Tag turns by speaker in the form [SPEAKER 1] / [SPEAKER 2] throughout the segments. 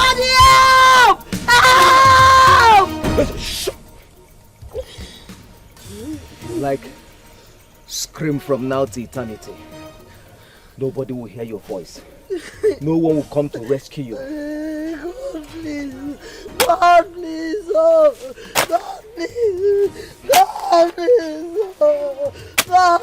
[SPEAKER 1] Somebody help! Help!
[SPEAKER 2] Shh! Like, scream from now to eternity. Nobody will hear your voice. No one will come to rescue you.
[SPEAKER 1] God, please. God, please. Oh. God, please. God, please. Oh. God.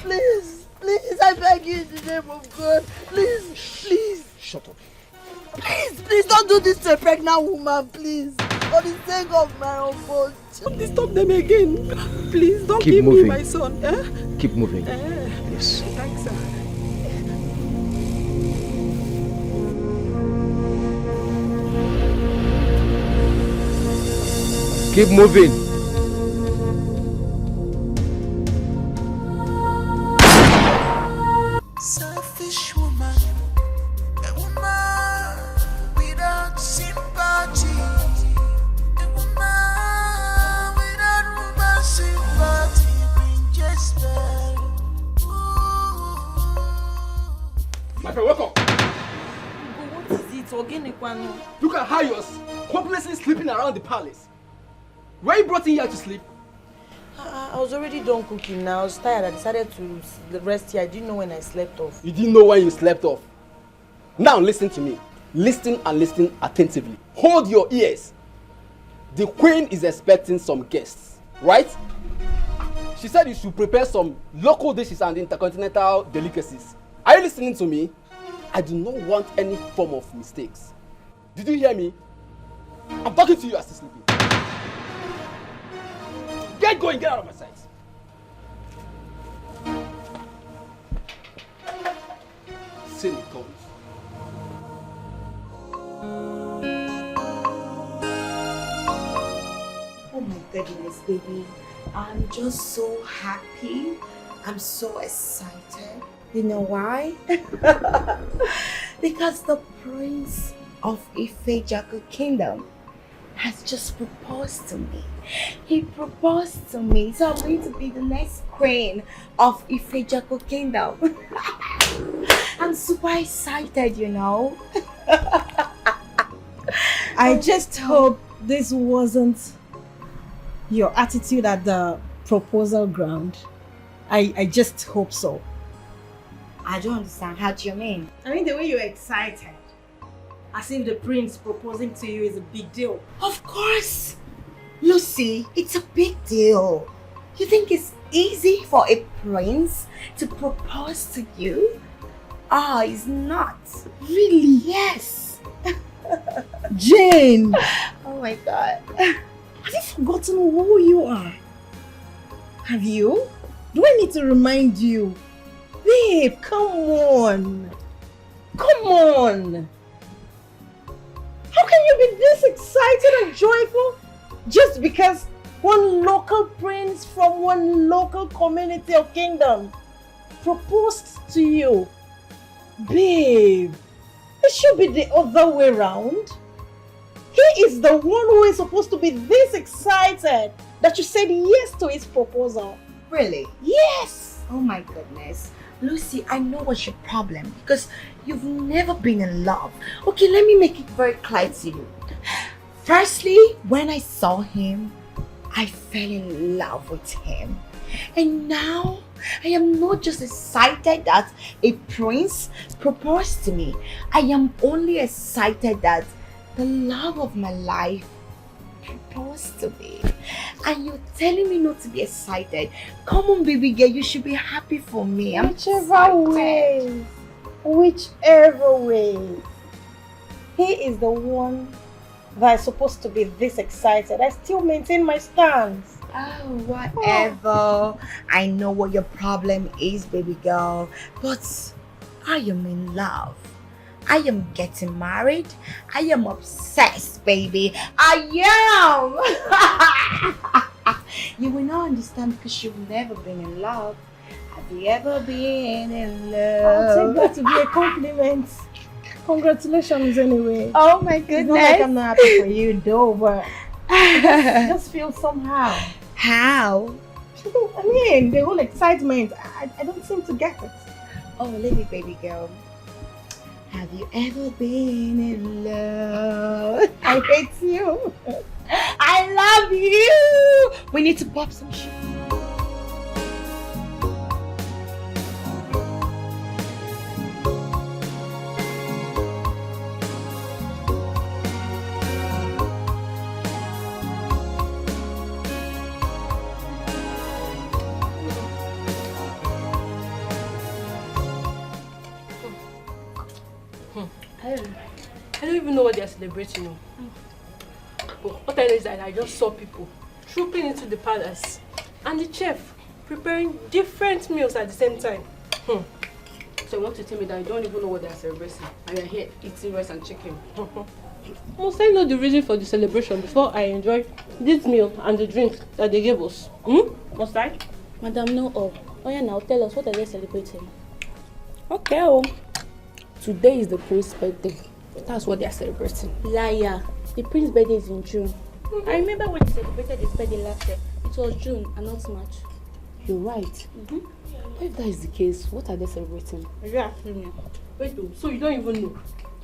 [SPEAKER 1] Please. Please, I beg you in the name of God. Please. Please.
[SPEAKER 2] Shut up.
[SPEAKER 1] Please don't do this to a pregnant woman, please. For the sake of my own bones.
[SPEAKER 3] Don't disturb them again. Please don't
[SPEAKER 2] Keep
[SPEAKER 3] give
[SPEAKER 2] moving.
[SPEAKER 3] me my son. Eh?
[SPEAKER 2] Keep moving. Yes.
[SPEAKER 3] Thanks, sir.
[SPEAKER 2] Keep moving.
[SPEAKER 1] Selfish woman, a woman without sympathy, a woman without woman sympathy, bring Jezebel.
[SPEAKER 4] My friend, wake up!
[SPEAKER 3] What is it?
[SPEAKER 4] Look at how you're hopelessly sleeping around the palace. Were you brought in here to sleep?
[SPEAKER 3] I was already done cooking now. I was tired. I decided to rest here. I didn't know when I slept off.
[SPEAKER 4] You didn't know when you slept off. Now listen to me. Listen and listen attentively. Hold your ears. The queen is expecting some guests, right? She said you should prepare some local dishes and intercontinental delicacies. Are you listening to me? I do not want any form of mistakes. Did you hear me? I'm talking to you as you're sleeping. Get going, get out of my sight. Silly tones.
[SPEAKER 5] Oh my goodness, baby. I'm just so happy. I'm so excited. You know why? Because the Prince of Ife Kingdom has just proposed to me. He proposed to me, so I'm going to be the next queen of Ife Kingdom. I'm super excited, you know.
[SPEAKER 6] I just hope this wasn't your attitude at the proposal ground. I just hope so.
[SPEAKER 5] I don't understand. How do you mean?
[SPEAKER 6] I mean the way you're excited. As if the prince proposing to you is a big deal.
[SPEAKER 5] Of course! Lucy, it's a big deal. You think it's easy for a prince to propose to you? Ah, it's not.
[SPEAKER 6] Really?
[SPEAKER 5] Yes.
[SPEAKER 6] Jane!
[SPEAKER 5] Oh my God.
[SPEAKER 6] Have you forgotten who you are? Have you? Do I need to remind you? Babe, come on. Come on. How can you be this excited and joyful just because one local prince from one local community or kingdom proposed to you? Babe, it should be the other way around. He is the one who is supposed to be this excited that you said yes to his proposal.
[SPEAKER 5] Really?
[SPEAKER 6] Yes!
[SPEAKER 5] Oh my goodness. Lucy, I know what's your problem because you've never been in love. Okay, let me make it very clear to you. Firstly, when I saw him, I fell in love with him. And now, I am not just excited that a prince proposed to me. I am only excited that the love of my life proposed to me. And you're telling me not to be excited. Come on, baby girl, you should be happy for me.
[SPEAKER 6] Whichever way. He is the one that is supposed to be this excited. I still maintain my stance.
[SPEAKER 5] Oh, whatever. I know what your problem is, baby girl. But I am in love. I am getting married. I am obsessed, baby. I am. You will not understand because you've never been in love. Have you ever been in love?
[SPEAKER 6] I'll take that to be a compliment. Congratulations anyway.
[SPEAKER 5] Oh my goodness.
[SPEAKER 6] It's not like I'm not happy for you though, but I just feel somehow.
[SPEAKER 5] How?
[SPEAKER 6] I mean, the whole excitement, I don't seem to get it.
[SPEAKER 5] Oh, lady, baby girl. Have you ever been in love?
[SPEAKER 6] I hate you.
[SPEAKER 5] I love you. We need to pop some shit.
[SPEAKER 7] I don't even know what they are celebrating. But what I know is that I just saw people trooping into the palace and the chef preparing different meals at the same time.
[SPEAKER 8] So you want to tell me that you don't even know what they are celebrating and you're here eating rice and chicken?
[SPEAKER 7] Must I know the reason for the celebration before I enjoy this meal and the drink that they gave us? Must I?
[SPEAKER 9] Madam, no. Oh yeah, now tell us, what are they celebrating?
[SPEAKER 8] Okay, oh. Today is the prince's birthday. That's what they are celebrating.
[SPEAKER 9] Liar. The prince's birthday is in June. I remember when he celebrated his birthday last year. It was June and not March.
[SPEAKER 8] You're right. But if that is the case, what are they celebrating?
[SPEAKER 7] Are you asking me? Wait, so you don't even know?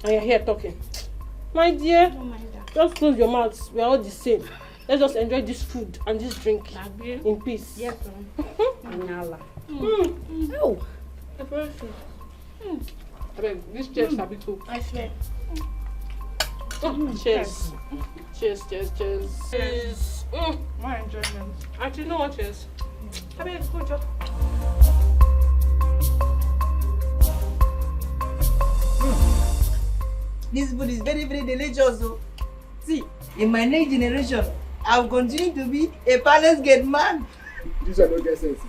[SPEAKER 7] And you're here talking. My dear, just close your mouths. We are all the same. Let's just enjoy this food and this drink in peace.
[SPEAKER 9] Yes,
[SPEAKER 8] Oh.
[SPEAKER 7] I mean, this chairs are too.
[SPEAKER 9] I swear.
[SPEAKER 7] Cheers. Cheers. Cheers.
[SPEAKER 6] My enjoyment.
[SPEAKER 7] Actually, no more cheers. I mean, good job.
[SPEAKER 1] This food is very, very delicious. Oh. See, in my next generation, I'll continue to be a palace gate man.
[SPEAKER 4] This one don't get sense.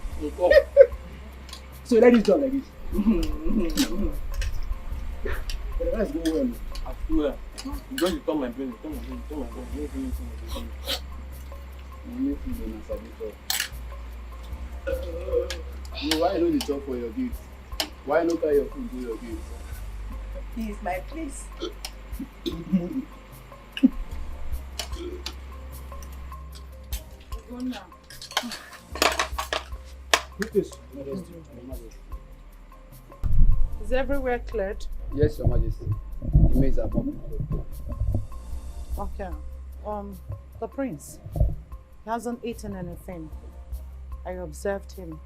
[SPEAKER 4] So let it done like this. Let's go well.
[SPEAKER 10] I swear. I'm going to turn my brain. Turn my brain.
[SPEAKER 4] No, why don't you talk for your gifts? Why not carry your food to your gifts?
[SPEAKER 1] He is my place. Go now.
[SPEAKER 4] Who is?
[SPEAKER 6] Is everywhere cleared?
[SPEAKER 4] Yes, Your Majesty. The maids are coming.
[SPEAKER 6] Okay. The prince. He hasn't eaten anything. I observed him.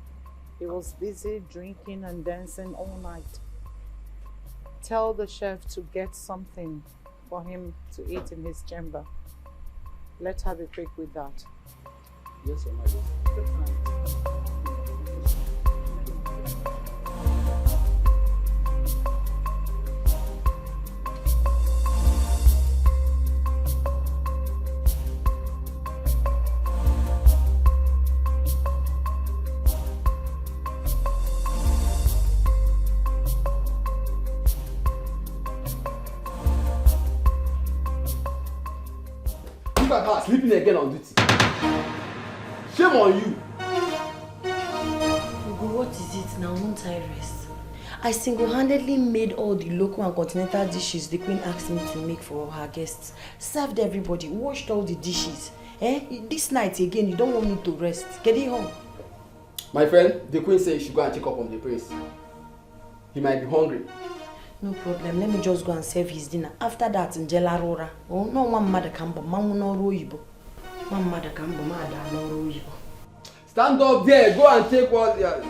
[SPEAKER 6] He was busy drinking and dancing all night. Tell the chef to get something for him to eat in his chamber. Let's have a quick with that.
[SPEAKER 4] Yes, Your Majesty.
[SPEAKER 6] Good night.
[SPEAKER 4] Look at her sleeping again on duty. Shame on you.
[SPEAKER 3] Ugo, what is it now? Won't I rest? I single-handedly made all the local and continental dishes the queen asked me to make for her guests. Served everybody, washed all the dishes. This night again, you don't want me to rest. Get it home.
[SPEAKER 4] My friend, the queen said you should go and check up on the prince. He might be hungry.
[SPEAKER 3] No problem. Let me just go and serve his dinner. After that, Njela Rora. Oh, no one mother can but Mamu no Royibo. One mother can but mother no Royibo.
[SPEAKER 4] Stand up there. Go and take what you are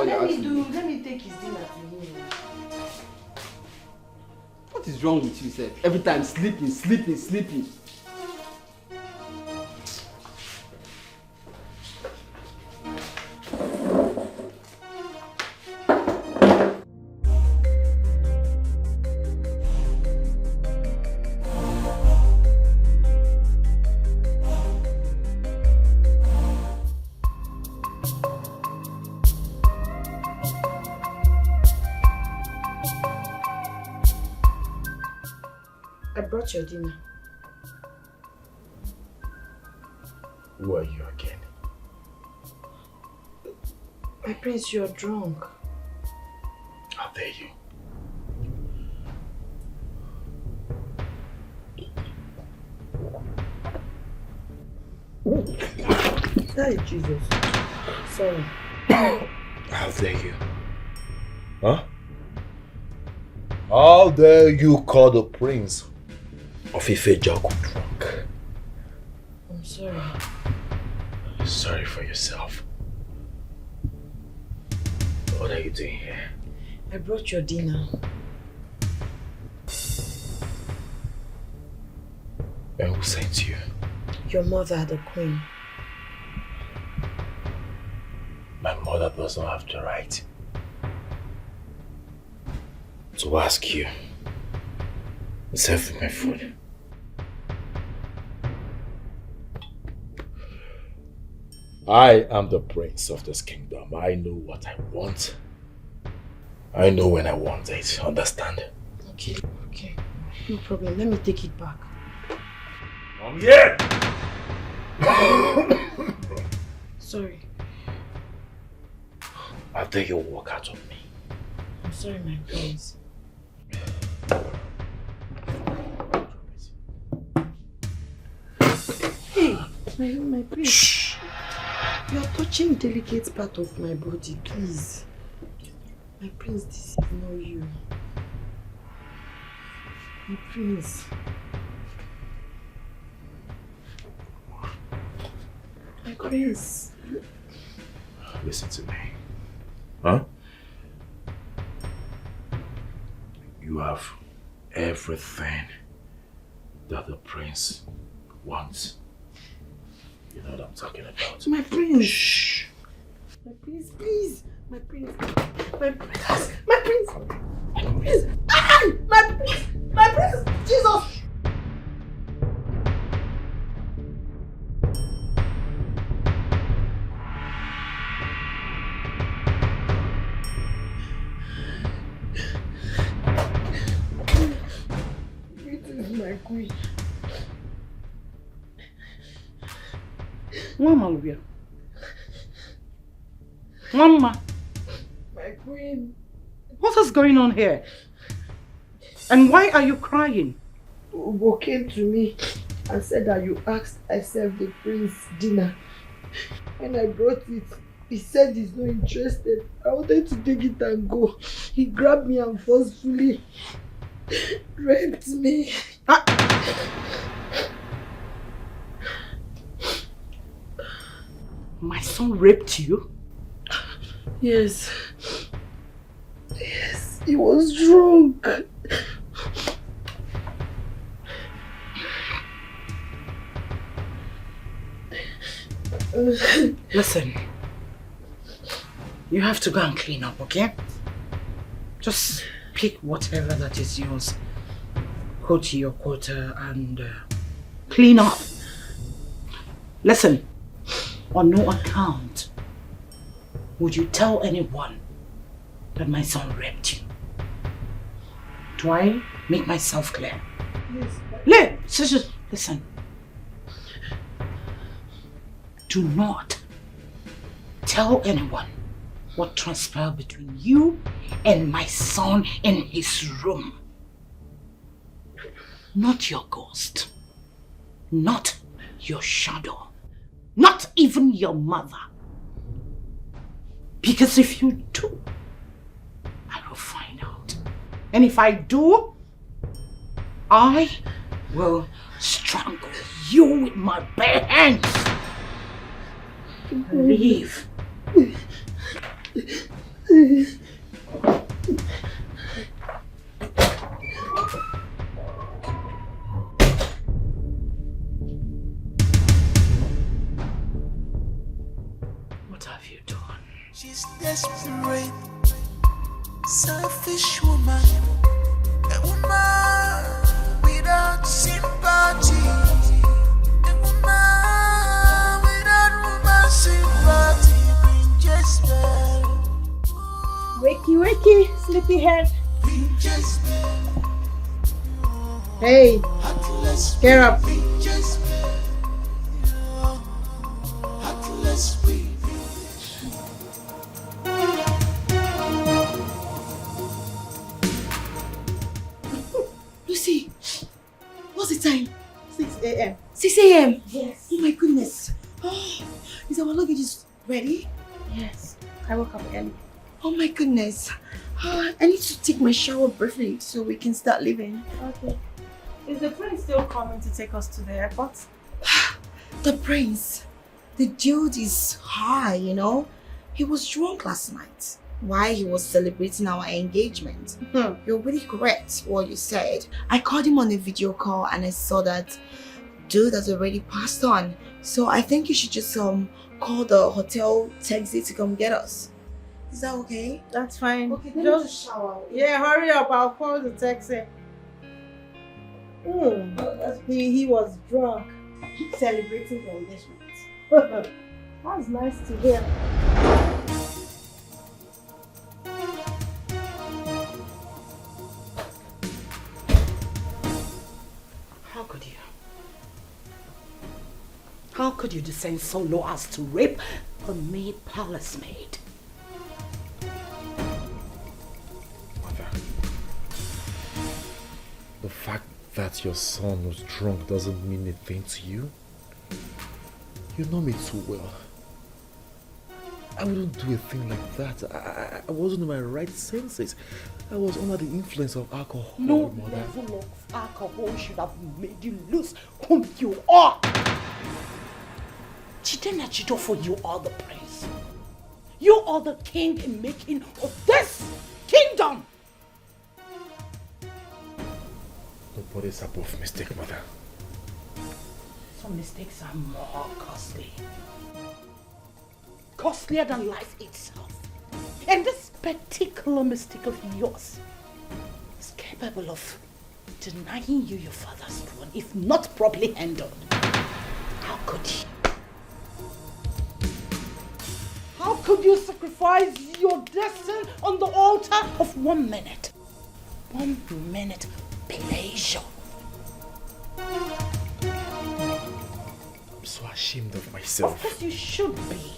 [SPEAKER 4] asking.
[SPEAKER 3] Let me take his dinner to him.
[SPEAKER 4] What is wrong with you, sir? Every time sleeping.
[SPEAKER 3] I brought your dinner.
[SPEAKER 10] Who are you again?
[SPEAKER 3] My prince, you're drunk.
[SPEAKER 10] How dare you?
[SPEAKER 3] That is Jesus. Sorry.
[SPEAKER 2] How dare you? Huh? How dare you call the prince of Ife Jaku drunk?
[SPEAKER 3] I'm sorry.
[SPEAKER 2] Sorry for yourself. What are you doing here?
[SPEAKER 3] I brought your dinner.
[SPEAKER 2] And who sent you?
[SPEAKER 3] Your mother, the queen.
[SPEAKER 2] My mother doesn't have the right to ask you to serve me my food. I am the prince of this kingdom. I know what I want. I know when I want it. Understand?
[SPEAKER 3] Okay. No problem. Let me take it back.
[SPEAKER 2] Come here!
[SPEAKER 3] Sorry.
[SPEAKER 2] How dare you walk out of me?
[SPEAKER 3] I'm sorry, my prince. Hey, my prince. Shh. You're touching delicate part of my body, please. My prince, this is not you. My prince. My prince.
[SPEAKER 2] Listen to me. Huh? You have everything that the prince wants. You know what I'm talking about.
[SPEAKER 3] My prince. Shh. My prince, please. My prince. My prince. My prince. My prince. Ah! My prince. My prince. Jesus. My queen.
[SPEAKER 6] Mama, Olivia. Mama.
[SPEAKER 3] My queen.
[SPEAKER 6] What is going on here? And why are you crying?
[SPEAKER 3] Ugo came to me and said that you asked I serve the prince dinner. When I brought it, he said he's not interested. I wanted to take it and go. He grabbed me and forcefully raped me.
[SPEAKER 6] My son raped you?
[SPEAKER 3] Yes. Yes, he was drunk.
[SPEAKER 6] Listen, you have to go and clean up, okay? Just pick whatever that is yours, go to your quarter and clean up. Listen, on no account would you tell anyone that my son raped you. Do I make myself clear? Yes. Listen. Do not tell anyone what transpired between you and my son in his room. Not your ghost. Not your shadow. Not even your mother. Because if you do, I will find out. And if I do, I will strangle you with my bare hands. Leave. What have you done?
[SPEAKER 11] She's desperate, selfish woman, a woman without sympathy, a woman without woman sympathy.
[SPEAKER 6] Wakey, sleepyhead. Hey, get up.
[SPEAKER 3] Lucy, what's the time?
[SPEAKER 6] 6 a.m.
[SPEAKER 3] 6 a.m.
[SPEAKER 6] Yes.
[SPEAKER 3] Oh my goodness. Oh, is our luggage ready?
[SPEAKER 5] Yes, I woke up early. Oh my goodness. I need to take my shower briefly so we can start leaving.
[SPEAKER 6] Okay. Is the prince still coming to take us to the airport?
[SPEAKER 5] The prince. The dude is high, you know. He was drunk last night while he was celebrating our engagement. You're really correct what you said. I called him on a video call and I saw that dude has already passed on. So I think you should just call the hotel taxi to come get us. Is that okay?
[SPEAKER 6] That's fine.
[SPEAKER 5] Okay, then
[SPEAKER 6] just
[SPEAKER 5] shower.
[SPEAKER 6] Yeah, hurry up. I'll call the taxi. He was drunk celebrating the engagement. That's nice to hear.
[SPEAKER 12] How could you? How could you descend so low as to rape a maid palace maid?
[SPEAKER 13] Mother, the fact that your son was drunk doesn't mean a thing to you. You know me too well. I wouldn't do a thing like that. I wasn't in my right senses. I was under the influence of alcohol,
[SPEAKER 12] No
[SPEAKER 13] Mother.
[SPEAKER 12] level of alcohol should have made you lose whom you are. Chidena, you are the prince. You are the king in making of this kingdom.
[SPEAKER 13] Nobody's above mistake, Mother.
[SPEAKER 12] Some mistakes are more costly. Costlier than life itself. And this particular mistake of yours is capable of denying you your father's throne if not properly handled. How could you? How could you sacrifice your destiny on the altar of 1 minute? 1 minute pleasure.
[SPEAKER 13] I'm so ashamed of myself.
[SPEAKER 12] Of course you should be.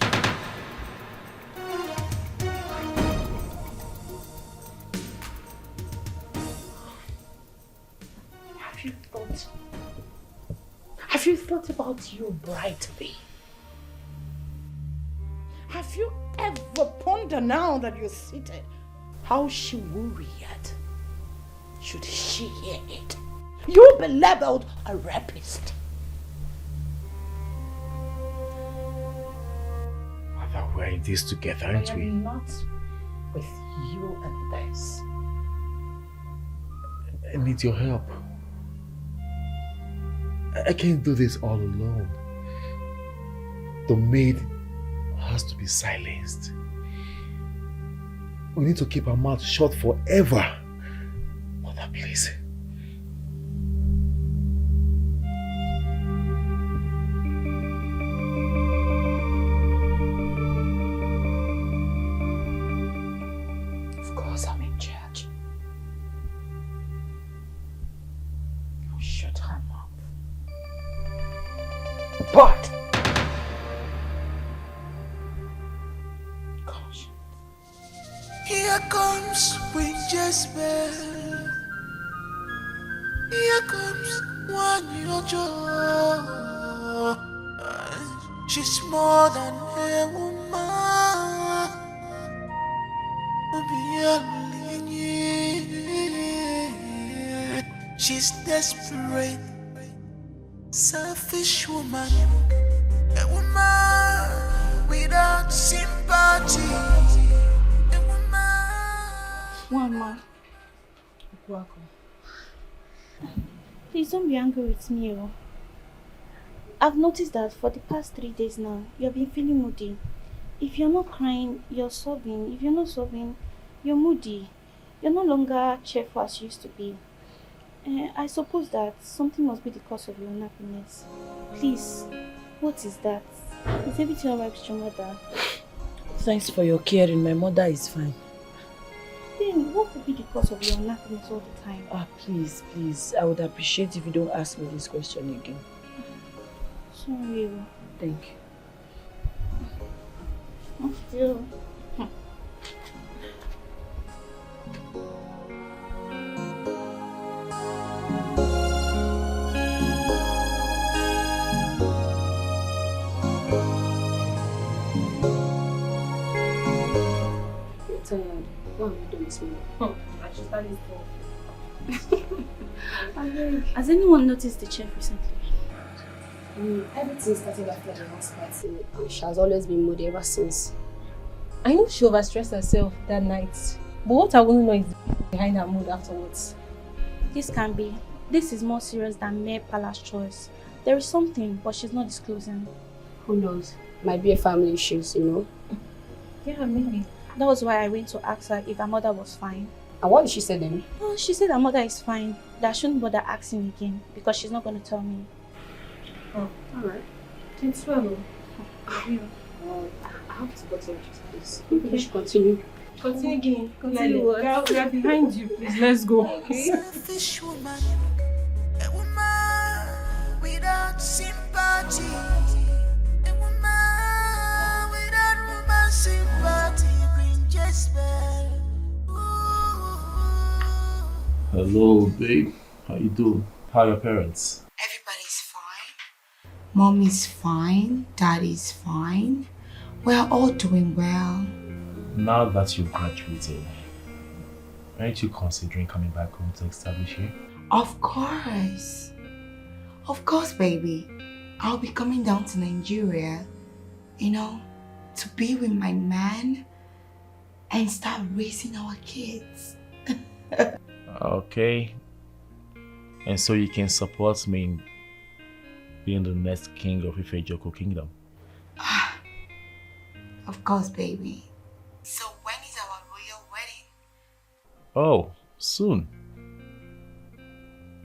[SPEAKER 12] Have you thought about your bride to be? Have you ever pondered now that you're seated how she will react should she hear it? You'll be labeled a rapist.
[SPEAKER 13] Mother, we're in this together, aren't we?
[SPEAKER 12] I'm not with you in this.
[SPEAKER 13] I need your help. I can't do this all alone. The maid has to be silenced. We need to keep our mouth shut forever. Mother, please.
[SPEAKER 12] Of course I'm in charge. I'll shut her mouth. But
[SPEAKER 11] here comes Queen Jezebel. Here comes one Yojo. She's more than a woman. She's desperate, selfish woman. A woman without sympathy.
[SPEAKER 9] Mama.
[SPEAKER 6] Welcome.
[SPEAKER 9] Please don't be angry with me. I've noticed that for the past 3 days now, you've been feeling moody. If you're not crying, you're sobbing. If you're not sobbing, you're moody. You're no longer cheerful as you used to be. I suppose that something must be the cause of your unhappiness. Please, what is that? Is everything alright with your mother?
[SPEAKER 3] Thanks for your caring. My mother is fine.
[SPEAKER 9] Then what could be the cause of your unhappiness all the time?
[SPEAKER 3] Please. I would appreciate if you don't ask me this question again.
[SPEAKER 9] Sorry.
[SPEAKER 3] Thank you.
[SPEAKER 9] Still.
[SPEAKER 8] What have you done this morning?
[SPEAKER 7] I should start this.
[SPEAKER 9] Has anyone noticed the chef recently?
[SPEAKER 8] Everything started after the house party. She has always been moody ever since. I know she overstressed herself that night. But what I want to know is behind her mood afterwards.
[SPEAKER 9] This can be. This is more serious than mere palace choice. There is something, but she's not disclosing.
[SPEAKER 8] Who knows? Might be a family issues, you know?
[SPEAKER 9] Yeah, maybe. That was why I went to ask her if her mother was fine.
[SPEAKER 8] And what did she say then?
[SPEAKER 9] Oh, she said her mother is fine. That I shouldn't bother asking again because she's not going to tell me.
[SPEAKER 8] Oh, alright. It's well. I have to go to the please. We should continue.
[SPEAKER 7] Continue again.
[SPEAKER 8] Continue what?
[SPEAKER 7] We are behind you. Please, let's go.
[SPEAKER 11] Okay. Selfish woman, a woman without sympathy, a woman without woman sympathy, Queen Jezebel.
[SPEAKER 13] Hello, babe. How you doing? How are your parents?
[SPEAKER 5] Everybody's fine. Mommy's fine. Daddy's fine. We're all doing well.
[SPEAKER 13] Now that you've graduated, aren't you considering coming back home to establish here?
[SPEAKER 5] Of course. Of course, baby. I'll be coming down to Nigeria, to be with my man and start raising our kids.
[SPEAKER 13] Okay. And so you can support me in being the next king of Ifejoko Kingdom?
[SPEAKER 5] Of course, baby. So when is our royal wedding?
[SPEAKER 13] Oh, soon.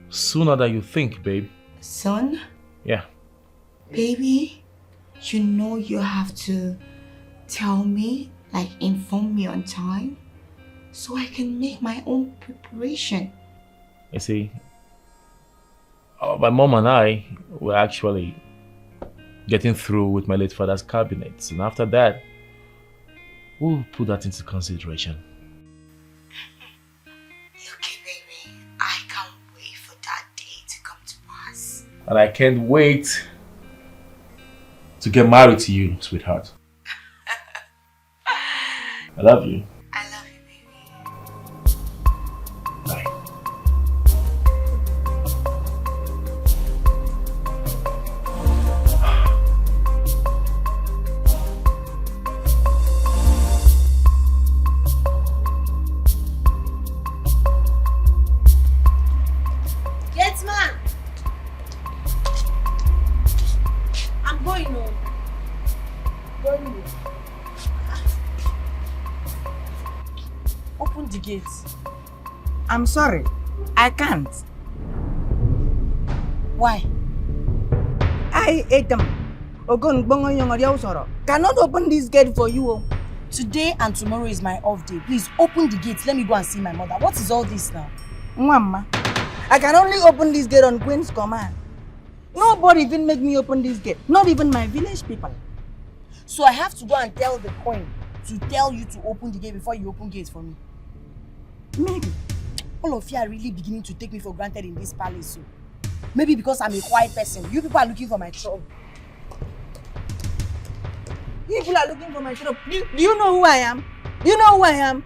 [SPEAKER 13] Sooner than you think, babe.
[SPEAKER 5] Soon?
[SPEAKER 13] Yeah.
[SPEAKER 5] Baby, you have to tell me, inform me on time, so I can make my own preparation.
[SPEAKER 13] You see, my mom and I were actually getting through with my late father's cabinet, and after that, we'll put that into consideration.
[SPEAKER 5] Okay, baby, I can't wait for that day to come to pass.
[SPEAKER 13] And I can't wait to get married to you, sweetheart. I love you.
[SPEAKER 5] I love you, baby.
[SPEAKER 13] Bye.
[SPEAKER 3] Gateman! I'm going home. Going.
[SPEAKER 6] Open the gate. I'm sorry. I can't. Why? I ate them. Cannot open this gate for you.
[SPEAKER 3] Today and tomorrow is my off day. Please open the gate. Let me go and see my mother. What is all this now?
[SPEAKER 6] Mama, I can only open this gate on Queen's command. Nobody even make me open this gate. Not even my village people.
[SPEAKER 3] So I have to go and tell the queen to tell you to open the gate before you open gates for me.
[SPEAKER 6] Maybe.
[SPEAKER 3] All of you are really beginning to take me for granted in this palace. So. Maybe because I'm a quiet person. You people are looking for my trouble.
[SPEAKER 6] You people are looking for my trouble. Do you know who I am? Do you know who I am?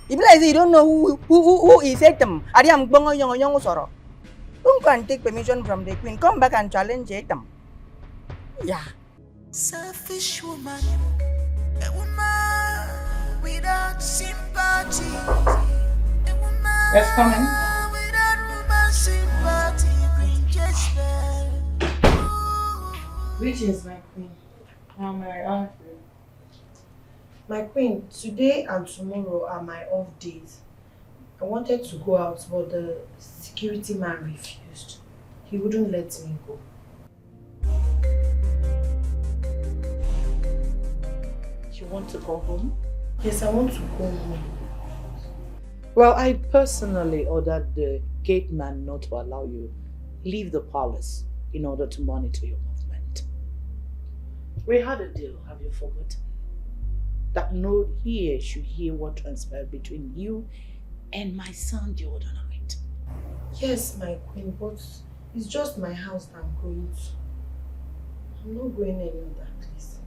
[SPEAKER 6] If like you don't know who is Etam, I am Bongo Young Soro. Don't go and take permission from the queen. Come back and challenge Etam. Yeah.
[SPEAKER 11] Selfish woman, a woman without sympathy, a woman without woman sympathy, Queen Jezebel.
[SPEAKER 1] Which is my queen? My aunt. My queen, today and tomorrow are my off days. I wanted to go out, but the security man refused. He wouldn't let me go.
[SPEAKER 12] You want to go home?
[SPEAKER 1] Yes, I want to go home.
[SPEAKER 12] Well, I personally ordered the gate man not to allow you leave the palace in order to monitor your movement. We had a deal, have you forgotten? That no ear should hear what transpired between you and my son the other night.
[SPEAKER 1] Yes, my queen, but it's just my house that I'm going to. I'm not going any other place.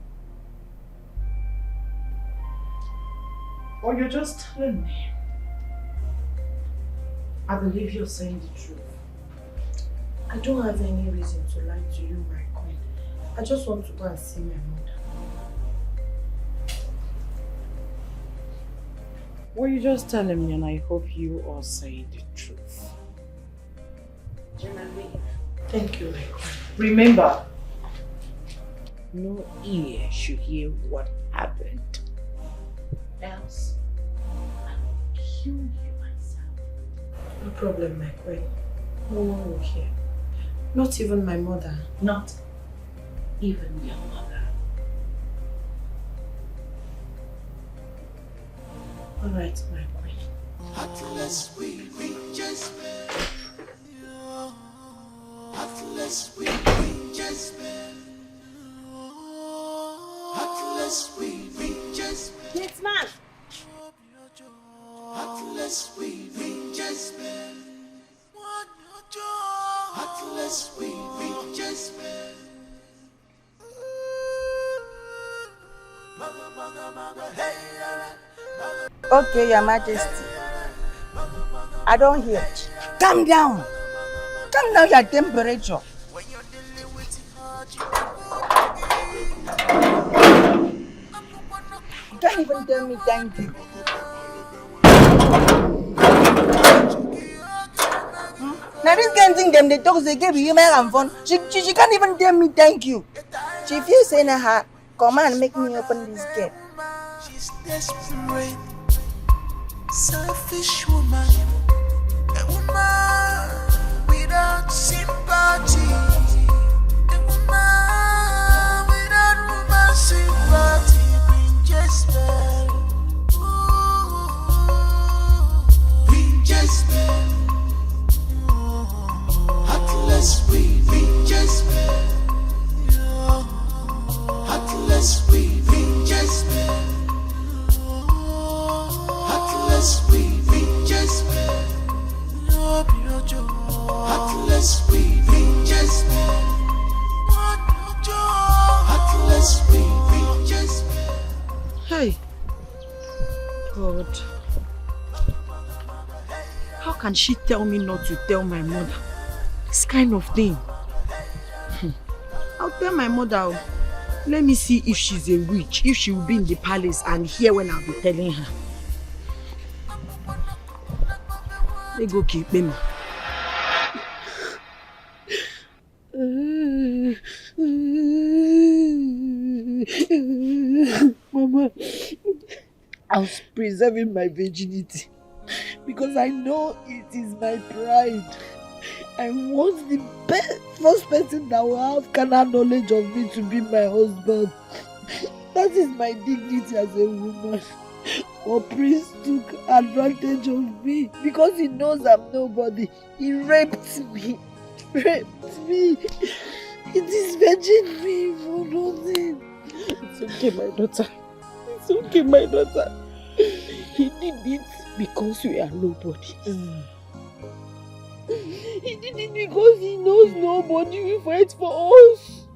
[SPEAKER 6] Or you're just telling me? I believe you're saying the truth.
[SPEAKER 1] I don't have any reason to lie to you, my queen. I just want to go and see my mother.
[SPEAKER 6] Well, you're just telling me, and I hope you are saying the truth.
[SPEAKER 1] Thank you, my queen.
[SPEAKER 6] Remember, no ear should hear what happened. Else, I will kill you myself.
[SPEAKER 1] No problem, my queen. No one will hear. Not even my mother.
[SPEAKER 6] Not even your mother.
[SPEAKER 1] All right, my queen.
[SPEAKER 11] Heartless we just met. Heartless we just met. Heartless we just met.
[SPEAKER 3] Yes, man.
[SPEAKER 11] Heartless we just met. Heartless we just met.
[SPEAKER 14] Okay, Your Majesty. I don't hear it. Calm down. Calm down your temperature. You can't even tell me thank you. Now this kind of thing them they talk they give you and fun. She can't even tell me thank you. She feels saying her come and make me open this gate.
[SPEAKER 11] She's desperate, selfish woman, a woman without sympathy, a woman without woman sympathy, bring Jezebel, bring Jezebel, heartless we bring Jezebel, heartless we bring Jezebel. Heartless we Jezebel. Heartless we Jezebel. Heartless we Jezebel.
[SPEAKER 6] Hey, God. How can she tell me not to tell my mother? This kind of thing. I'll tell my mother. Let me see if she's a witch, if she will be in the palace and hear when I'll be telling her. They go keep me. Mama, I was preserving my virginity because I know it is my pride. I want the first person that will have carnal knowledge of me to be my husband. That is my dignity as a woman. But Prince took advantage of me because he knows I'm nobody. He raped me. Raped me. He disvirgined me for nothing. It's okay, my daughter. It's okay, my daughter. He did it because we are nobody. He did it because he knows nobody will fight for us.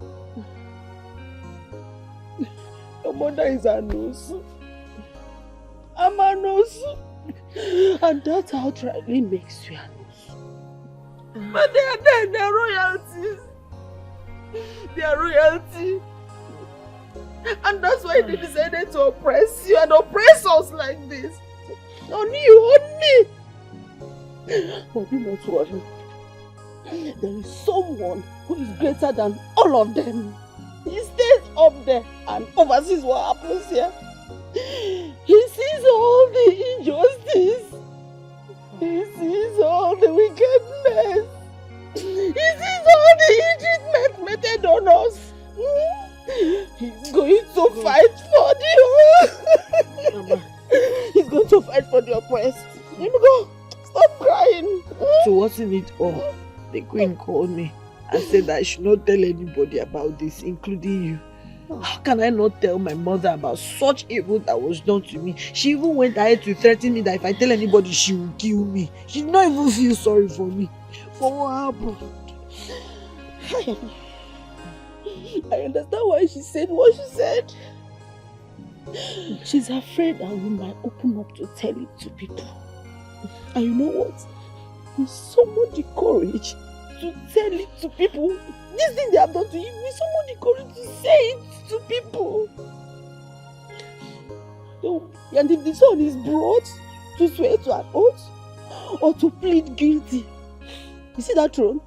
[SPEAKER 6] Your mother is a nurse. I'm a nurse. And that outrightly makes you a nurse. But they are royalties. They are royalty. And that's why they decided to oppress you and oppress us like this. Only you, only. But do not worry. There is someone who is greater than all of them. He stays up there and oversees what happens here. He sees all the injustice. He sees all the wickedness. He sees all the ill-treatment meted on us. He's going to fight for the He's going to fight for the oppressed. Let me go. Stop crying. To worsen it all, the queen called me and said that I should not tell anybody about this, including you. How can I not tell my mother about such evil that was done to me? She even went ahead to threaten me that if I tell anybody, she will kill me. She did not even feel sorry for me. For what happened? I understand why she said what she said. She's afraid that we might open up to tell it to people. And you know what? We summon the courage to tell it to people. This thing they have done to you, we summon the courage to say it to people. So, and if the son is brought to swear to an oath or to plead guilty, you see that throne?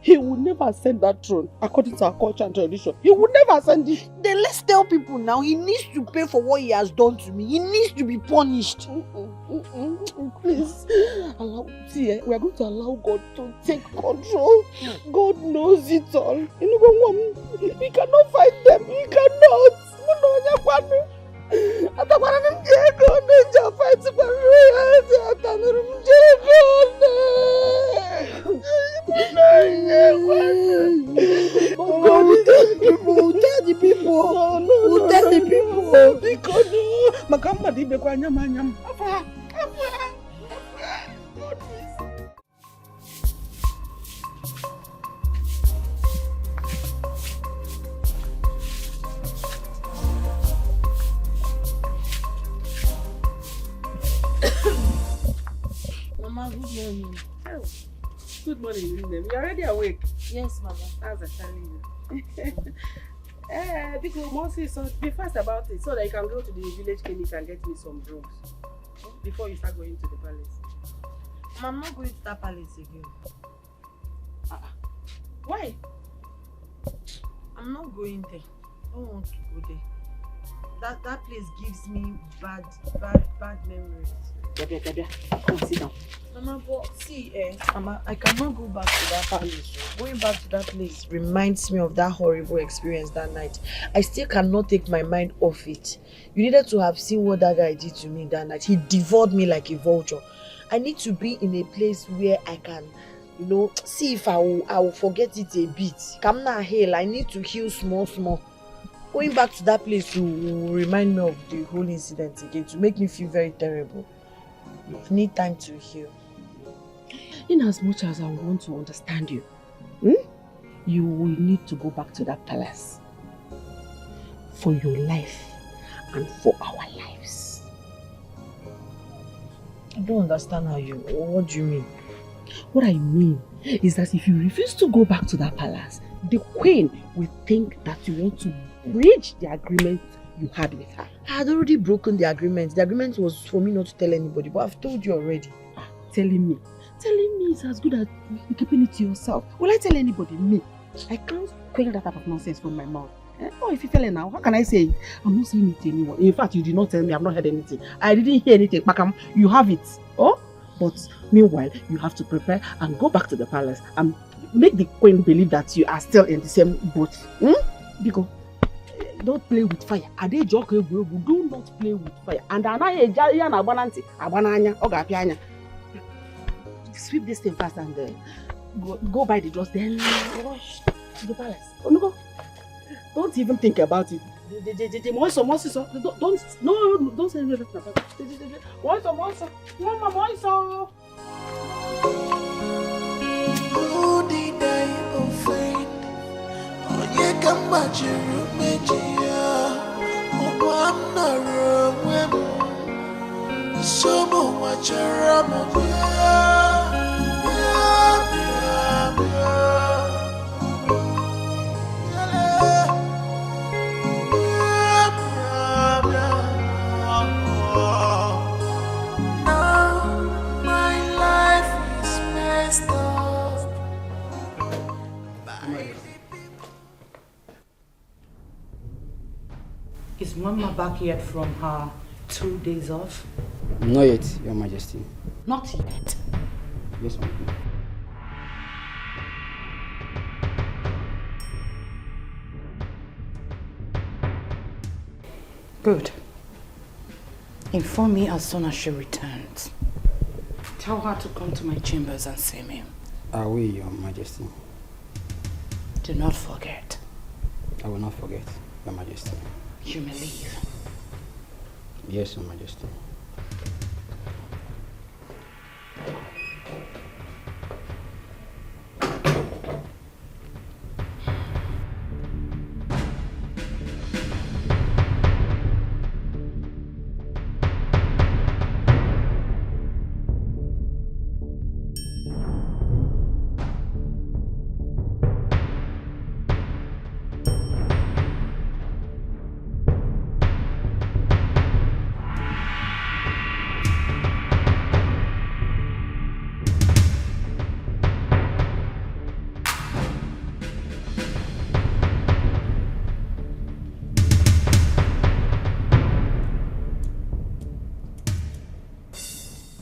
[SPEAKER 6] He would never ascend that throne according to our culture and tradition. He would never ascend it.
[SPEAKER 12] Then let's tell people now. He needs to pay for what he has done to me. He needs to be punished.
[SPEAKER 6] Please, see, we are going to allow God to take control. God knows it all. We cannot fight them. We cannot.
[SPEAKER 12] Tell the people. No. Tell the people.
[SPEAKER 6] Because Makamba di bekwa nyam.
[SPEAKER 12] Mama, good morning.
[SPEAKER 6] Oh, good morning, William. You're already awake?
[SPEAKER 12] Yes, Mama.
[SPEAKER 6] How's that telling you? Because Mosi, so be fast about it so that you can go to the village clinic and get me some drugs before you start going to the palace.
[SPEAKER 1] I'm not going to that palace again.
[SPEAKER 6] Why?
[SPEAKER 1] I'm not going there. I don't want to go there. That place gives me bad memories.
[SPEAKER 6] Come sit down.
[SPEAKER 1] Mama, but see, Mama, I cannot go back to that palace. Going back to that place reminds me of that horrible experience that night. I still cannot take my mind off it. You needed to have seen what that guy did to me that night. He devoured me like a vulture. I need to be in a place where I can, see if I will forget it a bit. Come now, hell, I need to heal small. Going back to that place will remind me of the whole incident again, to make me feel very terrible. I need time to heal.
[SPEAKER 6] In as much as I want to understand you, you will need to go back to that palace for your life and for our lives.
[SPEAKER 1] I don't understand what do you mean?
[SPEAKER 6] What I mean is that if you refuse to go back to that palace, the queen will think that you want to breach the agreement you had with her.
[SPEAKER 1] I had already broken the agreement. The agreement was for me not to tell anybody, but I've told you already.
[SPEAKER 6] Telling me is as good as keeping it to yourself. Will I tell anybody? Me? I can't quell that type of nonsense from my mouth. Oh, if you tell it now, how can I say it? I'm not saying it to anyone. In fact, you did not tell me. I've not heard anything. I didn't hear anything. Pakam, you have it. Oh? But meanwhile, you have to prepare and go back to the palace and make the queen believe that you are still in the same boat. Because don't play with fire. Do not play with fire. And sweep this thing fast and go buy the drugs, then rush to the palace. Don't even think about it. Don't say anything about
[SPEAKER 12] Is Mama back yet from her 2 days off?
[SPEAKER 4] Not yet, Your Majesty.
[SPEAKER 12] Not yet?
[SPEAKER 4] Yes, ma'am.
[SPEAKER 12] Good. Inform me as soon as she returns. Tell her to come to my chambers and see me.
[SPEAKER 4] I will, Your Majesty.
[SPEAKER 12] Do not forget.
[SPEAKER 4] I will not forget, Your Majesty.
[SPEAKER 12] You may leave.
[SPEAKER 4] Yes, Your Majesty.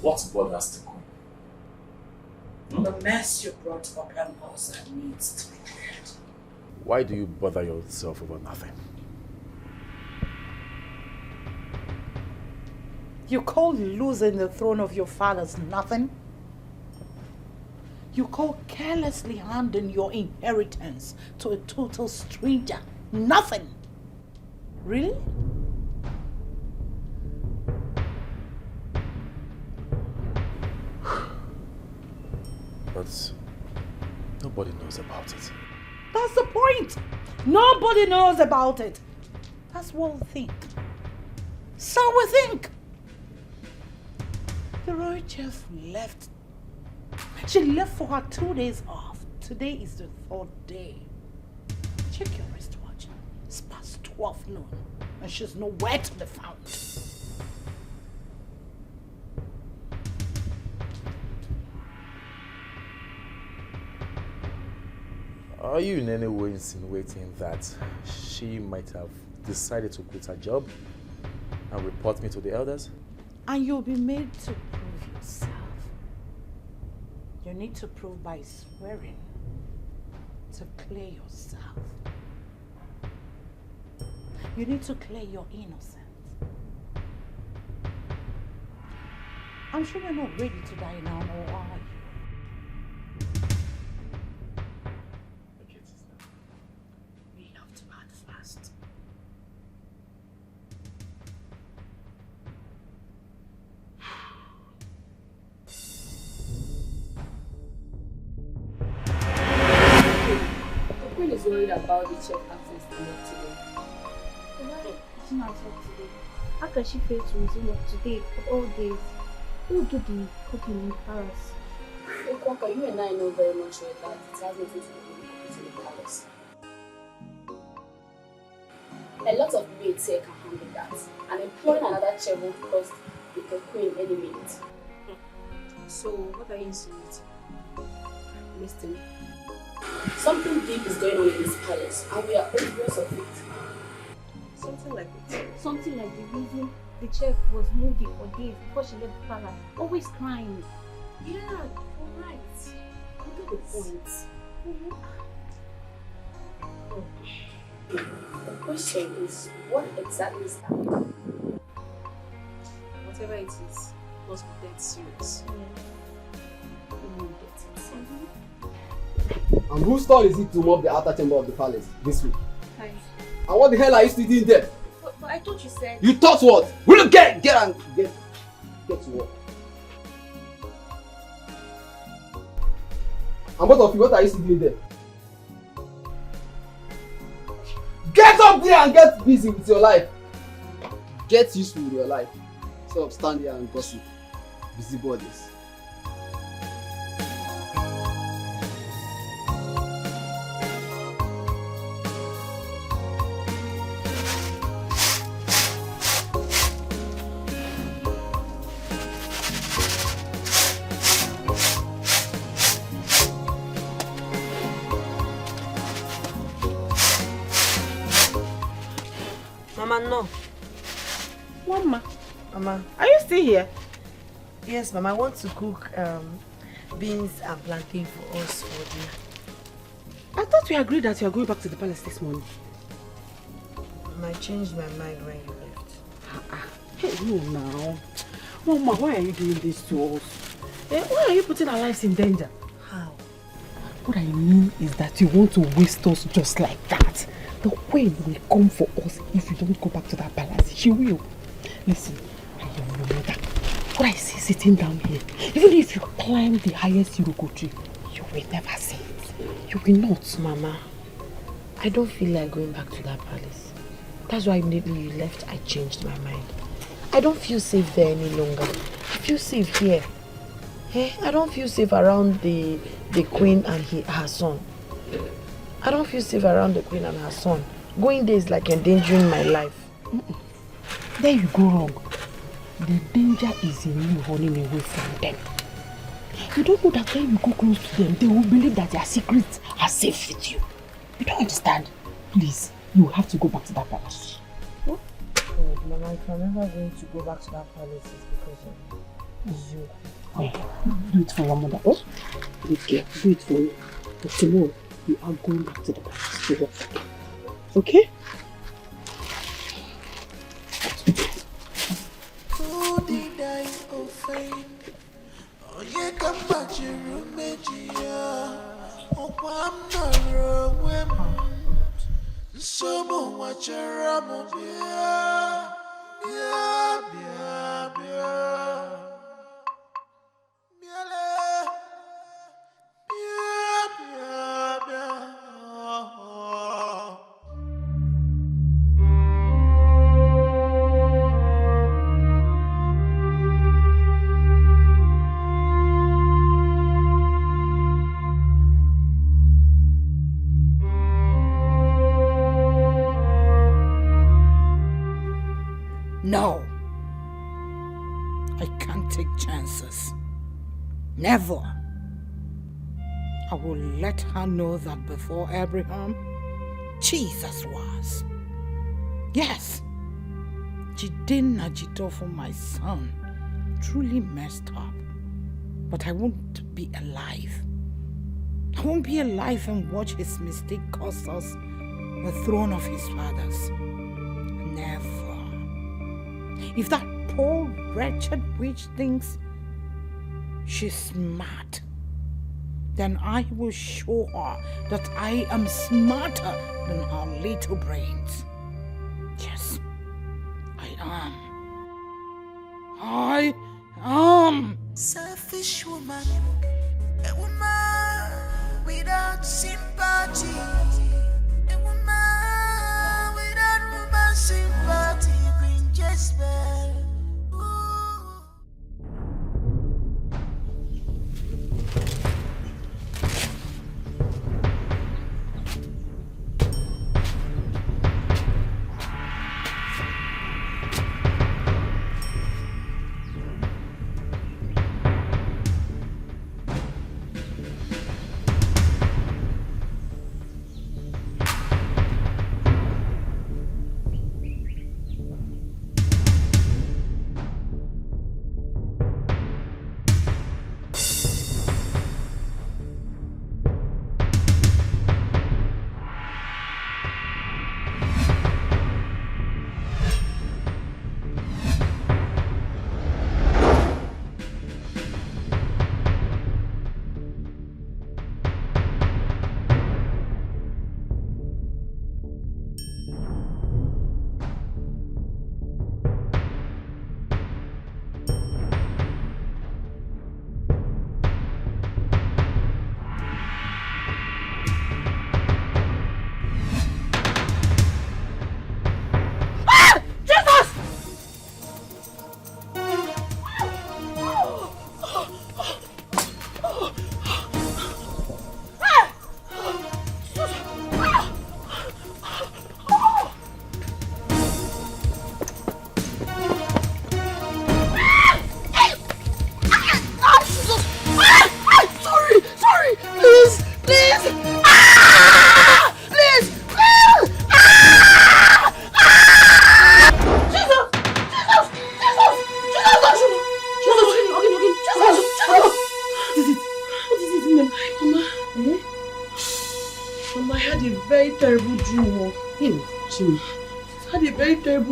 [SPEAKER 10] What bothers the queen?
[SPEAKER 12] The mess you brought upon us that needs to be cleared.
[SPEAKER 13] Why do you bother yourself over nothing?
[SPEAKER 12] You call losing the throne of your fathers nothing? You call carelessly handing your inheritance to a total stranger nothing? Really?
[SPEAKER 13] But nobody knows about it.
[SPEAKER 12] That's the point. Nobody knows about it. That's what we think. So we think. The royal chef left. She left for her 2 days off. Today is the 3rd day. Check your wristwatch. It's past 12 noon. And she's nowhere to be found.
[SPEAKER 13] Are you in any way insinuating that she might have decided to quit her job and report me to the elders?
[SPEAKER 12] And you'll be made to prove yourself. You need to prove by swearing to clear yourself. You need to clear your innocence. I'm sure you're not ready to die now, or are you? We have to act fast.
[SPEAKER 8] The queen is worried about the chef absence today.
[SPEAKER 9] She not talk today. How can she fail to resume work today of all days? Who do the cooking in Paris?
[SPEAKER 8] Hey, Kwaka, you and I know very much well that it has nothing to do with cooking in the palace. A lot of maids here can handle that, and employing another chef will cost the queen any minute. So, what are you insinuating? Listen. Something deep is going on in this palace, and we are oblivious of it.
[SPEAKER 9] Something like it. Something like the reason the chef was moody for days before she left the palace. Always crying.
[SPEAKER 8] Yeah, you're right. You get the point. The question is, what exactly is happening? Whatever it is, must be dead serious. We will get it.
[SPEAKER 4] And whose turn is it to mop the outer chamber of the palace this week?
[SPEAKER 9] Hi.
[SPEAKER 4] And what the hell are you still doing there?
[SPEAKER 9] But I thought you said...
[SPEAKER 4] You thought what? Will you get to work? And both of you, what are you still doing there? Get up there and get busy with your life. Get useful with your life. Instead of stand here and gossip. Busybodies.
[SPEAKER 3] Mama, no.
[SPEAKER 6] Mama. Mama, are you still here?
[SPEAKER 3] Yes, Mama, I want to cook beans and plantain for us for dinner.
[SPEAKER 6] I thought we agreed that you are going back to the palace this morning.
[SPEAKER 3] Mama, I changed my mind when you left.
[SPEAKER 6] Hey, no now. Mama, why are you doing this to us? Why are you putting our lives in danger?
[SPEAKER 3] How?
[SPEAKER 6] What I mean is that you want to waste us just like that. The queen will come for us if you don't go back to that palace. She will. Listen, I am your mother. What I see sitting down here, even if you climb the highest Iroko tree, you will never see it. You will not.
[SPEAKER 3] Mama, I don't feel like going back to that palace. That's why immediately you left, I changed my mind. I don't feel safe there any longer. I feel safe here. I don't feel safe around the queen and her son. I don't feel safe around the queen and her son. Going there is like endangering my life.
[SPEAKER 6] There you go wrong. The danger is in you running away from them. You don't know that when you go close to them, they will believe that their secrets are safe with you. You don't understand? Please, you have to go back to that palace.
[SPEAKER 3] God, Mama, if I'm ever going to go back to that palace, it's because of you.
[SPEAKER 12] Oh, do it for your mother, oh? Okay, do it for me. But tomorrow, you are going back to the palace to work. Okay?
[SPEAKER 11] Who did I offend? Oh, yeah, come back to your roommate, oh, I'm not wrong. Someone watch your ramo, yeah, yeah, yeah, yeah.
[SPEAKER 12] No. I can't take chances. Never. I will let her know that before Abraham, Jesus was. Yes. Jidin Najito for my son truly messed up. But I won't be alive. I won't be alive and watch his mistake cost us the throne of his fathers. Never. If that poor wretched witch thinks she's smart, then I will show her that I am smarter than her little brains. Yes, I am. I am.
[SPEAKER 11] Selfish woman, a woman without sympathy, a woman without woman sympathy, Queen Jezebel.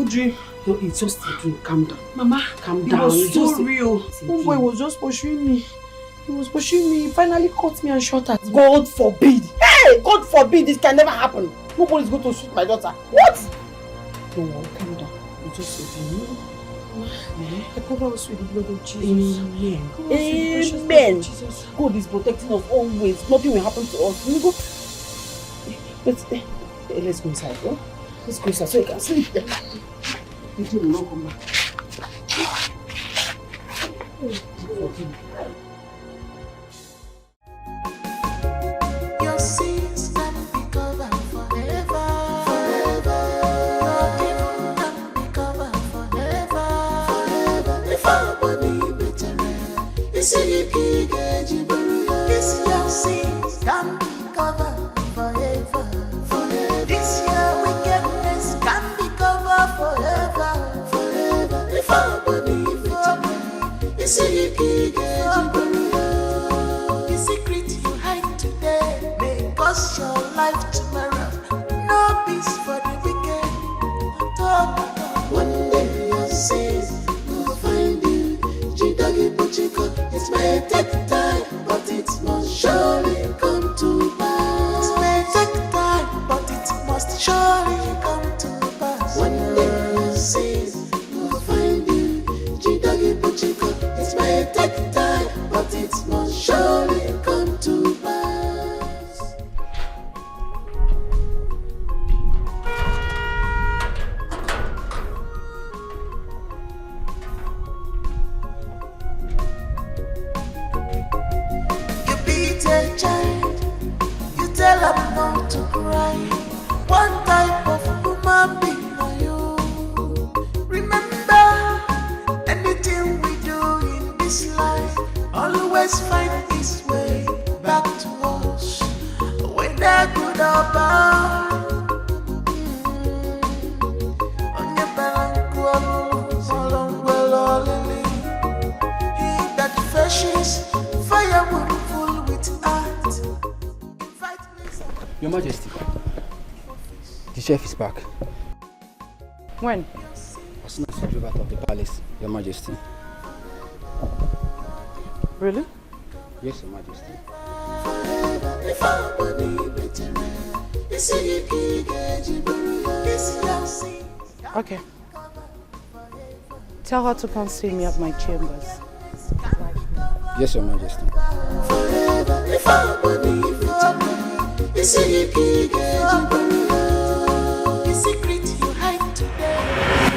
[SPEAKER 6] Dream.
[SPEAKER 12] No, it's just a dream. Calm down.
[SPEAKER 6] Mama,
[SPEAKER 12] calm down.
[SPEAKER 6] It was so
[SPEAKER 12] just
[SPEAKER 6] real. Homeboy was just pursuing me. He was pursuing me. He finally caught me and shot at me.
[SPEAKER 12] God forbid. Hey, God forbid this can never happen. Nobody's going to shoot my daughter. What? No, calm down. It's just a dream.
[SPEAKER 6] I cover us with the blood of Jesus.
[SPEAKER 12] Amen.
[SPEAKER 6] Amen.
[SPEAKER 12] Jesus. God is protecting us always. Nothing will happen to us. We go. Let's go inside, bro. Let's go inside so you can sleep there. You will not come back.
[SPEAKER 11] Your sins can be covered forever, forever. Your evil can be covered forever, forever. If our body better, you see you can't get you. This your sins can be covered forever, forever. This your wickedness can be covered forever, forever. If our body better, you see you The secret you hide today may cost your life tomorrow. No peace for the wicked. One day your sins will find you. Jidagi Buchiko, it may take time, but it must surely come to pass. It may take time, but it must surely come to pass. One day your sins will find you. Jidagi Buchiko, it may take time, but it must surely come to pass. You beat a child, you tell her not to cry. One type of human being are you. Remember, anything we do in this life always find its way back to us. Whether good or bad. Onye balanku olungwelo lili. He that fishes fire will full with art.
[SPEAKER 4] Your Majesty, the chef is back.
[SPEAKER 12] When?
[SPEAKER 4] As soon as he drove out of the palace, Your Majesty.
[SPEAKER 12] Really?
[SPEAKER 4] Yes, Your Majesty.
[SPEAKER 12] Okay. Tell her to come see me at my chambers.
[SPEAKER 4] Yes, Your Majesty.
[SPEAKER 11] The secret you hide today.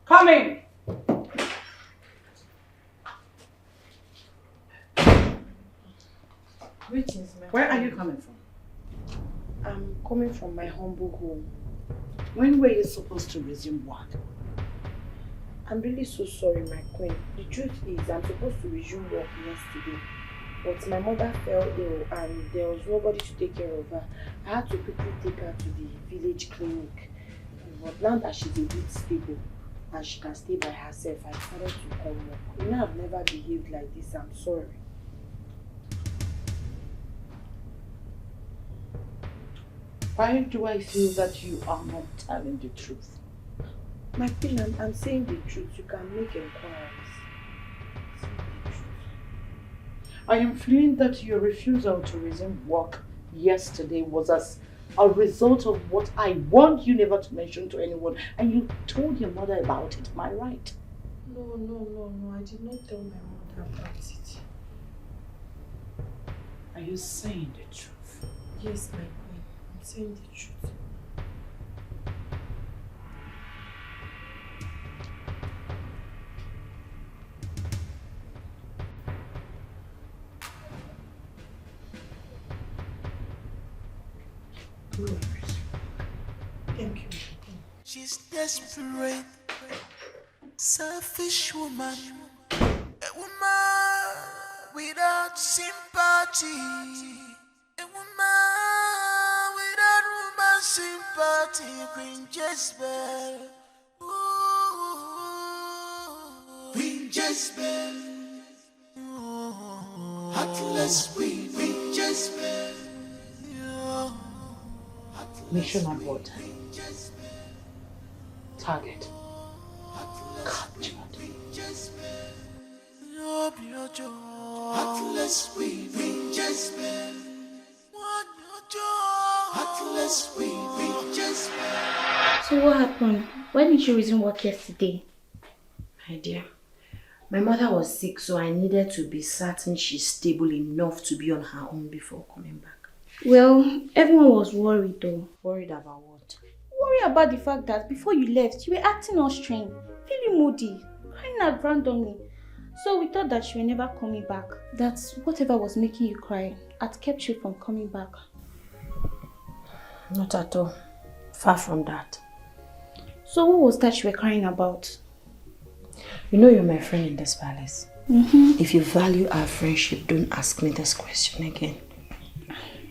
[SPEAKER 12] Come in.
[SPEAKER 3] Greetings, ma'am.
[SPEAKER 12] Where are you coming from?
[SPEAKER 3] I'm coming from my humble home.
[SPEAKER 12] When were you supposed to resume work?
[SPEAKER 3] I'm really so sorry, my queen. The truth is, I'm supposed to resume work yesterday. But my mother fell ill and there was nobody to take care of her. I had to quickly take her to the village clinic. But now that she's a bit stable and she can stay by herself, I decided to come work. You know, I've never behaved like this. I'm sorry.
[SPEAKER 12] Why do I feel that you are not telling the truth?
[SPEAKER 3] My queen, I'm saying the truth. You can make inquiries.
[SPEAKER 12] I am feeling that your refusal to resume work yesterday was as a result of what I warned you never to mention to anyone, and you told your mother about it. Am I right?
[SPEAKER 3] No. I did not tell my mother about it.
[SPEAKER 12] Are you saying the truth?
[SPEAKER 3] Yes, my queen. I'm saying the truth. Thank you.
[SPEAKER 11] She's desperate, selfish woman, a woman without sympathy, a woman without woman sympathy, Queen Jezebel, Queen Jezebel, heartless Queen Jezebel.
[SPEAKER 12] Mission abort. Target captured.
[SPEAKER 11] Heartless Queen Jezebel. Heartless Queen Jezebel.
[SPEAKER 9] So what happened? Why didn't you resume work yesterday?
[SPEAKER 3] My dear, my mother was sick, so I needed to be certain she's stable enough to be on her own before coming back.
[SPEAKER 9] Well, everyone was worried though.
[SPEAKER 3] Worried about what?
[SPEAKER 9] Worried about the fact that before you left, you were acting all strange, feeling moody, crying out randomly. So we thought that you were never coming back. That whatever was making you cry had kept you from coming back.
[SPEAKER 3] Not at all. Far from that.
[SPEAKER 9] So what was that you were crying about?
[SPEAKER 3] You know you're my friend in this palace.
[SPEAKER 9] Mm-hmm.
[SPEAKER 3] If you value our friendship, don't ask me this question again.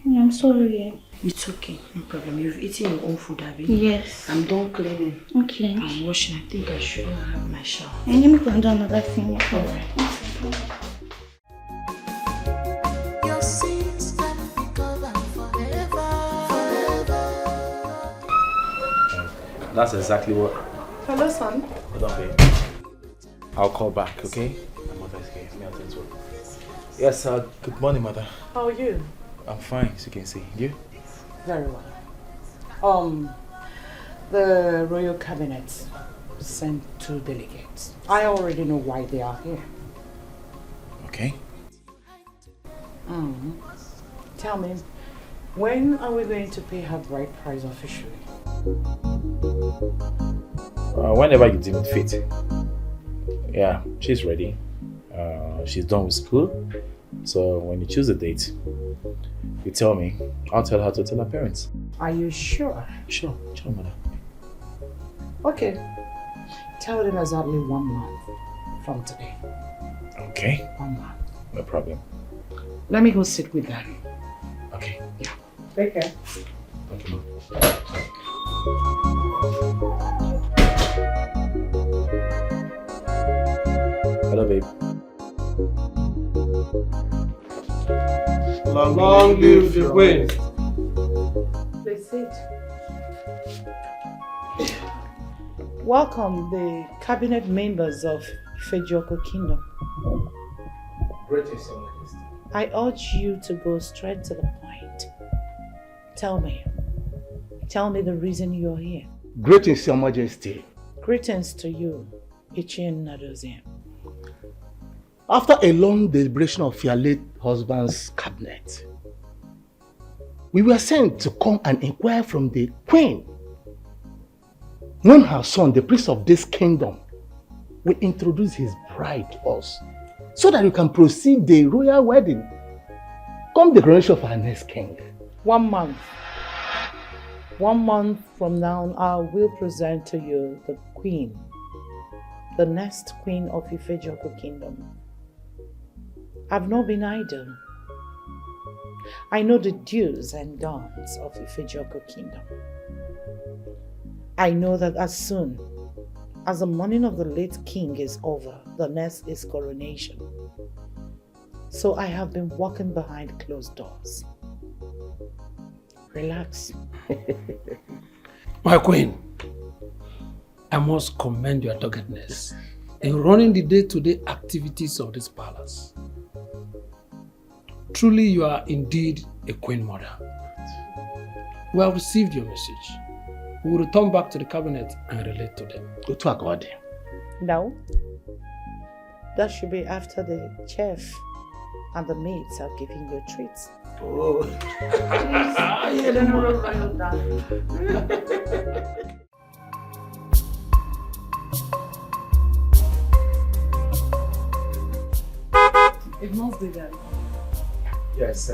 [SPEAKER 9] I'm sorry.
[SPEAKER 3] It's okay, no problem. You've eaten your own food, Abby.
[SPEAKER 9] Yes.
[SPEAKER 3] I'm done cleaning.
[SPEAKER 9] Okay.
[SPEAKER 3] I'm washing. I think I should have my shower.
[SPEAKER 9] And let me go and do another thing.
[SPEAKER 3] Alright.
[SPEAKER 11] Your sins can be covered forever.
[SPEAKER 13] That's exactly what.
[SPEAKER 12] Hello, son.
[SPEAKER 13] Hold on, babe. I'll call back, okay? My mother's here. Let me attend to her. Yes, good morning, mother.
[SPEAKER 12] How are you?
[SPEAKER 13] I'm fine, as you can see. You?
[SPEAKER 12] Very well. The Royal Cabinet sent 2 delegates. I already know why they are here.
[SPEAKER 13] Okay.
[SPEAKER 12] Tell me, when are we going to pay her bride price officially?
[SPEAKER 13] Whenever you deem it fit. Yeah, she's ready. She's done with school. So when you choose a date, you tell me. I'll tell her to tell her parents.
[SPEAKER 12] Are you sure?
[SPEAKER 13] Sure, mother.
[SPEAKER 12] Okay. Tell them exactly 1 month from today.
[SPEAKER 13] Okay.
[SPEAKER 12] 1 month.
[SPEAKER 13] No problem.
[SPEAKER 12] Let me go sit with them.
[SPEAKER 13] Okay.
[SPEAKER 12] Yeah. Take care.
[SPEAKER 13] Okay. Hello, babe.
[SPEAKER 10] Long live the queen.
[SPEAKER 12] Please sit. Welcome the cabinet members of Ifejioku Kingdom.
[SPEAKER 13] Greetings, Your Majesty.
[SPEAKER 12] I urge you to go straight to the point. Tell me the reason you're here.
[SPEAKER 15] Greetings, Your Majesty.
[SPEAKER 12] Greetings to you, Ichin Nadozie.
[SPEAKER 15] After a long deliberation of your late husband's cabinet, we were sent to come and inquire from the queen when her son, the prince of this kingdom, will introduce his bride to us so that we can proceed the royal wedding come the coronation of our next king.
[SPEAKER 12] 1 month. 1 month from now, I will present to you the queen, the next queen of Ifejioku Kingdom. I've not been idle. I know the do's and don'ts of Ifejioku Kingdom. I know that as soon as the mourning of the late king is over, the next is coronation. So I have been walking behind closed doors. Relax.
[SPEAKER 10] My queen, I must commend your doggedness in running the day-to-day activities of this palace. Truly, you are indeed a queen mother. We have received your message. We will return back to the cabinet and relate to them.
[SPEAKER 15] Go to God.
[SPEAKER 12] No. That should be after the chef and the maids have given you treats.
[SPEAKER 15] Oh.
[SPEAKER 12] It must be done.
[SPEAKER 13] Yes,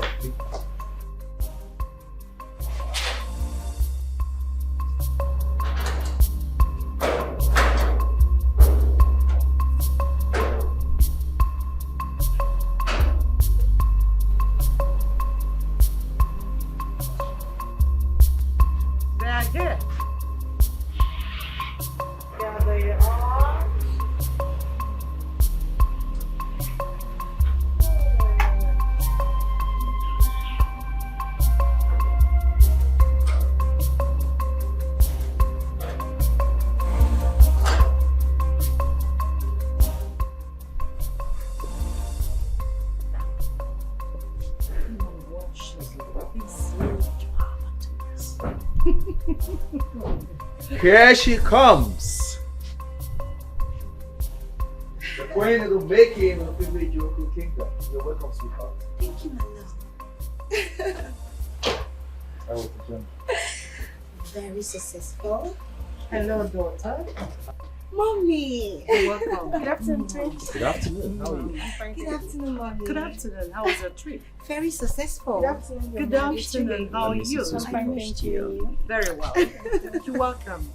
[SPEAKER 12] They are here. There they are.
[SPEAKER 2] Here she comes. The queen of the making of the Ifejioku Kingdom. You're welcome, sweetheart.
[SPEAKER 5] Thank you, my love.
[SPEAKER 2] I was the gem.
[SPEAKER 5] Very successful.
[SPEAKER 12] Hello, daughter.
[SPEAKER 5] Mommy.
[SPEAKER 12] Welcome.
[SPEAKER 5] Good afternoon, Prince.
[SPEAKER 13] Good afternoon. How are you?
[SPEAKER 5] Good afternoon, Mommy.
[SPEAKER 12] Good afternoon. How was your trip?
[SPEAKER 5] Very successful.
[SPEAKER 12] Good afternoon. How are you?
[SPEAKER 5] Thank you.
[SPEAKER 12] Very well. You're welcome.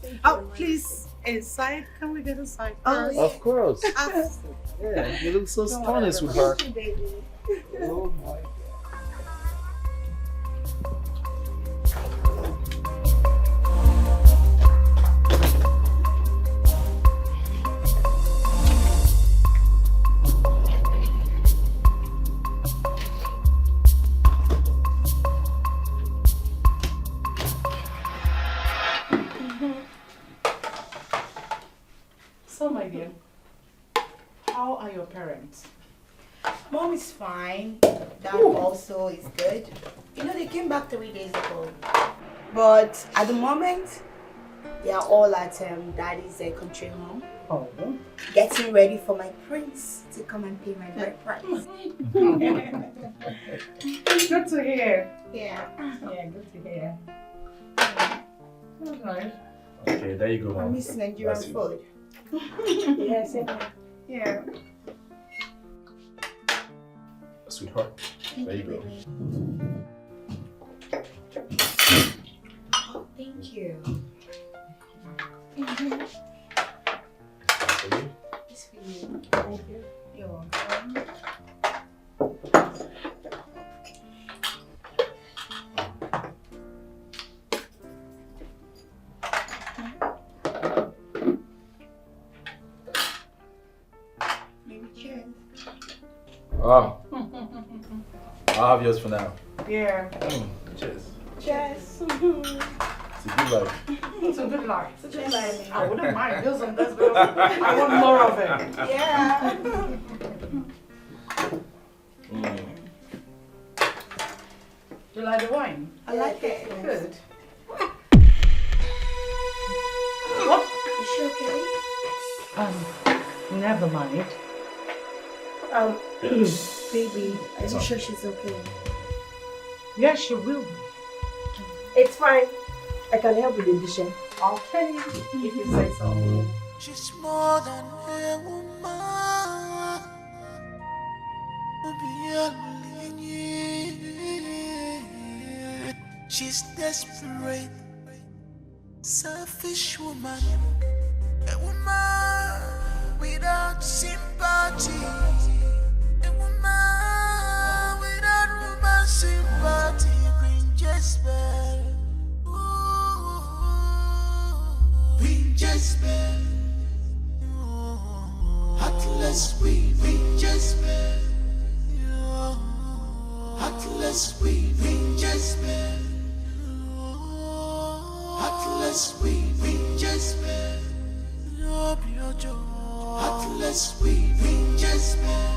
[SPEAKER 12] Please, inside. Can we get inside?
[SPEAKER 2] Of course. Yeah, you look so stunning, sweetheart.
[SPEAKER 5] Baby.
[SPEAKER 2] Oh my
[SPEAKER 12] So, my dear, how are your parents?
[SPEAKER 5] Mom is fine. Dad also is good. You know, they came back 3 days ago. But at the moment, they are all at Daddy's country home.
[SPEAKER 12] Oh.
[SPEAKER 5] Getting ready for my prince to come and pay my bride price.
[SPEAKER 12] Good to hear.
[SPEAKER 5] Yeah.
[SPEAKER 12] Yeah, good to hear. That's nice.
[SPEAKER 13] Okay, there you go, Mom.
[SPEAKER 5] I miss Nigerian food.
[SPEAKER 12] Yes, yeah.
[SPEAKER 13] Sweetheart, there you go.
[SPEAKER 5] Oh, thank you. It's for you. Thank you. You're welcome. Maybe cheers.
[SPEAKER 13] Oh. I'll have yours for now.
[SPEAKER 12] Yeah.
[SPEAKER 13] Cheers.
[SPEAKER 5] Cheers.
[SPEAKER 13] It's a good life.
[SPEAKER 12] It's a good life.
[SPEAKER 5] It's a good life.
[SPEAKER 12] I wouldn't mind use on this because I want more of it.
[SPEAKER 5] Yeah.
[SPEAKER 12] Do you like the wine?
[SPEAKER 5] I like it.
[SPEAKER 12] Good. What?
[SPEAKER 5] Is she okay?
[SPEAKER 12] Never mind.
[SPEAKER 5] Baby, are you sure she's okay?
[SPEAKER 12] Yes, she will be.
[SPEAKER 1] It's fine. I can help with the dishes.
[SPEAKER 12] Okay, if you say so.
[SPEAKER 11] She's more than a woman. She's desperate, selfish woman. A woman without sympathy. A woman without woman sympathy. Queen Jezebel. Queen Jezebel. Heartless Queen Jezebel. Heartless Queen Jezebel. Heartless Queen Jezebel. Heartless Queen Jezebel.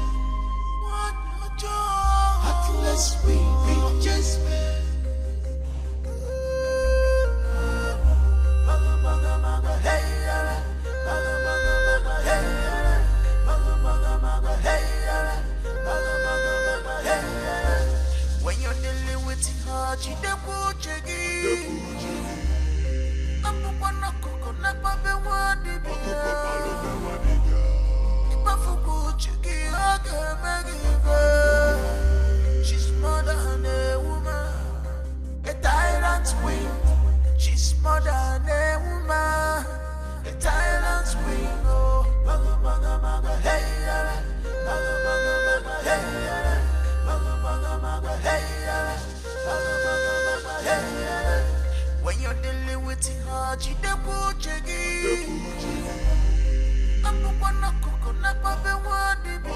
[SPEAKER 11] Heartless Queen Jezebel. When you're dealing with her, she the Puchegi. I'm a one of coconut, Papa, one of she's more than a woman, a tyrant queen. She's more than a woman, a tyrant queen. Oh, maga maga maga, hey, maga maga maga, hey, maga maga maga, hey, maga maga maga, hey. When you're dealing with her, she the Puchegi. I'm a one of coconut, Papa, one of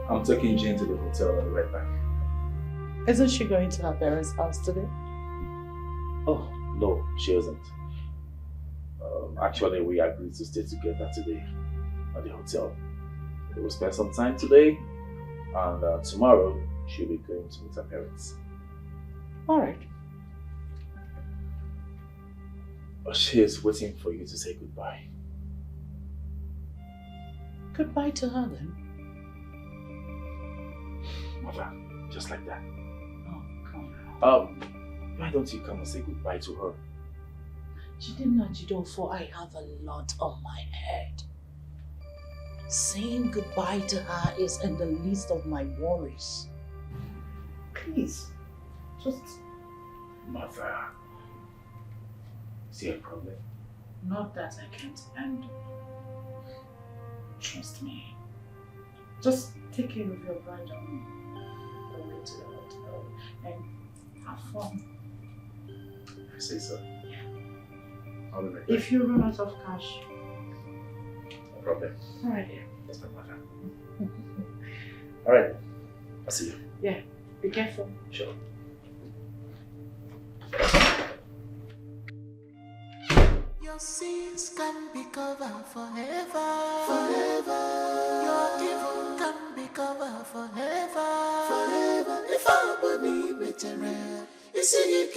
[SPEAKER 13] I'm taking Jane to the hotel. I'll be right back.
[SPEAKER 12] Isn't she going to her parents' house today?
[SPEAKER 13] Oh, no, she isn't. Actually, we agreed to stay together today at the hotel. We will spend some time today, and tomorrow she'll be going to meet her parents.
[SPEAKER 12] Alright.
[SPEAKER 13] She is waiting for you to say goodbye.
[SPEAKER 12] Goodbye to her then.
[SPEAKER 13] Mother, just like that.
[SPEAKER 12] Oh, come on.
[SPEAKER 13] Why don't you come and say goodbye to her?
[SPEAKER 12] For I have a lot on my head. Saying goodbye to her is in the list of my worries. Please, just...
[SPEAKER 13] Mother, is there a problem?
[SPEAKER 12] Not that I can't handle. Trust me. Just take care of your bride on the way to the hotel and have fun.
[SPEAKER 13] If you say so.
[SPEAKER 12] Yeah.
[SPEAKER 13] I'll be right back.
[SPEAKER 12] If you run out of cash.
[SPEAKER 13] No problem.
[SPEAKER 12] Alright, dear.
[SPEAKER 13] That's my matter. Alright. I'll see you.
[SPEAKER 12] Yeah, be careful.
[SPEAKER 13] Sure.
[SPEAKER 11] Your sins can be covered forever. Forever. Your evil can be covered forever. Forever. If I believe it, you see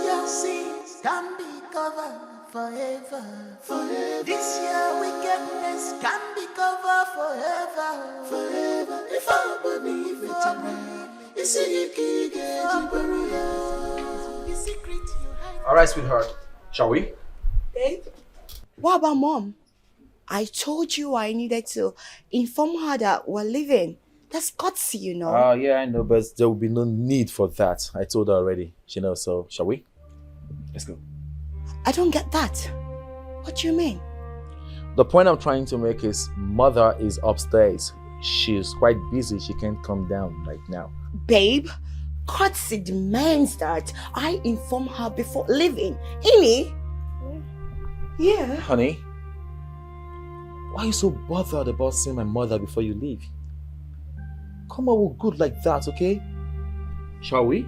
[SPEAKER 11] your sins can be covered forever. Forever. This year wickedness can be covered forever. Forever. If I believe it, you see
[SPEAKER 4] Alright, sweetheart. Shall we?
[SPEAKER 5] Babe, what about mom? I told you I needed to inform her that we're leaving. That's gutsy, you know.
[SPEAKER 13] Yeah, I know, but there will be no need for that. I told her already. She knows, so shall we? Let's go.
[SPEAKER 5] I don't get that. What do you mean?
[SPEAKER 13] The point I'm trying to make is mother is upstairs. She's quite busy. She can't come down right now.
[SPEAKER 5] Babe, courtesy demands that I inform her before leaving. Ini? Yeah.
[SPEAKER 13] Honey, why are you so bothered about seeing my mother before you leave? Come on, we're good like that, okay? Shall we?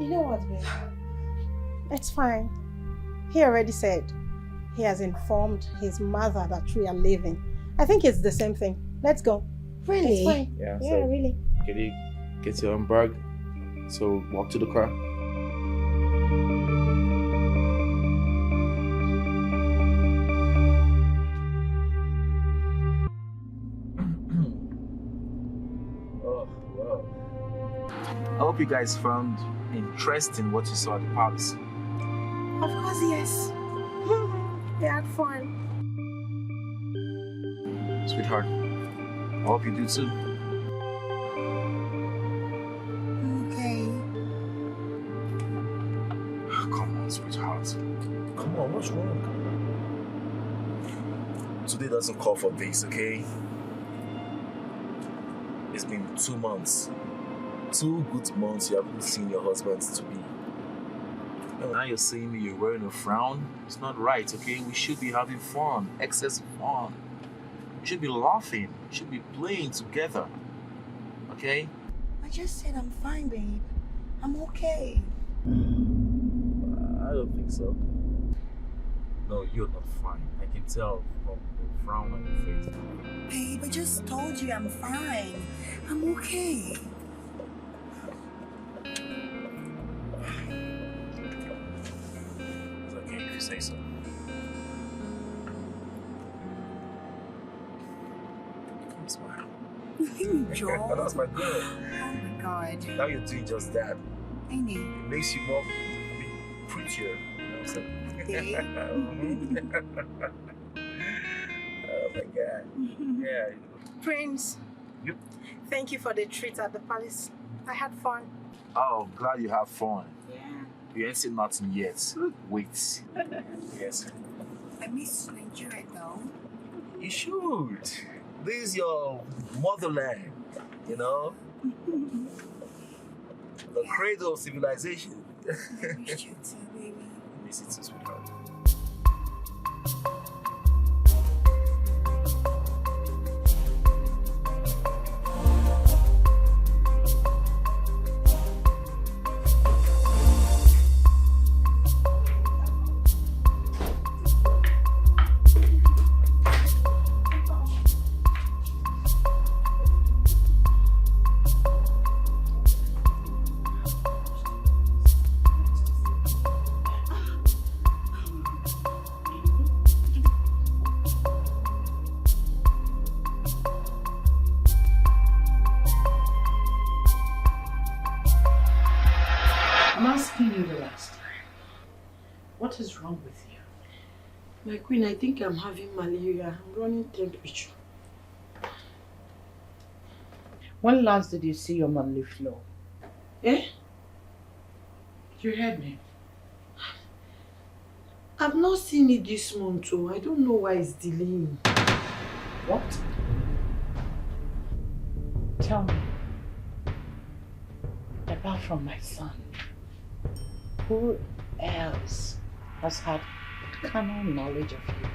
[SPEAKER 6] You know what, babe? It's fine. He already said he has informed his mother that we are leaving. I think it's the same thing. Let's go.
[SPEAKER 5] Really?
[SPEAKER 6] It's fine.
[SPEAKER 13] Yeah,
[SPEAKER 6] Yeah,
[SPEAKER 13] so
[SPEAKER 6] really.
[SPEAKER 13] Can you get your own bag? So walk to the car. Oh, wow. I hope you guys found interesting what you saw at the palace.
[SPEAKER 6] Of course, yes. We had fun.
[SPEAKER 13] Sweetheart, I hope you do too.
[SPEAKER 5] Okay.
[SPEAKER 13] Come on, sweetheart. Come on, what's wrong? Today doesn't call for this, okay? It's been 2 months. 2 good months you haven't seen your husband to be. And now you're saying me you're wearing a frown? It's not right, okay? We should be having fun, excess fun. We should be laughing. We should be playing together. Okay?
[SPEAKER 5] I just said I'm fine, babe. I'm okay.
[SPEAKER 13] I don't think so. No, you're not fine. I can tell from the frown on your face.
[SPEAKER 5] Babe, I just told you I'm fine. I'm okay.
[SPEAKER 13] It's okay if you say so. Smile.
[SPEAKER 5] Joel.
[SPEAKER 13] That's my girl.
[SPEAKER 5] Oh my god.
[SPEAKER 13] Now you're doing just that.
[SPEAKER 5] I know.
[SPEAKER 13] It makes you more prettier. You know what I'm saying? Oh my god. Yeah.
[SPEAKER 6] Prince.
[SPEAKER 13] Yep.
[SPEAKER 6] Thank you for the treat at the palace. I had fun.
[SPEAKER 13] Oh, glad you have fun.
[SPEAKER 6] Yeah.
[SPEAKER 13] You ain't seen nothing yet. Wait. Yes.
[SPEAKER 5] I miss Nigeria though.
[SPEAKER 13] You should. This is your motherland, you know? The cradle of civilization.
[SPEAKER 5] I miss you too, baby.
[SPEAKER 13] Miss it too, sweetheart.
[SPEAKER 12] I'm asking you the last time. What is wrong with you?
[SPEAKER 3] My queen, I think I'm having malaria. I'm running temperature.
[SPEAKER 12] When last did you see your monthly flow?
[SPEAKER 3] Eh?
[SPEAKER 12] You heard me.
[SPEAKER 3] I've not seen it this month, so I don't know why it's delaying.
[SPEAKER 12] What? Tell me. Apart from my son, who else has had carnal knowledge of you?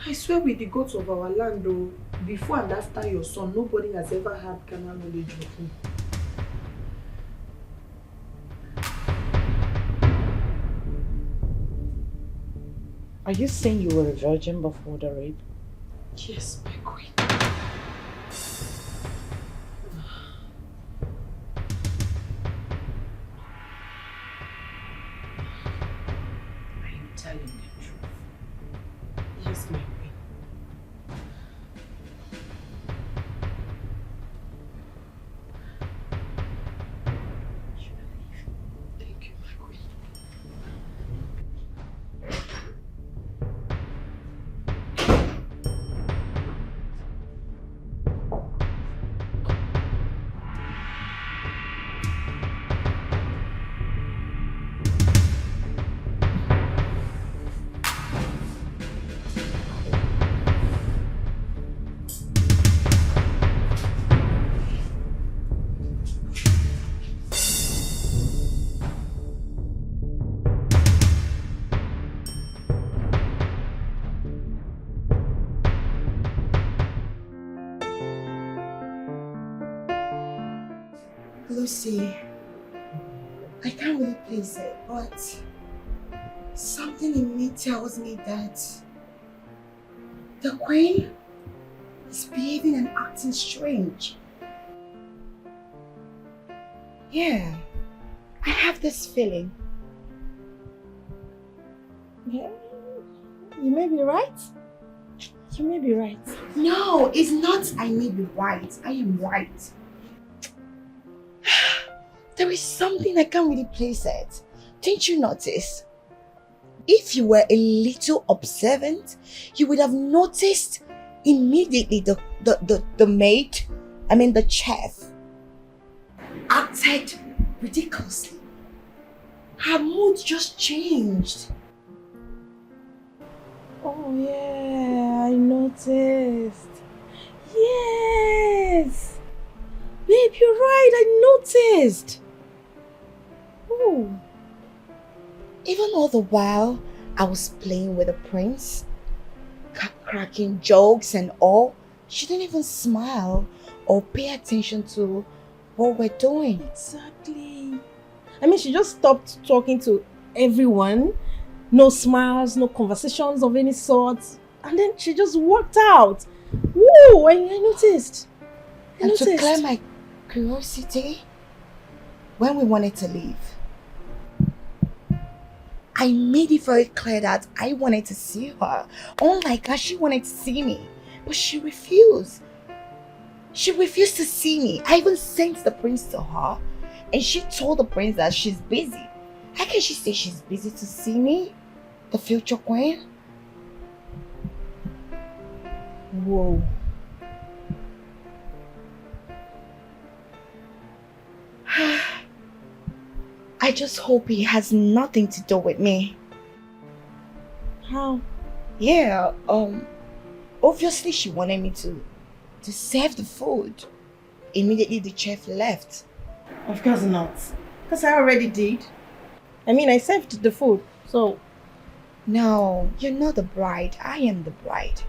[SPEAKER 1] I swear with the gods of our land, though, before and after your son, nobody has ever had carnal knowledge of him.
[SPEAKER 12] Are you saying you were a virgin before the rape?
[SPEAKER 1] Yes, my queen.
[SPEAKER 12] Are you telling the truth?
[SPEAKER 1] Yes, my queen. Thank you, my queen. Lucy, I can't really place it, but something in me tells me that the queen is behaving and acting strange. Yeah, I have this feeling.
[SPEAKER 6] Yeah, you may be right. You may be right.
[SPEAKER 1] No, it's not I may be right. I am right. There is something I can't really place it. Didn't you notice? If you were a little observant, you would have noticed immediately the maid, the chef, acted ridiculously. Her mood just changed.
[SPEAKER 6] Oh yeah, I noticed. Yes! Babe, you're right, I noticed. Oh.
[SPEAKER 1] Even all the while I was playing with the prince, cracking jokes and all, she didn't even smile or pay attention to what we're doing.
[SPEAKER 6] Exactly. She just stopped talking to everyone. No smiles, no conversations of any sort. And then she just walked out. Woo! I noticed.
[SPEAKER 1] And to clear my curiosity, when we wanted to leave, I made it very clear that I wanted to see her. Unlike her, she wanted to see me. But she refused. She refused to see me. I even sent the prince to her. And she told the prince that she's busy. How can she say she's busy to see me? The future queen?
[SPEAKER 6] Whoa.
[SPEAKER 1] I just hope it has nothing to do with me.
[SPEAKER 6] How?
[SPEAKER 1] Yeah, obviously she wanted me to serve the food. Immediately the chef left.
[SPEAKER 6] Of course not. Because I already did. I served the food, so...
[SPEAKER 1] No, you're not the bride. I am the bride.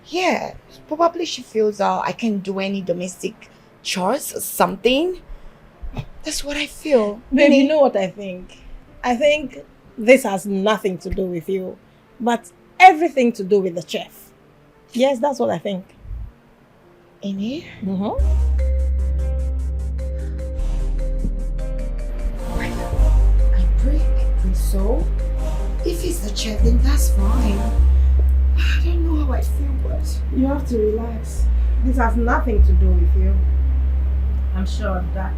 [SPEAKER 1] Yeah, probably she feels I can't do any domestic chores or something. That's what I feel.
[SPEAKER 6] Babe, you know what I think? I think this has nothing to do with you, but everything to do with the chef. Yes, that's what I think.
[SPEAKER 1] Ini?
[SPEAKER 6] Mm-hmm.
[SPEAKER 1] I pray so. If it's the chef, then that's fine. I don't know how I feel, but...
[SPEAKER 6] You have to relax. This has nothing to do with you. I'm sure of that.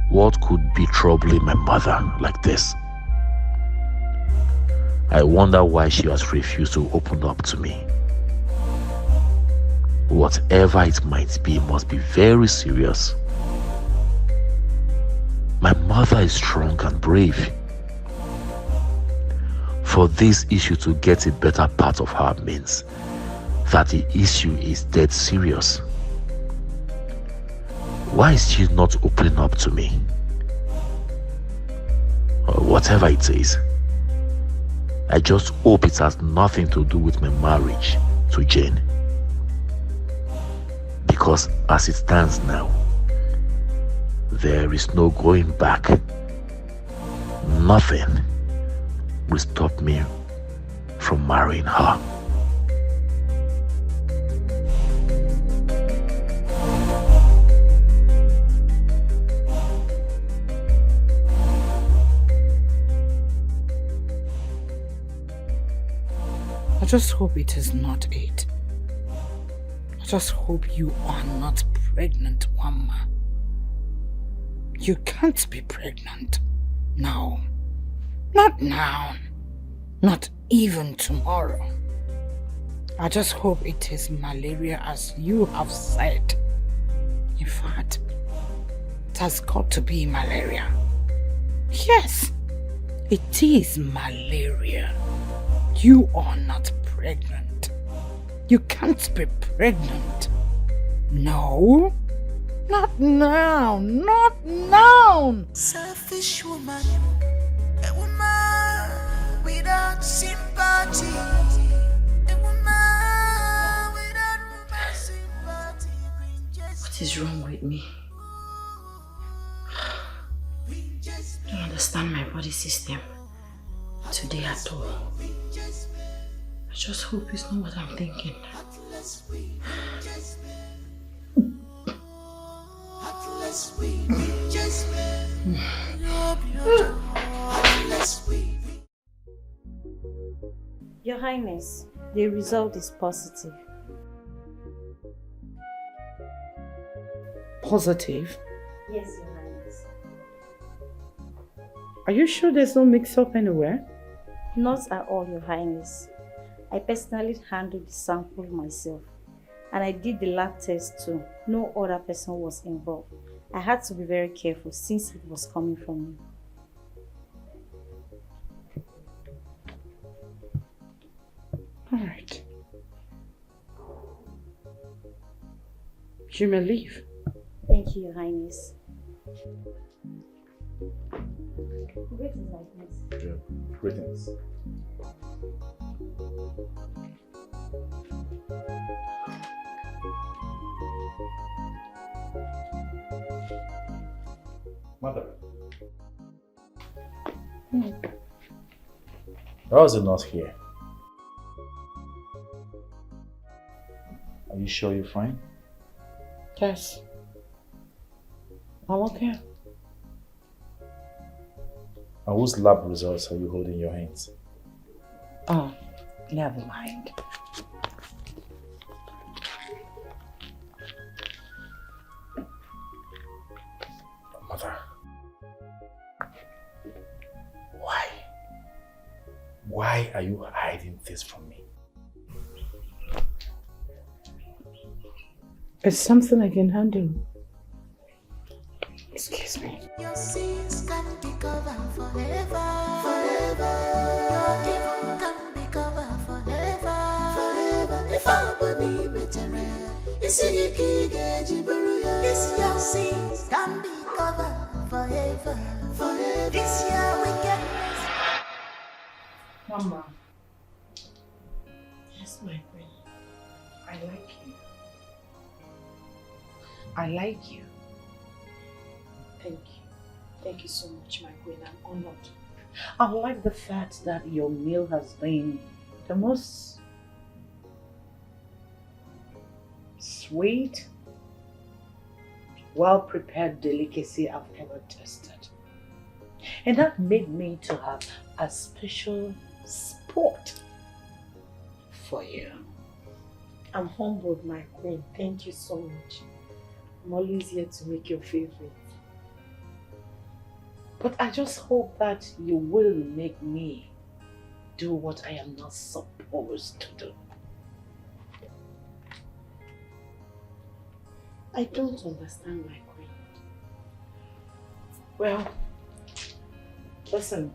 [SPEAKER 16] What could be troubling my mother like this? I wonder why she has refused to open up to me. Whatever it might be must be very serious. My mother is strong and brave. For this issue to get a better part of her means that the issue is dead serious. Why is she not opening up to me? Or whatever it is. I just hope it has nothing to do with my marriage to Jane. Because as it stands now, there is no going back. Nothing will stop me from marrying her.
[SPEAKER 12] I just hope it is not it. I just hope you are not pregnant, Mama. You can't be pregnant. No. Not now. Not even tomorrow. I just hope it is malaria as you have said. In fact, it has got to be malaria. Yes, it is malaria. You are not pregnant. You can't be pregnant. No. Not now. Not now.
[SPEAKER 11] Selfish woman. A woman without sympathy. A woman without sympathy.
[SPEAKER 3] What is wrong with me? I don't understand my body system today at all. I just hope it's not what I'm thinking.
[SPEAKER 9] Your Highness, the result is positive.
[SPEAKER 12] Positive?
[SPEAKER 9] Yes, Your Highness.
[SPEAKER 12] Are you sure there's no mix-up anywhere?
[SPEAKER 9] Not at all, Your Highness. I personally handled the sample myself. And I did the lab test too. No other person was involved. I had to be very careful since it was coming from me.
[SPEAKER 12] All right. You may leave.
[SPEAKER 9] Thank you, Your Highness. Greetings, Highness.
[SPEAKER 13] Yeah, greetings. Mother. How is it not here? Are you sure you're fine?
[SPEAKER 12] Yes. I'm okay.
[SPEAKER 13] And whose lab results are you holding in your hands?
[SPEAKER 12] Oh, never mind.
[SPEAKER 13] Mother. Why? Why are you hiding this from me?
[SPEAKER 12] It's something I can handle. Excuse me.
[SPEAKER 11] Your sins can be covered forever. Forever. Your evil can be covered forever. Forever. If I believe it, it's your sins can be covered forever. Forever. This year wickedness.
[SPEAKER 1] Mama. Yes, my queen. I like you. I like you. Thank you. Thank you so much, my queen. I'm honored.
[SPEAKER 12] I like the fact that your meal has been the most sweet, well-prepared delicacy I've ever tasted. And that made me to have a special spot for you.
[SPEAKER 1] I'm humbled, my queen. Thank you so much. I'm always here to make your favorite.
[SPEAKER 12] But I just hope that you will make me do what I am not supposed to do.
[SPEAKER 1] I don't understand, my queen.
[SPEAKER 12] Well, listen.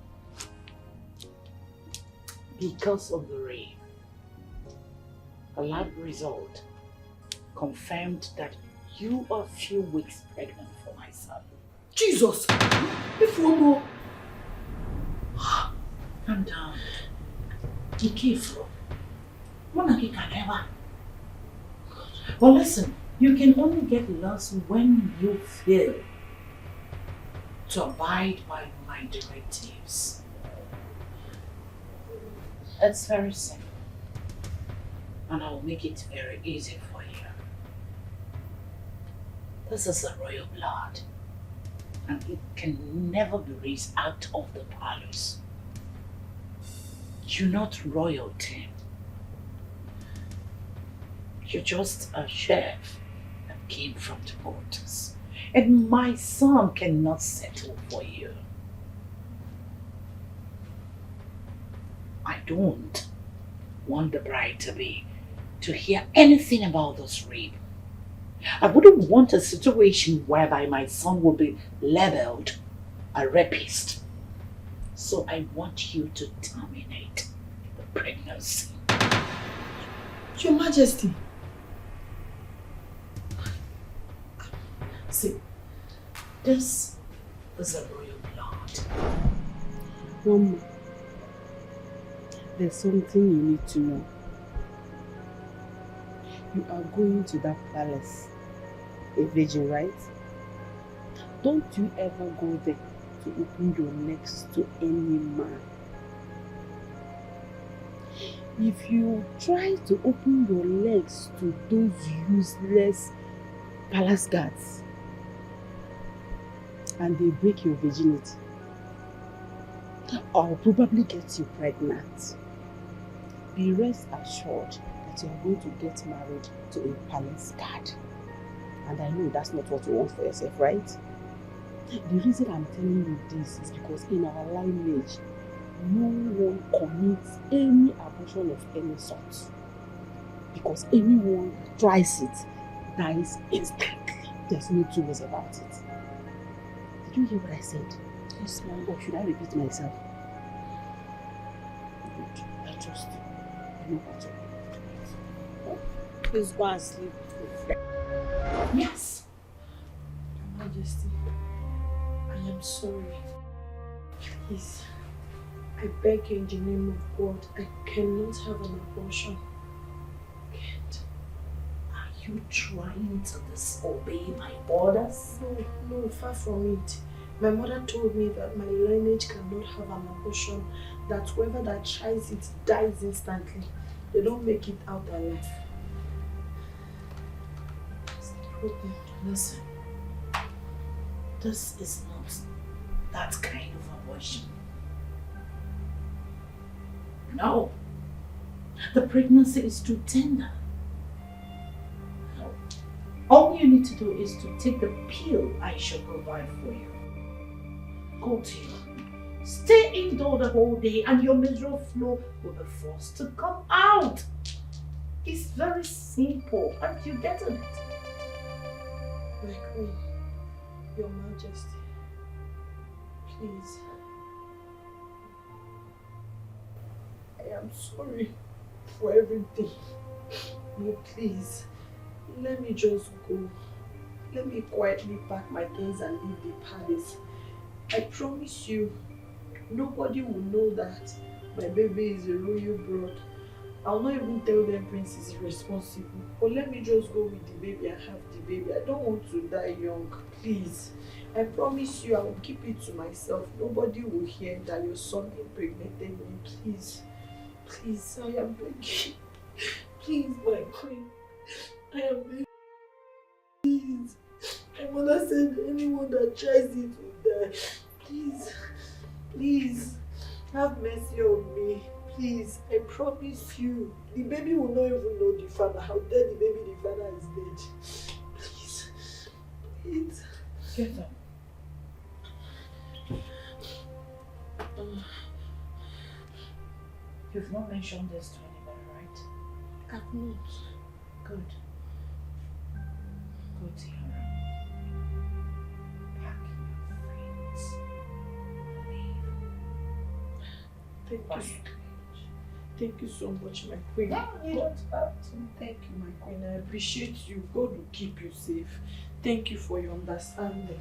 [SPEAKER 12] Because of the rape, a lab result confirmed that you are a few weeks pregnant for my son.
[SPEAKER 1] Jesus! If one more.
[SPEAKER 12] Calm down. Be careful. Monarchy can never. Well, listen, you can only get lost when you fail to abide by my directives. It's very simple, and I'll make it very easy for you. This is a royal blood, and it can never be raised out of the palace. You're not royalty. You're just a chef that came from the quarters. And my son cannot settle for you. I don't want the bride to hear anything about this rape. I wouldn't want a situation whereby my son will be labeled a rapist. So I want you to terminate the pregnancy.
[SPEAKER 1] Your Majesty.
[SPEAKER 12] See, this is a royal blood.
[SPEAKER 6] Mama, there's something you need to know. You are going to that palace, a virgin, right? Don't you ever go there to open your legs to any man. If you try to open your legs to those useless palace guards and they break your virginity, I'll probably get you pregnant. Be rest assured that you are going to get married to a palace guard. And I know that's not what you want for yourself, right? The reason I'm telling you this is because in our lineage, no one commits any abortion of any sort. Because anyone who tries it dies instantly. There's no two ways about it. Did you hear what I said? Yes, ma'am. Or should I repeat myself? Good. I trust you. I know what to do. Please go and sleep.
[SPEAKER 12] Yes.
[SPEAKER 1] Your Majesty, I am sorry. Please, I beg you in the name of God, I cannot have an abortion. I can't.
[SPEAKER 12] Are you trying to disobey my orders?
[SPEAKER 1] No, far from it. My mother told me that my lineage cannot have an abortion, that whoever that tries it dies instantly. They don't make it out alive.
[SPEAKER 12] Listen, this is not that kind of abortion. No, the pregnancy is too tender. All you need to do is to take the pill I shall provide for you. Go to your room, stay indoor the whole day, and your menstrual flow will be forced to come out. It's very simple, and you get it.
[SPEAKER 1] My queen, your Majesty, please. I am sorry for everything. No, please, let me just go. Let me quietly pack my things and leave the palace. I promise you, nobody will know that my baby is a royal blood. I'll not even tell them Prince is irresponsible. But let me just go with the baby and have the baby. I don't want to die young. Please. I promise you I will keep it to myself. Nobody will hear that your son impregnated me. Please. Please, I am begging. Please, my queen. I am begging. Please. My mother said anyone that tries it will die. Please. Please. Have mercy on me. Please, I promise you, the baby will not even know the father. How dare the baby the father is dead. Please, please.
[SPEAKER 12] Get up. You've not mentioned this to anybody, right?
[SPEAKER 1] I've not.
[SPEAKER 12] Good. Go to your room. Pack your
[SPEAKER 6] Thank you so much, my queen.
[SPEAKER 1] No, you don't have to. Thank you, my queen.
[SPEAKER 6] I appreciate you. God will keep you safe. Thank you for your understanding.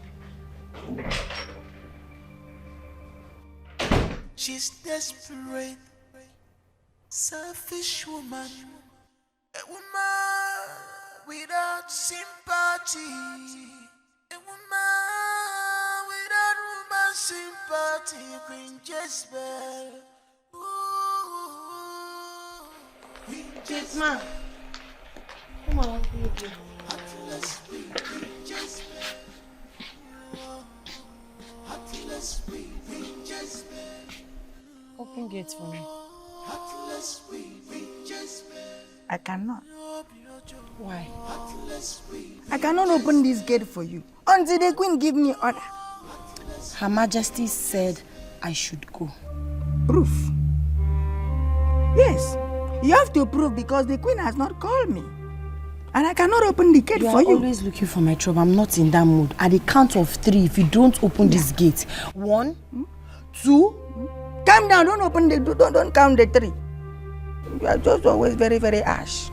[SPEAKER 11] She's desperate, selfish woman, a woman without sympathy, a woman without woman sympathy, Queen Jezebel. Queen
[SPEAKER 1] Ma, come on,
[SPEAKER 3] Open gates for me.
[SPEAKER 14] I cannot.
[SPEAKER 3] Why?
[SPEAKER 14] I cannot open this gate for you until the queen give me order.
[SPEAKER 3] Her Majesty said I should go.
[SPEAKER 14] Proof? Yes. You have to prove because the queen has not called me. And I cannot open the gate for you.
[SPEAKER 3] You are always looking for my trouble. I'm not in that mood. At the count of 3, if you don't open this gate. 1, 2.
[SPEAKER 14] Calm down. Don't open the door. Don't count the 3. You are just always very, very harsh.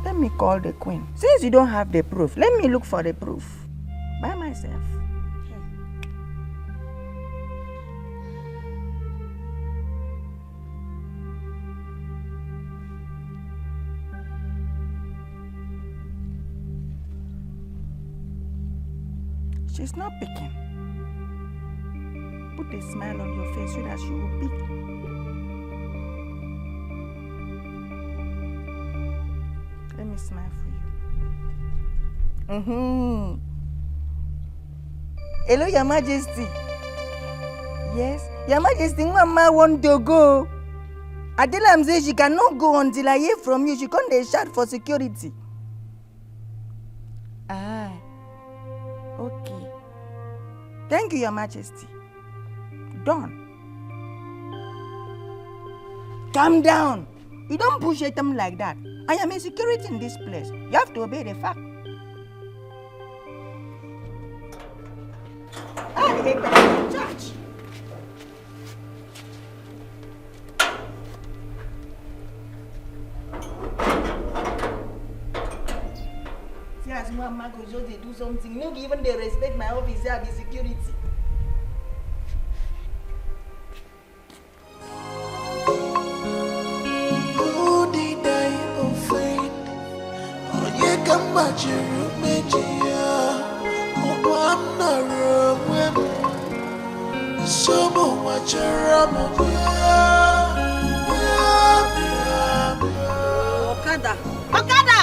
[SPEAKER 14] Let me call the queen. Since you don't have the proof, let me look for the proof by myself. She's not picking. Put a smile on your face so that she will pick. Let me smile for you. Hello, Your Majesty. Yes, Your Majesty, Mama want to go. I tell her say she cannot go until I hear from you. She can't shout for security. Ah, okay. Thank you, Your Majesty. Done. Calm down. You don't push them like that. I am a security in this place. You have to obey the fact. Church. See, as Mama goes, they do something. No, even they respect my office, I be security.
[SPEAKER 6] Okada! Okada!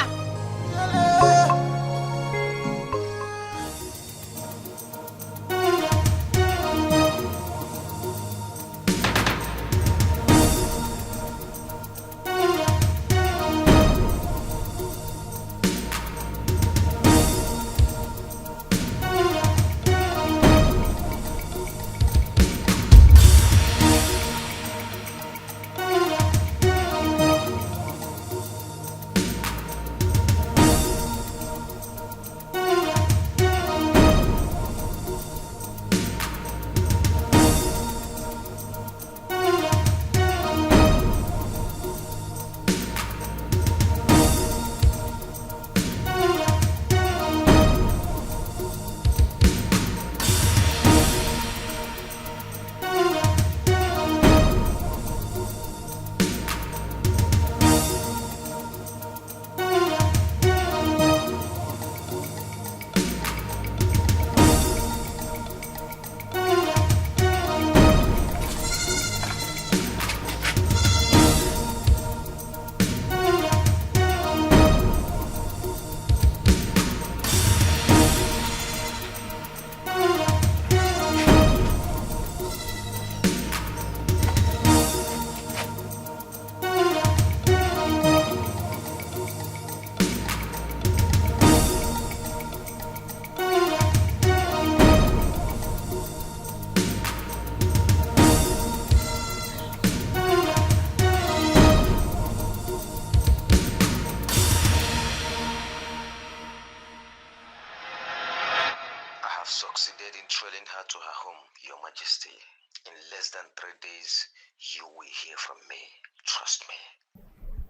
[SPEAKER 17] succeeded in trailing her to her home, Your Majesty. In less than 3 days, you will hear from me. Trust me.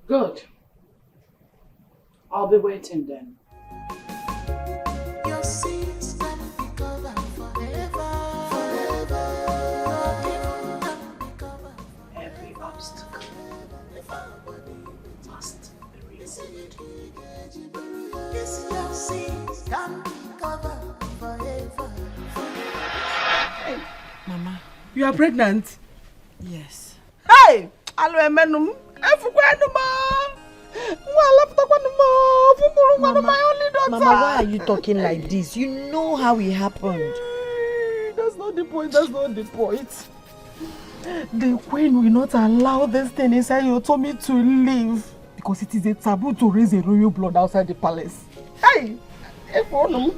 [SPEAKER 12] Good. I'll be waiting then.
[SPEAKER 11] Your sins can be covered forever.
[SPEAKER 12] Every obstacle must be removed.
[SPEAKER 11] Yes, your sins can be covered forever.
[SPEAKER 6] Hey, Mama. You are pregnant?
[SPEAKER 14] Yes.
[SPEAKER 6] Hey! Alo emenum. Mama, my only daughter.
[SPEAKER 3] Mama, why are you talking like this? You know how it happened.
[SPEAKER 6] That's not the point. That's not the point. The queen will not allow this thing inside your tummy to live because it is a taboo to raise a royal blood outside the palace. Hey!
[SPEAKER 3] Mama,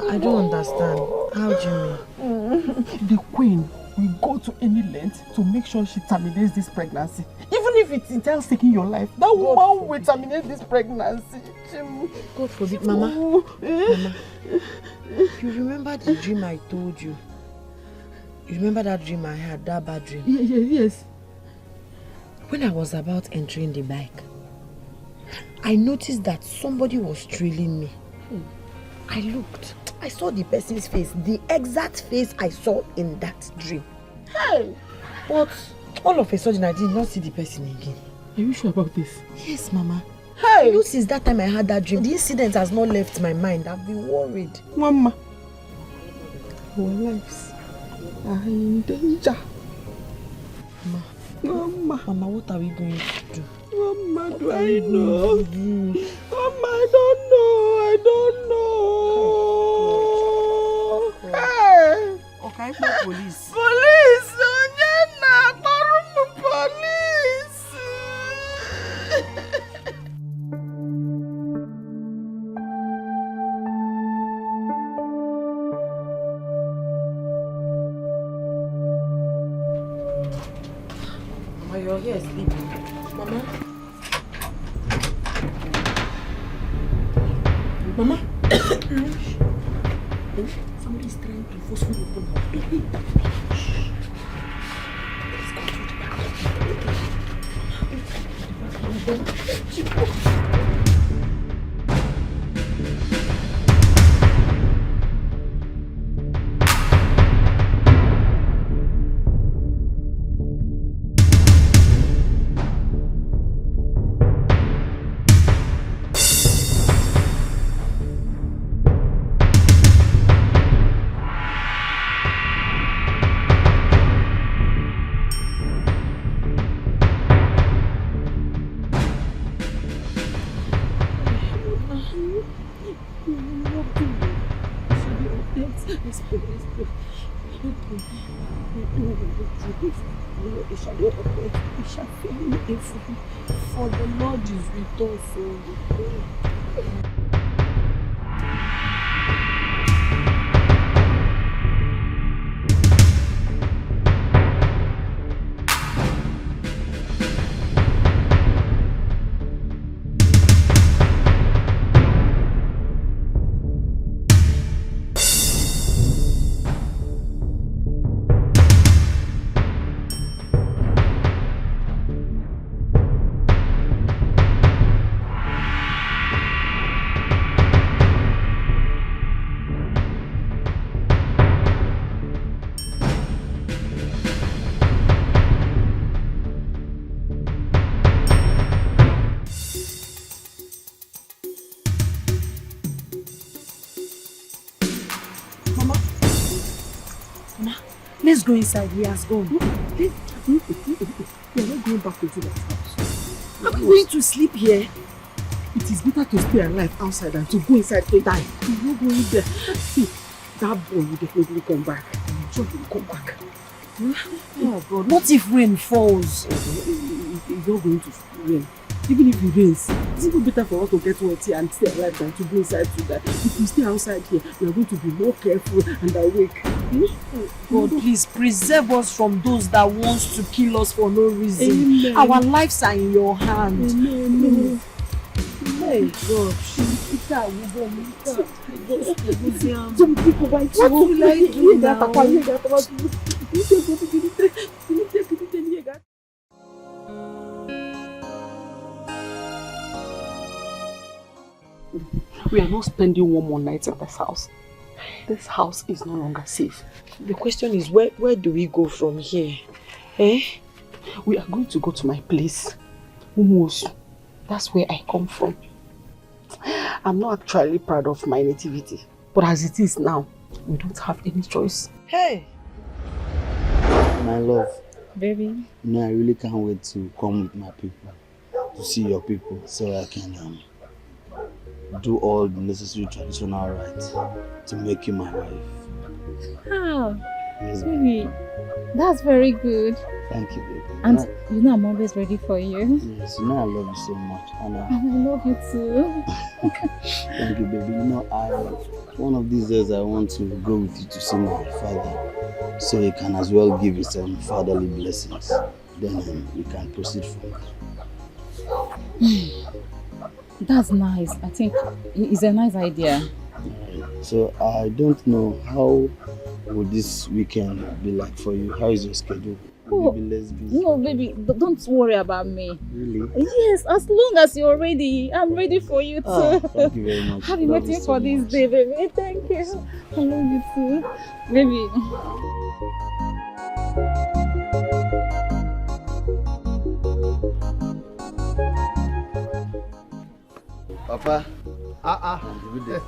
[SPEAKER 3] I don't understand. How do you mean?
[SPEAKER 6] The queen will go to any length to make sure she terminates this pregnancy. Even if it entails taking your life, that woman will terminate this pregnancy.
[SPEAKER 3] God forbid, Mama. Mama, you remember the dream I told you? You remember that dream I had, that bad dream?
[SPEAKER 6] Yes.
[SPEAKER 3] When I was about entering the bike, I noticed that somebody was trailing me. I looked. I saw the person's face, the exact face I saw in that dream.
[SPEAKER 6] Hey!
[SPEAKER 3] But all of a sudden, I did not see the person again.
[SPEAKER 6] Are you sure about this?
[SPEAKER 3] Yes, Mama.
[SPEAKER 6] Hey!
[SPEAKER 3] You know, since that time I had that dream, the incident has not left my mind. I've been worried.
[SPEAKER 6] Mama, our lives are in danger.
[SPEAKER 3] Mama, what are we going to do?
[SPEAKER 6] Mama, do I know? Mama, I don't know. Hey!
[SPEAKER 14] Okay, police.
[SPEAKER 6] Police! Police!
[SPEAKER 3] Mama, you're here sleeping. Mama? Mama? Somebody's trying to forcefully open our door. Let's go to the back.
[SPEAKER 6] For the Lord is with us.
[SPEAKER 12] Let's go inside. He has gone.
[SPEAKER 6] We are not going back into that house.
[SPEAKER 12] Are we going to sleep here?
[SPEAKER 6] It is better to stay alive outside than to go inside to die. We're not going there. See, that boy will definitely come back. I'm sure he will come back.
[SPEAKER 12] Oh God, what if rain falls?
[SPEAKER 6] It's not going to rain. Even if it rains, it's even better for us to get wet here and stay alive than to go inside to die. If we stay outside here, we are going to be more careful and awake.
[SPEAKER 12] God, please preserve us from those that wants to kill us for no reason.
[SPEAKER 6] Amen.
[SPEAKER 12] Our lives are in your hand.
[SPEAKER 6] Amen.
[SPEAKER 12] Hey God.
[SPEAKER 6] Some people might
[SPEAKER 1] What will I do now?
[SPEAKER 12] We are not spending one more night in this house. This house is no longer safe.
[SPEAKER 3] The question is, where do we go from here? Eh?
[SPEAKER 12] We are going to go to my place, Umuosu. That's where I come from. I'm not actually proud of my nativity, but as it is now, we don't have any choice.
[SPEAKER 3] Hey!
[SPEAKER 18] My love.
[SPEAKER 9] Baby.
[SPEAKER 18] I really can't wait to come with my people, to see your people, so I can do all the necessary traditional rites to make you my wife.
[SPEAKER 9] Ah, sweetie, that's very good.
[SPEAKER 18] Thank you, baby.
[SPEAKER 9] And you know I'm always ready for you.
[SPEAKER 18] Yes, you know I love you so much. And
[SPEAKER 9] I love you too.
[SPEAKER 18] thank you, baby. One of these days I want to go with you to see my father, so he can as well give you some fatherly blessings. Then we can proceed from there.
[SPEAKER 9] That's nice. I think it's a nice idea.
[SPEAKER 18] So I don't know, how would this weekend be like for you? How is your schedule? Will you be less busy?
[SPEAKER 9] No, baby, don't worry about me.
[SPEAKER 18] Really?
[SPEAKER 9] Yes, as long as you're ready, I'm ready for you too.
[SPEAKER 18] Oh, thank you very much.
[SPEAKER 9] I've been waiting for this day, baby. Thank you. I love you too, baby.
[SPEAKER 19] Papa.
[SPEAKER 9] Good day.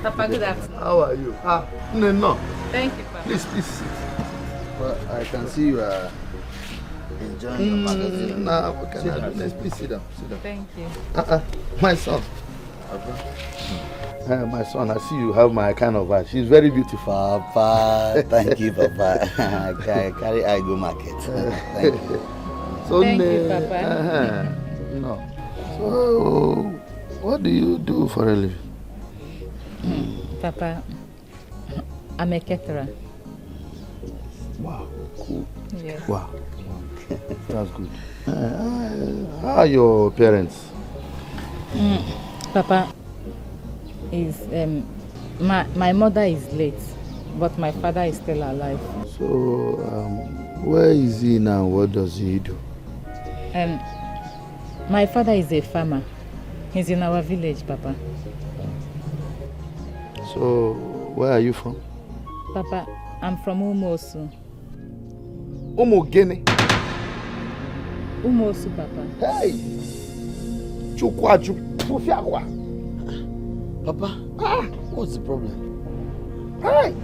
[SPEAKER 9] Papa, good afternoon.
[SPEAKER 19] How are you? No.
[SPEAKER 9] Thank you, Papa.
[SPEAKER 19] Please sit. Well, I can see you are enjoying your magazine. No, what can I do? Please sit down.
[SPEAKER 9] Thank you.
[SPEAKER 19] My son. My son, I see you have my kind of wife. She's very beautiful.
[SPEAKER 18] Papa, thank you, Papa. Carry I go market. Thank you.
[SPEAKER 19] So,
[SPEAKER 9] thank you, Papa.
[SPEAKER 19] No. So, what do you do for a living?
[SPEAKER 9] Papa, I'm a caterer.
[SPEAKER 19] Wow, cool.
[SPEAKER 9] Yes.
[SPEAKER 19] Wow. That's good. How are your parents?
[SPEAKER 9] Papa, my mother is late, but my father is still alive.
[SPEAKER 19] So, where is he now? What does he do?
[SPEAKER 9] My father is a farmer. He's in our village, Papa.
[SPEAKER 19] So, where are you from?
[SPEAKER 9] Papa, I'm from Umuosu.
[SPEAKER 19] Umogene?
[SPEAKER 9] Umuosu, Papa.
[SPEAKER 19] Hey! Chukwaju, Pufiakwa.
[SPEAKER 18] Papa, what's the problem?
[SPEAKER 19] Hey!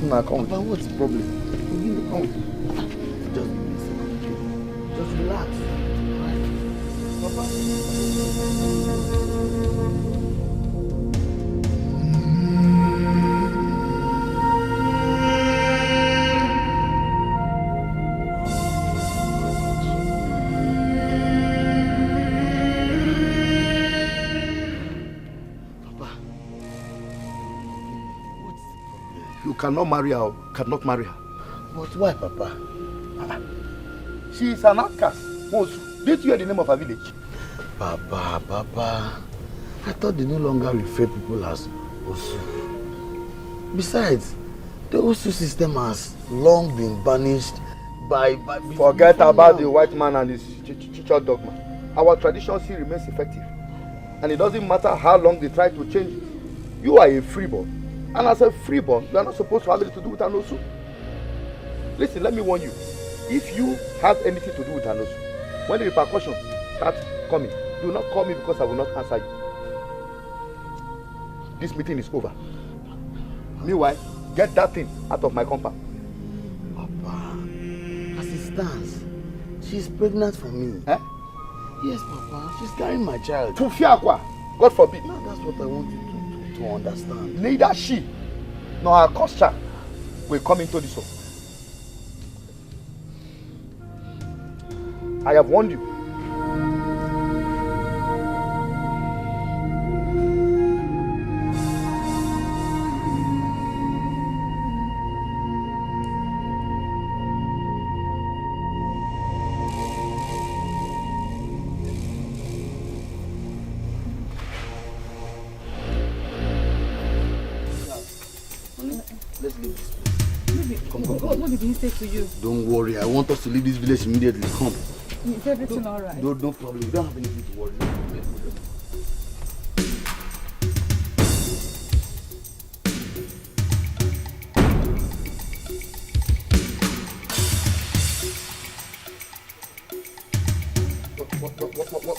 [SPEAKER 19] Nah, come.
[SPEAKER 18] Papa, what's the problem?
[SPEAKER 19] Come.
[SPEAKER 18] Just relax. Papa.
[SPEAKER 19] You cannot marry her, cannot marry her.
[SPEAKER 18] But why, Papa?
[SPEAKER 19] She is an outcast. Did you hear the name of her village?
[SPEAKER 18] Papa, I thought they no longer refer people as Osu. Besides, the Osu system has long been banished by
[SPEAKER 19] Forget about the white man and his church dogma. Our tradition still remains effective. And it doesn't matter how long they try to change it. You are a freeborn. And as a freeborn, you are not supposed to have anything to do with an Osu. Listen, let me warn you. If you have anything to do with an Osu, when the repercussions start coming, do not call me because I will not answer you. This meeting is over. Meanwhile, get that thing out of my compound.
[SPEAKER 18] Papa, as it stands, she's pregnant for me.
[SPEAKER 19] Eh?
[SPEAKER 18] Yes, Papa, she's carrying my child.
[SPEAKER 19] Fufiakwa, God forbid.
[SPEAKER 18] No, that's what I want you to understand.
[SPEAKER 19] Neither she nor her culture will come into this home. I have warned you.
[SPEAKER 12] Baby, what did he say to you?
[SPEAKER 18] Don't worry, I want us to leave this village immediately. Come.
[SPEAKER 12] Is everything alright?
[SPEAKER 18] No problem. You don't have anything to worry about.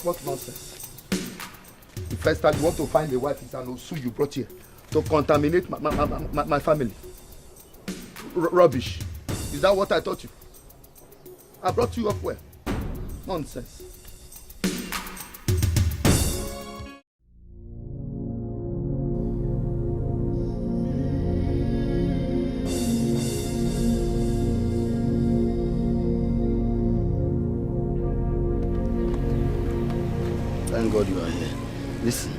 [SPEAKER 19] What nonsense? The first time you want to find a wife is an Osu you brought here to contaminate my family. Rubbish. Is that what I taught you? I brought you up well. Nonsense.
[SPEAKER 18] Thank God you are here. Listen,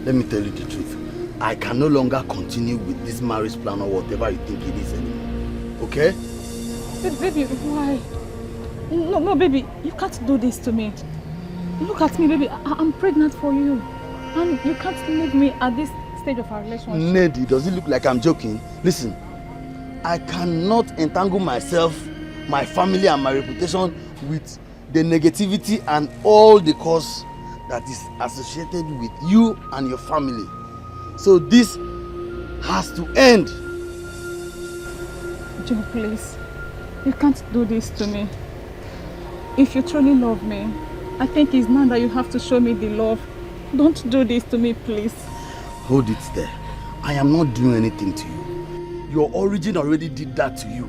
[SPEAKER 18] let me tell you the truth. I can no longer continue with this marriage plan or whatever you think it is anymore. Okay?
[SPEAKER 12] Baby, why? No, baby, you can't do this to me. Look at me, baby. I'm pregnant for you. And you can't leave me at this stage of our relationship.
[SPEAKER 18] Neddy, does it look like I'm joking? Listen, I cannot entangle myself, my family and my reputation with the negativity and all the cause that is associated with you and your family. So this has to end.
[SPEAKER 12] Joe, please. You can't do this to me. If you truly love me, I think it's now that you have to show me the love. Don't do this to me, please.
[SPEAKER 18] Hold it there. I am not doing anything to you. Your origin already did that to you.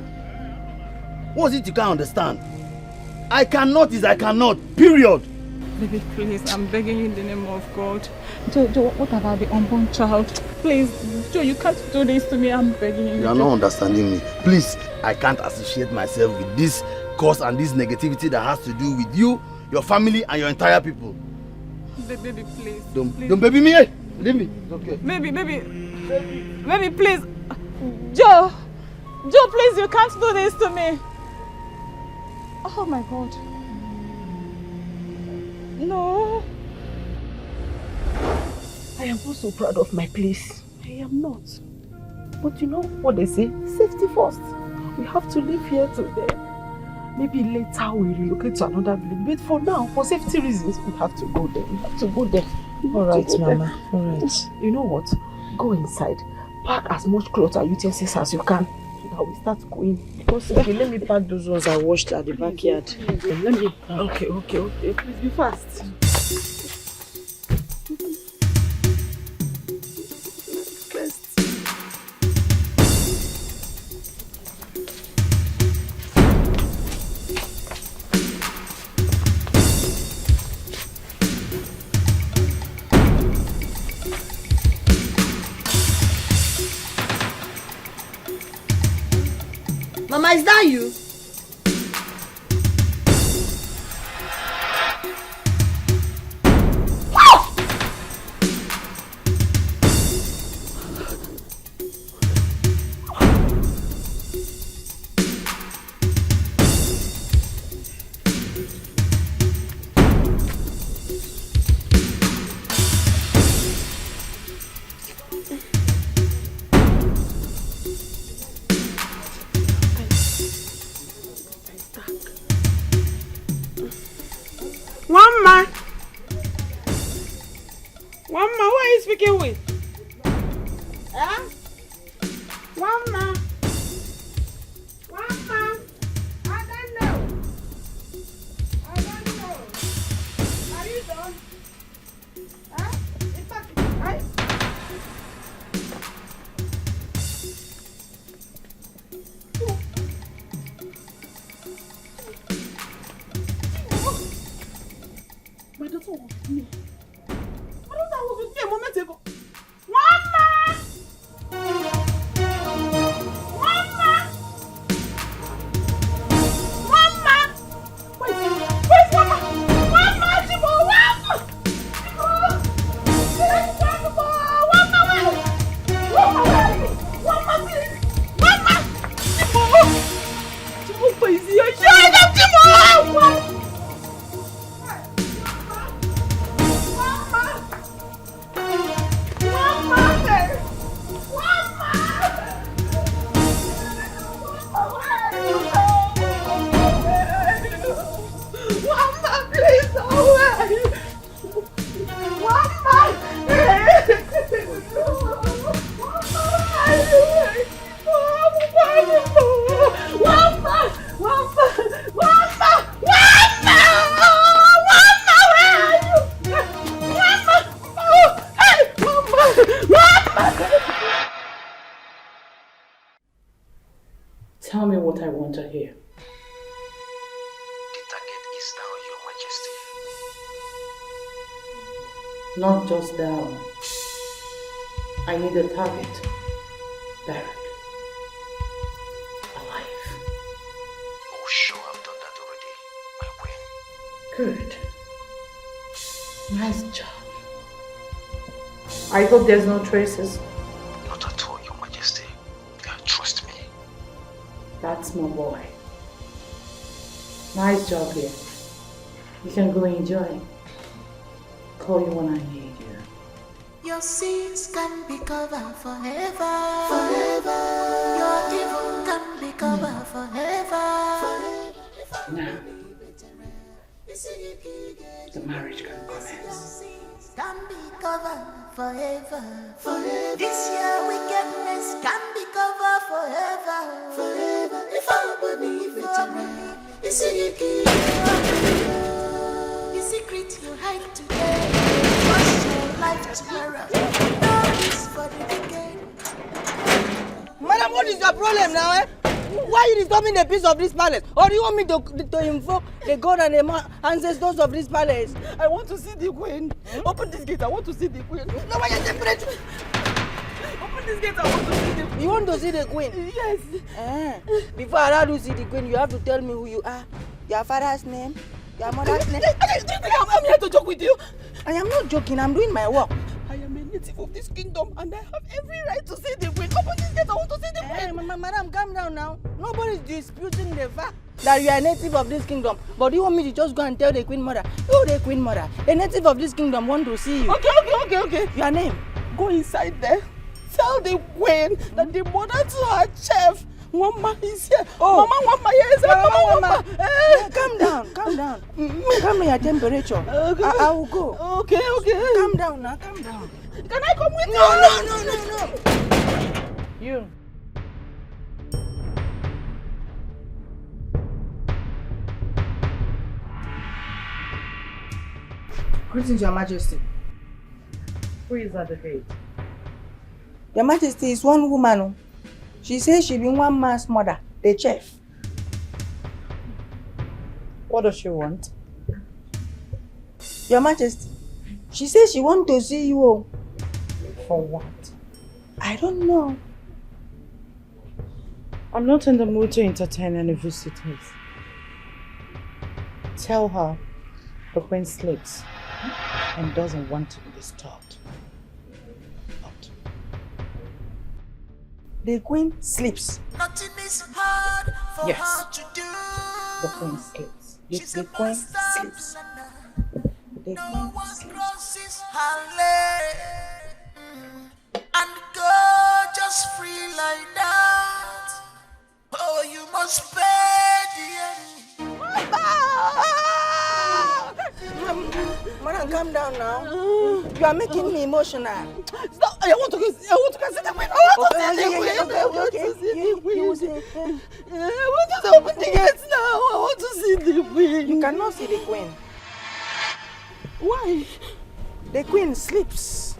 [SPEAKER 18] What's it you can't understand? I cannot is I cannot. Period.
[SPEAKER 12] Baby, please, I'm begging you in the name of God. Joe, what about the unborn child? Please, Joe, you can't do this to me. I'm begging you.
[SPEAKER 18] You are not understanding me. Please, I can't associate myself with this cause and this negativity that has to do with you, your family, and your entire people.
[SPEAKER 12] Baby, please.
[SPEAKER 18] Don't baby me. Hey. Leave me. It's okay.
[SPEAKER 12] Baby, please. Joe, please, you can't do this to me. Oh my God. No.
[SPEAKER 6] I am not so proud of my place. I am not. But you know what they say? Safety first. We have to live here today. Maybe later we relocate to another village. But for now, for safety reasons, we have to go there. We have to go there.
[SPEAKER 1] Alright, Mama. Alright.
[SPEAKER 6] You know what? Go inside. Pack as much clothes and utensils as you can. So that we start going. Because
[SPEAKER 1] Okay, let me pack those ones I washed at the backyard.
[SPEAKER 6] Let me. Okay. Please be fast.
[SPEAKER 3] Mama, is that you?
[SPEAKER 6] One man, who are you speaking with? Huh? One man. I don't know. Are you done? Huh? In fact, right? My daughter was with me. My daughter was with me a moment ago. Mama!
[SPEAKER 12] Tell me what I want to hear.
[SPEAKER 17] The target is now, Your Majesty.
[SPEAKER 12] Not just down. I need a target. Buried. Alive.
[SPEAKER 17] Oh, sure, I've done that already, my queen.
[SPEAKER 12] Good. Nice job. I hope there's no traces.
[SPEAKER 17] Not at all, Your Majesty. Trust me.
[SPEAKER 12] That's my boy. Nice job here. You can go enjoy. Call you when I need you.
[SPEAKER 11] Your sins can be covered forever. Forever. Your evil can be covered forever.
[SPEAKER 12] Now, the marriage can commence.
[SPEAKER 11] Can be covered forever. Forever. This year wickedness can be covered forever. Forever. If I believe it, the secret you hide today, trust your life tomorrow. No is for the wicked.
[SPEAKER 14] Madam, what is your problem now, eh? Why are you disturbing the peace of this palace? Or do you want me to invoke the god and the ancestors of this palace?
[SPEAKER 6] I want to see the queen. Open this gate, I want to see the queen.
[SPEAKER 14] No, why are you temperature?
[SPEAKER 6] Open this gate, I want to see the queen.
[SPEAKER 14] You want to see the queen?
[SPEAKER 6] Yes.
[SPEAKER 14] Before I allow you to see the queen, you have to tell me who you are. Your father's name, your mother's name.
[SPEAKER 6] Do you think I'm here to joke with you?
[SPEAKER 14] I am not joking, I'm doing my work.
[SPEAKER 6] I am a native of this kingdom and I have every right to see the queen. Open this gate, I want to see the queen.
[SPEAKER 14] Madam, calm down now. Nobody is disputing the fact that you are a native of this kingdom. But you want me to just go and tell the queen mother? Oh, the queen mother, a native of this kingdom want to see you.
[SPEAKER 6] Okay.
[SPEAKER 14] Your name?
[SPEAKER 6] Go inside there. Tell the queen that the mother to her chef, Mama is here.
[SPEAKER 14] Oh.
[SPEAKER 6] Mama is here. Mama.
[SPEAKER 14] Calm down. Calm down your temperature.
[SPEAKER 6] Okay.
[SPEAKER 14] I will go.
[SPEAKER 6] Okay.
[SPEAKER 14] Calm down now, calm down.
[SPEAKER 6] Can I come with you?
[SPEAKER 14] No.
[SPEAKER 12] You.
[SPEAKER 14] Greetings, Your Majesty.
[SPEAKER 12] Who is at the gate?
[SPEAKER 14] Your Majesty is one woman. She says she be one man's mother, the chef.
[SPEAKER 12] What does she want?
[SPEAKER 14] Your Majesty, she says she want to see you.
[SPEAKER 12] For what?
[SPEAKER 14] I don't know.
[SPEAKER 12] I'm not in the mood to entertain any visitors. Tell her the queen sleeps and doesn't want to be disturbed.
[SPEAKER 14] The queen sleeps.
[SPEAKER 11] Nothing is hard for
[SPEAKER 12] Yes.
[SPEAKER 11] her to do.
[SPEAKER 12] The queen sleeps.
[SPEAKER 14] The queen sleeps. The
[SPEAKER 11] No
[SPEAKER 14] queen
[SPEAKER 11] one
[SPEAKER 14] sleeps.
[SPEAKER 11] crosses her leg and go just free like that. Oh, you must pay the
[SPEAKER 14] Madam, calm down now. You are making me emotional.
[SPEAKER 6] Stop. I want to see the queen. I want to see the queen.
[SPEAKER 14] Okay.
[SPEAKER 6] I want to open the gates now. I want to see the queen.
[SPEAKER 14] You cannot see the queen.
[SPEAKER 6] Why?
[SPEAKER 14] The queen sleeps.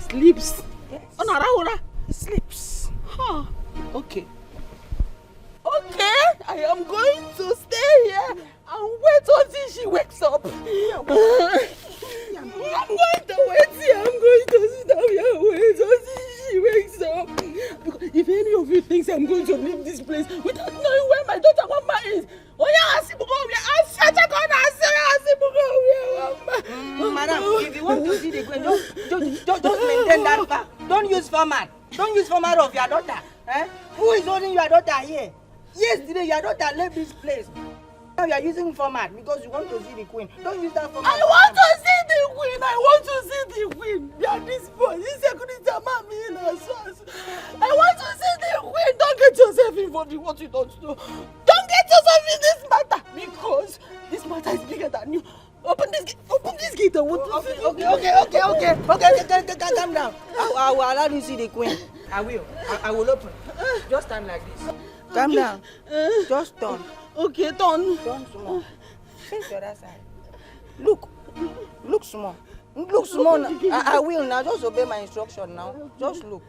[SPEAKER 6] Sleeps?
[SPEAKER 14] Yes.
[SPEAKER 6] Onara.
[SPEAKER 14] Sleeps.
[SPEAKER 6] Huh. Okay, I am going to stay here and wait until she wakes up. I'm going to wait here. I'm going to sit down here and wait until she wakes up. Because if any of you thinks I'm going to leave this place without knowing where my daughter Mama is,
[SPEAKER 14] Madam, if you want to see the queen, just maintain that fact. Don't use format. Don't use format of your daughter. Who is holding your daughter here? Yesterday, your daughter left this place. Now you are using format because you want to see the queen. Don't use that format.
[SPEAKER 6] I want to see the queen. I want to see the queen. Yeah, this boy, this security man, me in a source. I want to see the queen. Don't get yourself involved in what you don't know. Don't get yourself in this matter because this matter is bigger than you. Open this gate. I want to see.
[SPEAKER 14] Okay. Calm down. I will allow you to see the queen. I will open. Just stand like this. Calm down. Just turn.
[SPEAKER 6] Okay, turn.
[SPEAKER 14] Turn small. Face the other side. Look small. Look small now. I will now. Just obey my instruction now. Just look.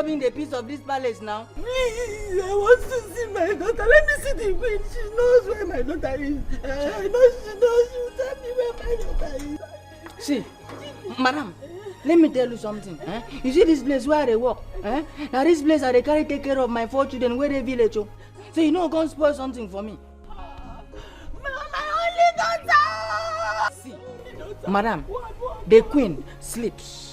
[SPEAKER 14] The peace of this palace now.
[SPEAKER 6] Please, I want to see my daughter. Let me see the queen. She knows where my daughter is. I know she knows. She will tell me where my daughter is.
[SPEAKER 14] See, madam, let me tell you something. You see this place where they work? Now this place I carry take care of my 4 children where they village. So you know, go spoil something for me.
[SPEAKER 6] My only daughter.
[SPEAKER 14] See, madam, the queen sleeps.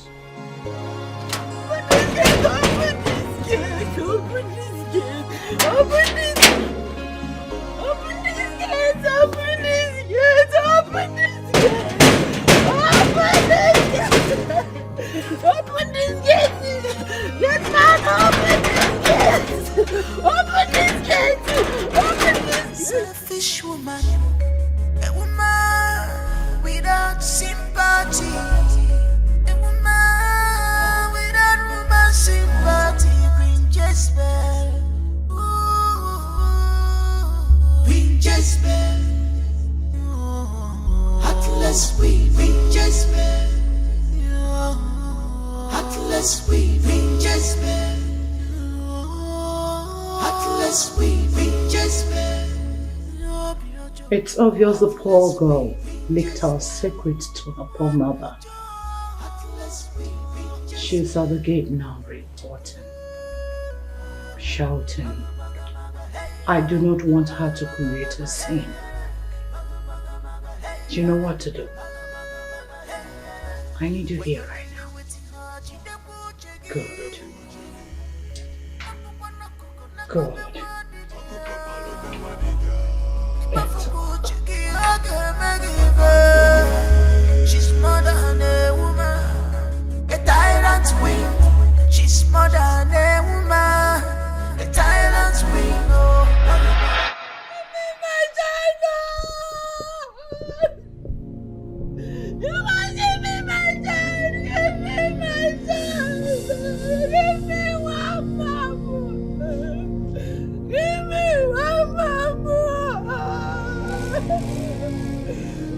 [SPEAKER 6] Open this gate! Open this gate! Open this gate! Open this gate! Open this gate! Open this gate! Open this gate! Let man open this gate! Open this gate! Open this gate!
[SPEAKER 11] Selfish woman, a woman without sympathy, a woman without woman sympathy. Jezebel, Jezebel, heartless we Jezebel, heartless we Jezebel, heartless we Jezebel.
[SPEAKER 12] It's obvious the poor girl leaked her secret to her poor mother. She's at the gate now, reporting, shouting. I do not want her to create a scene. Do you know what to do? I need you here right now. Good. Good.
[SPEAKER 11] She's more than a woman, a tyrant queen. She's more than a woman, a tyrant queen.
[SPEAKER 6] You must give me my child! Give me my child! Give me one mama! Give me one mama!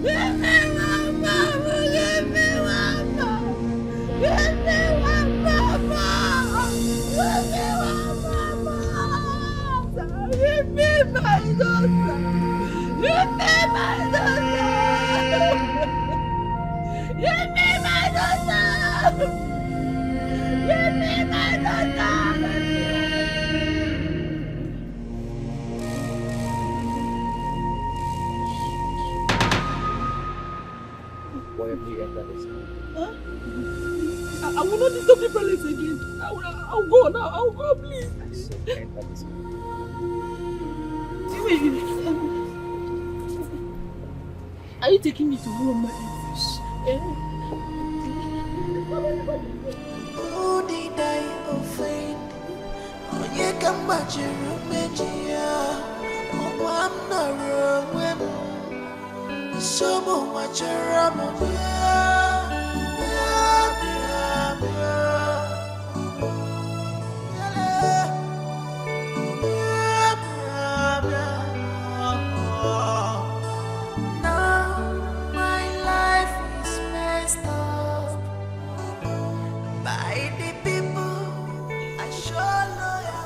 [SPEAKER 6] Give me one mama! Give me one mama! Give me one mama! Give me one mama! Give me my daughter! Give me my daughter! Give me my daughter! Give me my daughter!
[SPEAKER 2] Why have you entered this house?
[SPEAKER 10] I will not disturb the palace again. I'll go now. I'll go, please. Are you taking me to home, my
[SPEAKER 11] Who did I offend? Onye kambachiri mejia. I'm not wrong. Someone watch around me.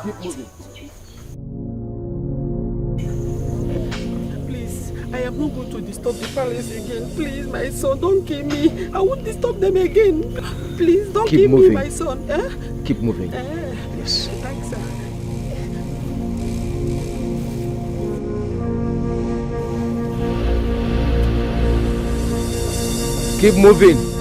[SPEAKER 10] Keep moving. Please, I am not going to disturb the palace again. Please, my son, don't kill me. I won't disturb them again. Please, don't kill me, my son. Eh?
[SPEAKER 2] Keep moving. Yes.
[SPEAKER 10] Thanks, sir.
[SPEAKER 2] Keep moving.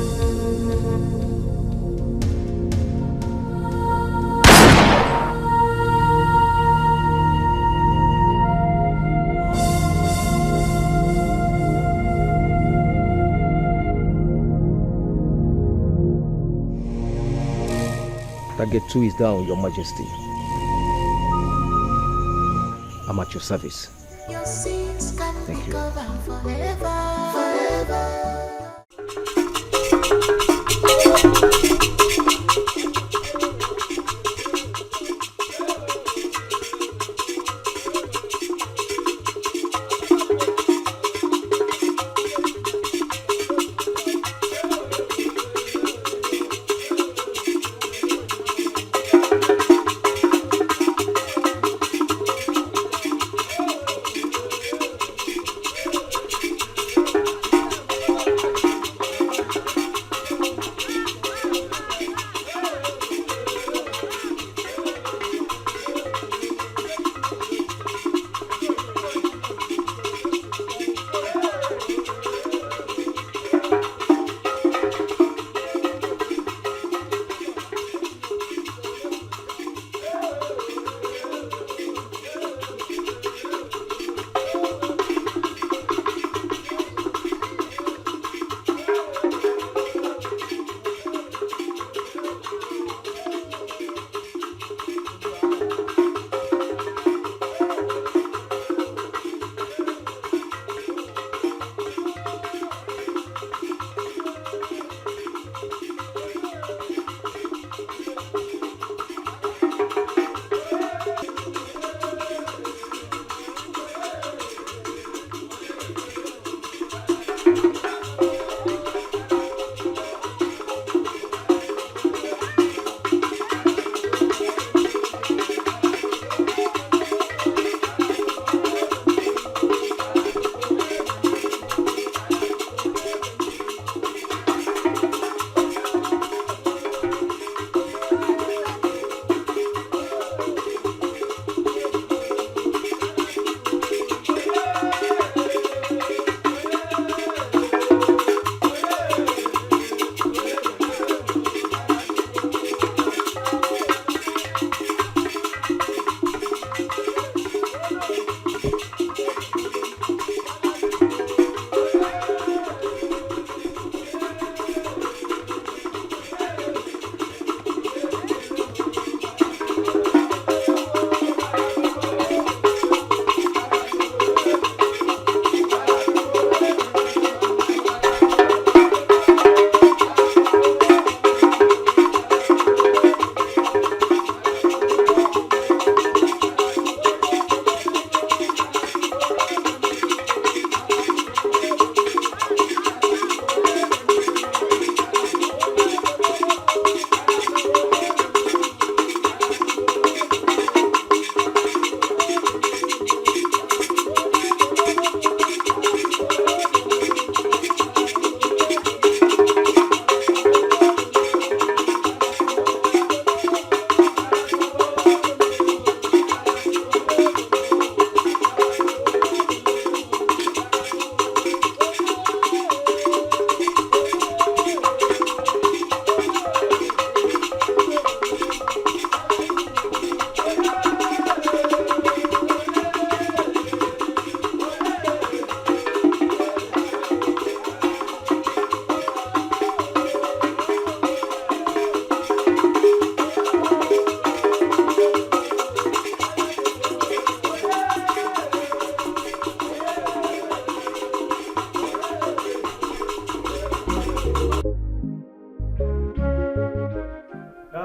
[SPEAKER 2] Target 2 is down, Your Majesty. I'm at your service.
[SPEAKER 11] Your sins can
[SPEAKER 2] Thank
[SPEAKER 11] be
[SPEAKER 2] you.
[SPEAKER 11] covered forever, forever.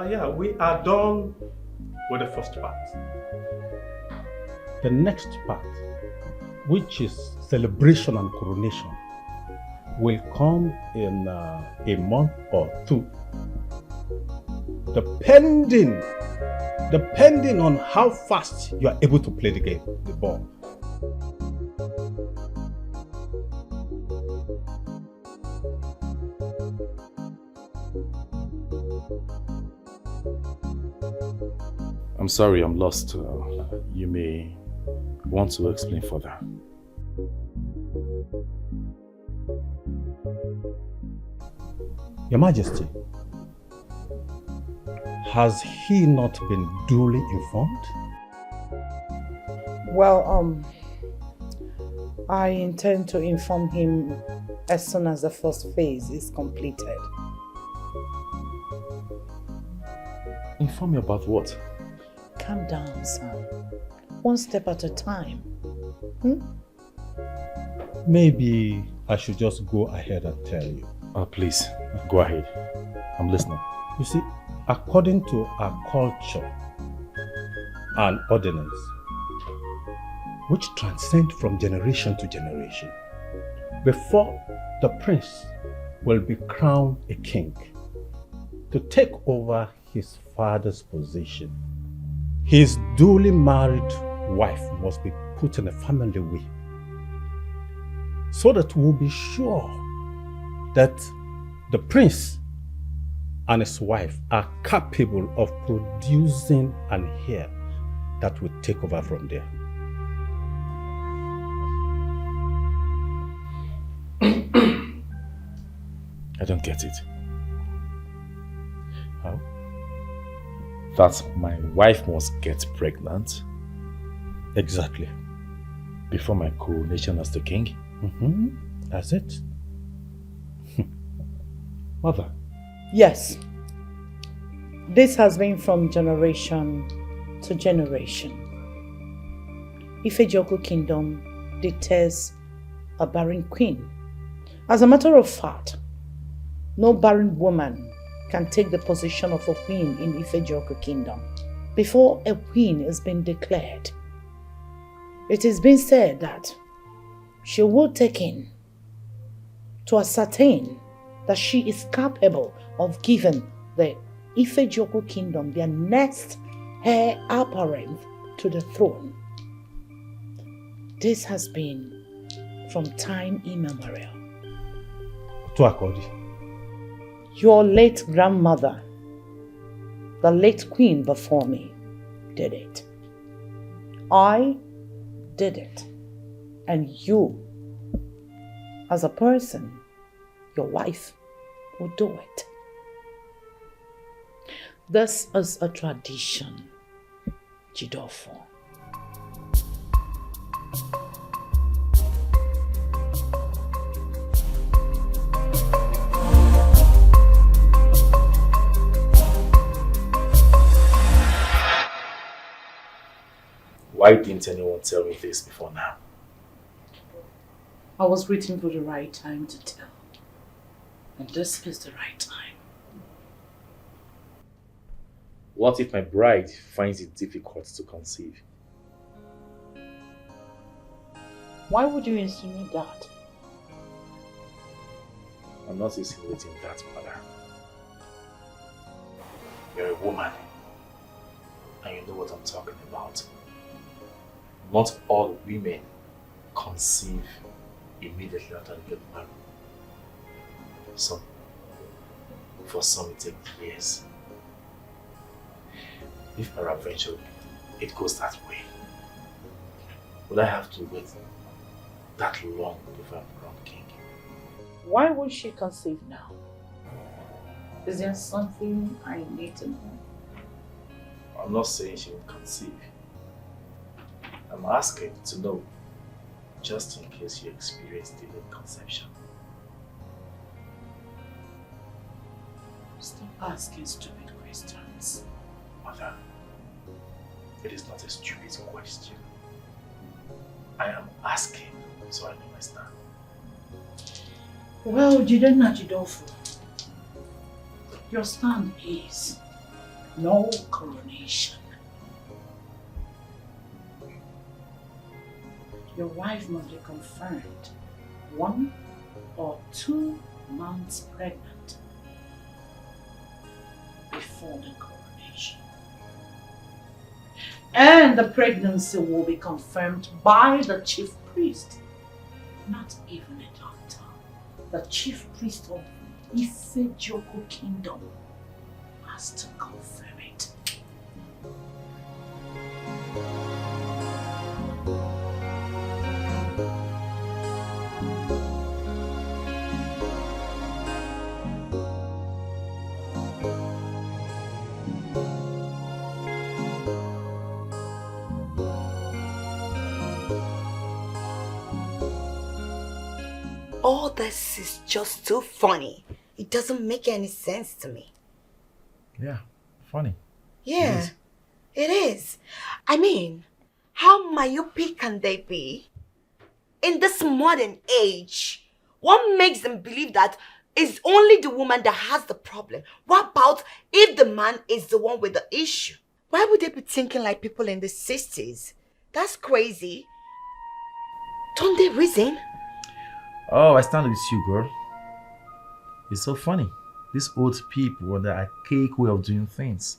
[SPEAKER 15] Yeah, we are done with the first part. The next part, which is celebration and coronation, will come in a month or two. Depending on how fast you are able to play the game, the ball.
[SPEAKER 13] I'm sorry, I'm lost. You may want to explain further.
[SPEAKER 15] Your Majesty, has he not been duly informed?
[SPEAKER 6] Well, I intend to inform him as soon as the first phase is completed.
[SPEAKER 13] Inform me about what?
[SPEAKER 6] Calm down, son. One step at a time.
[SPEAKER 15] Maybe I should just go ahead and tell you.
[SPEAKER 13] Please, go ahead. I'm listening.
[SPEAKER 15] You see, according to our culture and ordinance, which transcend from generation to generation, before the prince will be crowned a king, to take over his father's position, his duly married wife must be put in a family will, so that we'll be sure that the prince and his wife are capable of producing an heir that will take over from there.
[SPEAKER 13] I don't get it.
[SPEAKER 15] How?
[SPEAKER 13] That my wife must get pregnant?
[SPEAKER 15] Exactly.
[SPEAKER 13] Before my coronation as the king?
[SPEAKER 15] That's it. Mother.
[SPEAKER 6] Yes. This has been from generation to generation. Ifejoku Kingdom deters a barren queen. As a matter of fact, no barren woman can take the position of a queen in Ifejoku Kingdom before a queen has been declared. It has been said that she will take in to ascertain that she is capable of giving the Ifejoku Kingdom their next heir apparent to the throne. This has been from time immemorial.
[SPEAKER 15] To Akodi.
[SPEAKER 6] Your late grandmother, the late queen before me, did it. I did it. And you, as a person, your wife, will do it. This is a tradition, Jidofo.
[SPEAKER 13] Why didn't anyone tell me this before now?
[SPEAKER 6] I was waiting for the right time to tell. And this is the right time.
[SPEAKER 13] What if my bride finds it difficult to conceive?
[SPEAKER 6] Why would you insinuate that?
[SPEAKER 13] I'm not insinuating that, mother. You're a woman, and you know what I'm talking about. Not all women conceive immediately after they get married. For some it takes years. If peradventure it goes that way, would I have to wait that long before I'm crowned king?
[SPEAKER 6] Why would she conceive now? Is there something I need to know?
[SPEAKER 13] I'm not saying she will conceive. I'm asking to know, just in case you experience delayed conception.
[SPEAKER 6] Stop asking stupid questions.
[SPEAKER 13] Mother, it is not a stupid question. I am asking so I know my stand.
[SPEAKER 6] Well, Jidenna Jidofo, your stand is
[SPEAKER 12] No coronation. Your wife must be confirmed 1 or 2 months pregnant before the coronation. And the pregnancy will be confirmed by the chief priest, not even a doctor. The chief priest of Ifejoko Kingdom has to confirm it.
[SPEAKER 5] All this is just too funny. It doesn't make any sense to me.
[SPEAKER 13] Yeah, funny.
[SPEAKER 5] Yeah, it is. I mean, how myopic can they be? In this modern age, what makes them believe that it's only the woman that has the problem? What about if the man is the one with the issue? Why would they be thinking like people in the 60s? That's crazy. Don't they reason?
[SPEAKER 13] Oh, I stand with you, girl. It's so funny. These old people and the archaic way of doing things.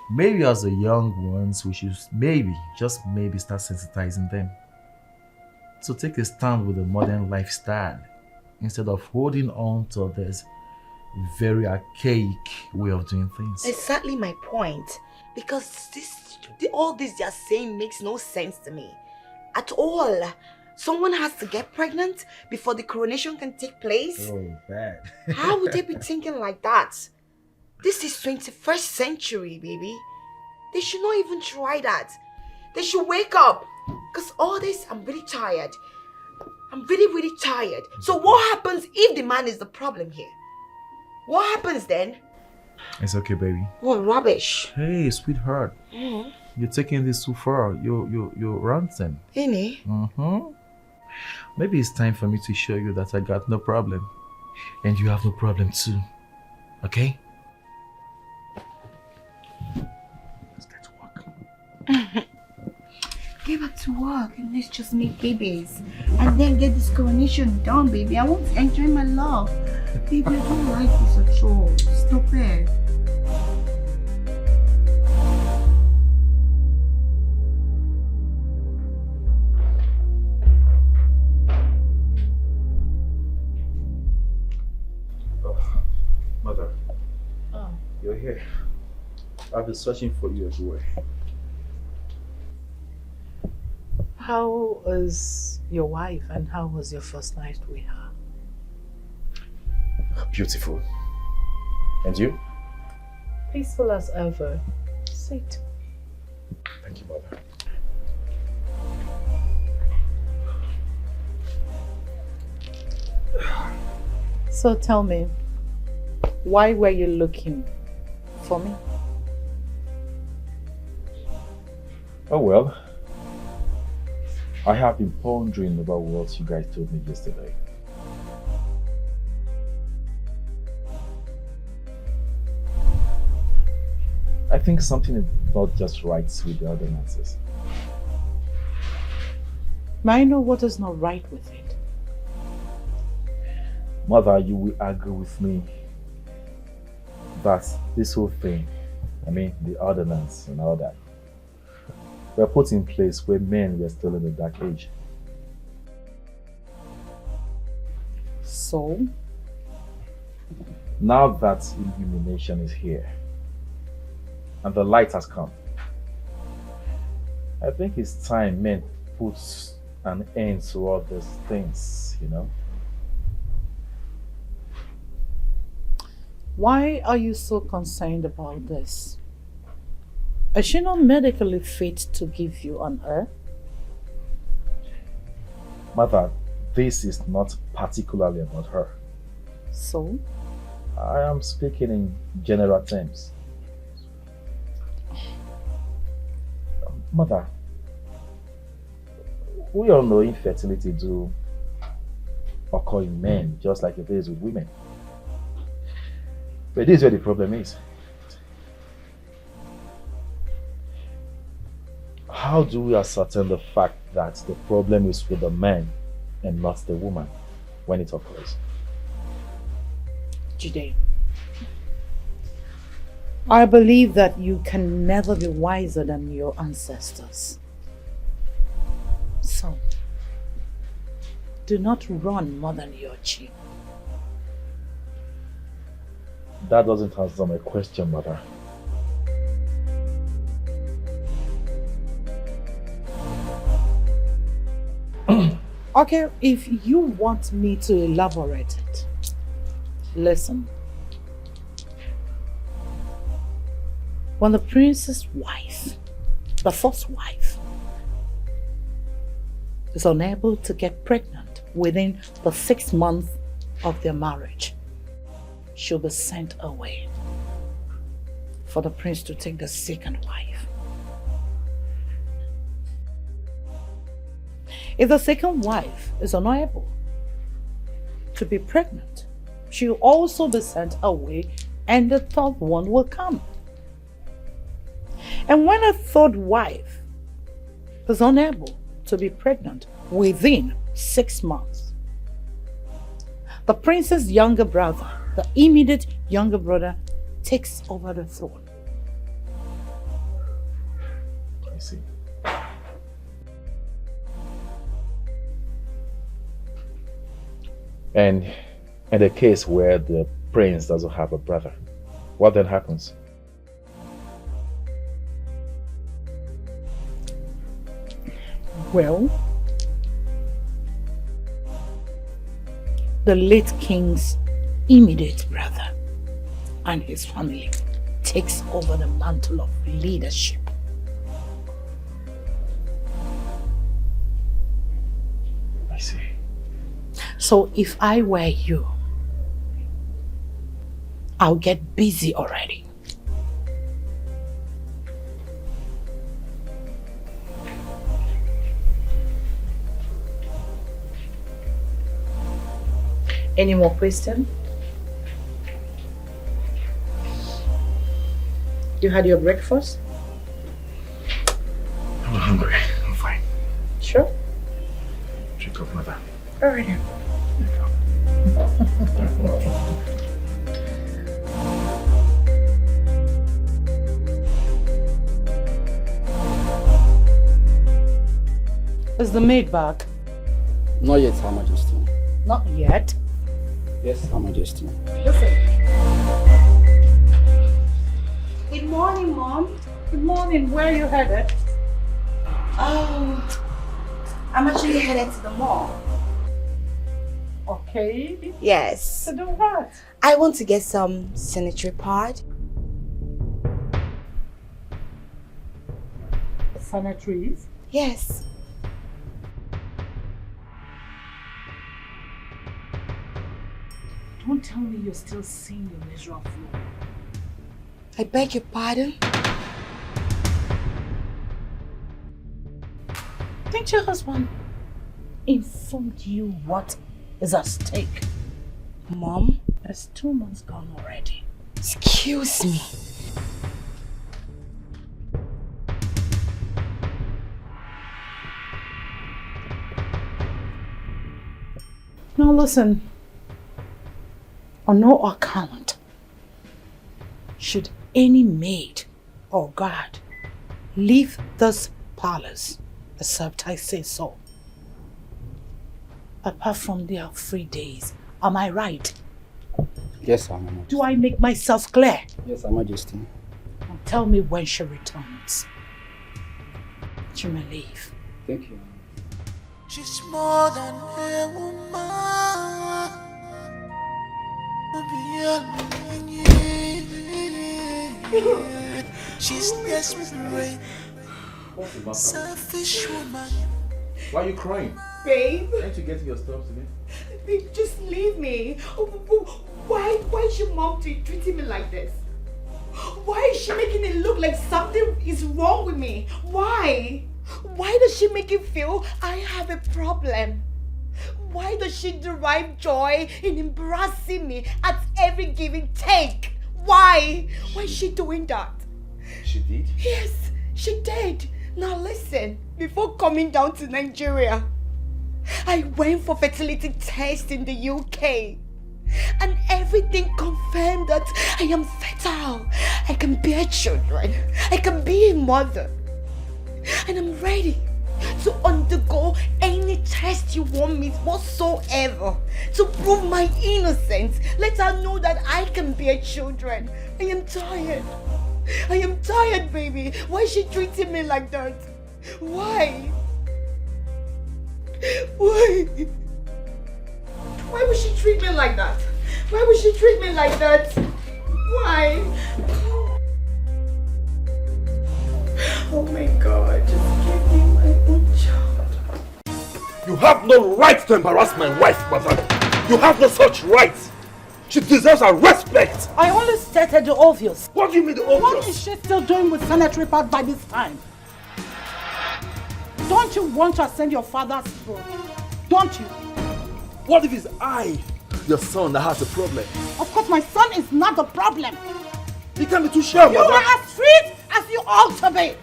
[SPEAKER 13] Maybe as the young ones, we should just maybe start sensitizing them. So take a stand with the modern lifestyle instead of holding on to this very archaic way of doing things.
[SPEAKER 5] Exactly my point. Because all this they are saying makes no sense to me. At all. Someone has to get pregnant before the coronation can take place?
[SPEAKER 13] Oh, bad.
[SPEAKER 5] How would they be thinking like that? This is 21st century, baby. They should not even try that. They should wake up. Because all this, I'm really tired. I'm really, really tired. So what happens if the man is the problem here? What happens then?
[SPEAKER 13] It's okay, baby.
[SPEAKER 5] What rubbish.
[SPEAKER 13] Hey, sweetheart.
[SPEAKER 5] Mm-hmm.
[SPEAKER 13] You're taking this too far. You're ranting.
[SPEAKER 5] Any?
[SPEAKER 13] Mm-hmm. Maybe it's time for me to show you that I got no problem. And you have no problem too. Okay? Let's get to work.
[SPEAKER 5] Get back to work and let's just make babies. And then get this coronation done, baby. I want to enjoy my love. Baby, I don't like this at all. Stop it.
[SPEAKER 13] Mother, you're here. I've been searching for you everywhere.
[SPEAKER 12] How is your wife and how was your first night with her?
[SPEAKER 13] Beautiful. And you?
[SPEAKER 12] Peaceful as ever. Sit.
[SPEAKER 13] Thank you, Mother.
[SPEAKER 12] So tell me, why were you looking for me?
[SPEAKER 13] Oh well, I have been pondering about what you guys told me yesterday. I think something is not just right with the ordinances.
[SPEAKER 12] May I know what is not right with it?
[SPEAKER 13] Mother, you will agree with me that this whole thing, the ordinance and all that, were put in place when men were still in the dark age.
[SPEAKER 12] So?
[SPEAKER 13] Now that illumination is here and the light has come, I think it's time men put an end to all these things,
[SPEAKER 12] Why are you so concerned about this? Is she not medically fit to give you an heir?
[SPEAKER 13] Mother, this is not particularly about her.
[SPEAKER 12] So?
[SPEAKER 13] I am speaking in general terms. Mother, we all know infertility do occur in men just like it is with women. But this is where the problem is. How do we ascertain the fact that the problem is with the man and not the woman when it occurs?
[SPEAKER 12] Jide, I believe that you can never be wiser than your ancestors. So, do not run more than your cheek.
[SPEAKER 13] That doesn't answer my question, mother.
[SPEAKER 12] Okay, if you want me to elaborate it, listen. When the prince's wife, the first wife, is unable to get pregnant within the 6 months of their marriage, she'll be sent away for the prince to take the second wife. If the second wife is unable to be pregnant, she'll also be sent away and the third one will come. And when a third wife is unable to be pregnant within 6 months, the prince's younger brother, the immediate younger brother, takes over the throne.
[SPEAKER 13] I see. And in the case where the prince doesn't have a brother, what then happens?
[SPEAKER 12] Well, the late king's immediate brother and his family takes over the mantle of leadership.
[SPEAKER 13] I see.
[SPEAKER 12] So if I were you, I'll get busy already. Any more questions? You had your breakfast?
[SPEAKER 13] I'm hungry. I'm fine.
[SPEAKER 12] Sure.
[SPEAKER 13] Check up, mother.
[SPEAKER 12] All right. Then. Is the maid back?
[SPEAKER 20] Not yet, Her Majesty.
[SPEAKER 12] Not yet.
[SPEAKER 20] Yes, Her Majesty.
[SPEAKER 12] Listen.
[SPEAKER 5] Good morning, Mom.
[SPEAKER 12] Good morning. Where are you headed?
[SPEAKER 5] Oh, I'm actually headed to the mall.
[SPEAKER 12] Okay.
[SPEAKER 5] Yes.
[SPEAKER 12] To do what?
[SPEAKER 5] I want to get some sanitary pad.
[SPEAKER 12] Sanitaries?
[SPEAKER 5] Yes.
[SPEAKER 12] Don't tell me you're still seeing your miserable flow.
[SPEAKER 5] I beg your pardon?
[SPEAKER 12] Didn't your husband informed you what is at stake?
[SPEAKER 5] Mom?
[SPEAKER 12] That's 2 months gone already.
[SPEAKER 5] Excuse me.
[SPEAKER 12] Now listen. On no account should any maid or guard leave this palace except I say so. Apart from their free days. Am I right?
[SPEAKER 20] Yes, Her Majesty.
[SPEAKER 12] Do I make myself clear?
[SPEAKER 20] Yes, Her Majesty.
[SPEAKER 12] Now tell me when she returns. She may leave.
[SPEAKER 20] Thank you.
[SPEAKER 11] She's more than a woman. She's desperate. Selfish woman.
[SPEAKER 13] Why are you crying?
[SPEAKER 1] Babe.
[SPEAKER 13] Can't you get your stuff today?
[SPEAKER 1] Babe, just leave me. Why is your mom treating me like this? Why is she making it look like something is wrong with me? Why? Why does she make it feel I have a problem? Why does she derive joy in embarrassing me at every given take? Why? Why is she doing that?
[SPEAKER 13] She did?
[SPEAKER 1] Yes, she did.
[SPEAKER 5] Now listen, before coming down to Nigeria, I went for fertility tests in the UK. And everything confirmed that I am fertile. I can bear children. I can be a mother. And I'm ready to undergo any test you want me whatsoever to prove my innocence. Let her know that I can bear children. I am tired. I am tired, baby. Why is she treating me like that? Why? Why? Why would she treat me like that? Why would she treat me like that? Why? Oh my God, just give me my own child.
[SPEAKER 13] You have no right to embarrass my wife, madam. You have no such right. She deserves our respect.
[SPEAKER 12] I only stated the obvious.
[SPEAKER 13] What do you mean the obvious?
[SPEAKER 12] What is she still doing with sanitary pad by this time? Don't you want to ascend your father's throne? Don't you?
[SPEAKER 13] What if it's I, your son, that has a problem?
[SPEAKER 12] Of course, my son is not the problem.
[SPEAKER 13] You can't be too sure,
[SPEAKER 12] You
[SPEAKER 13] madam.
[SPEAKER 12] are as sweet as you ought to be.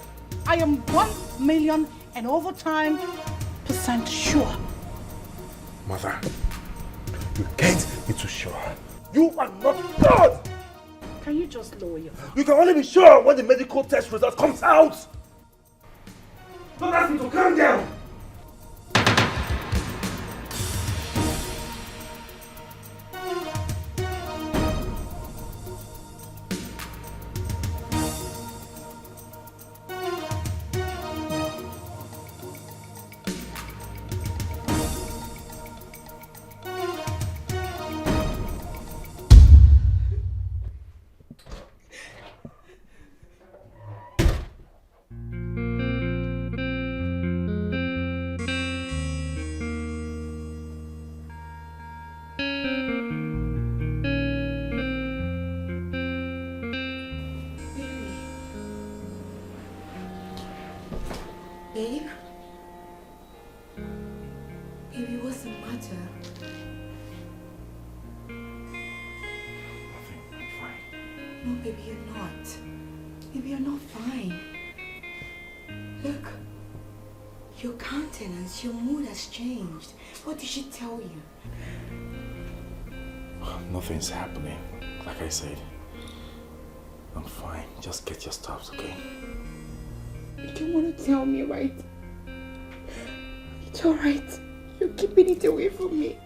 [SPEAKER 12] I am 1,000,000 and over time % sure.
[SPEAKER 13] Mother, you can't be too sure. You are not God.
[SPEAKER 12] Can you just lower your voice?
[SPEAKER 13] You can only be sure when the medical test result comes out. Don't ask me to calm down.
[SPEAKER 1] Babe? Baby, what's the matter?
[SPEAKER 13] Nothing, I'm fine.
[SPEAKER 1] No, baby, you're not. Baby, you're not fine. Look, your countenance, your mood has changed. What did she tell you?
[SPEAKER 13] Nothing's happening. Like I said, I'm fine. Just get your stuffs, okay?
[SPEAKER 5] You don't want to tell me, right? It's alright. You're keeping it away from me.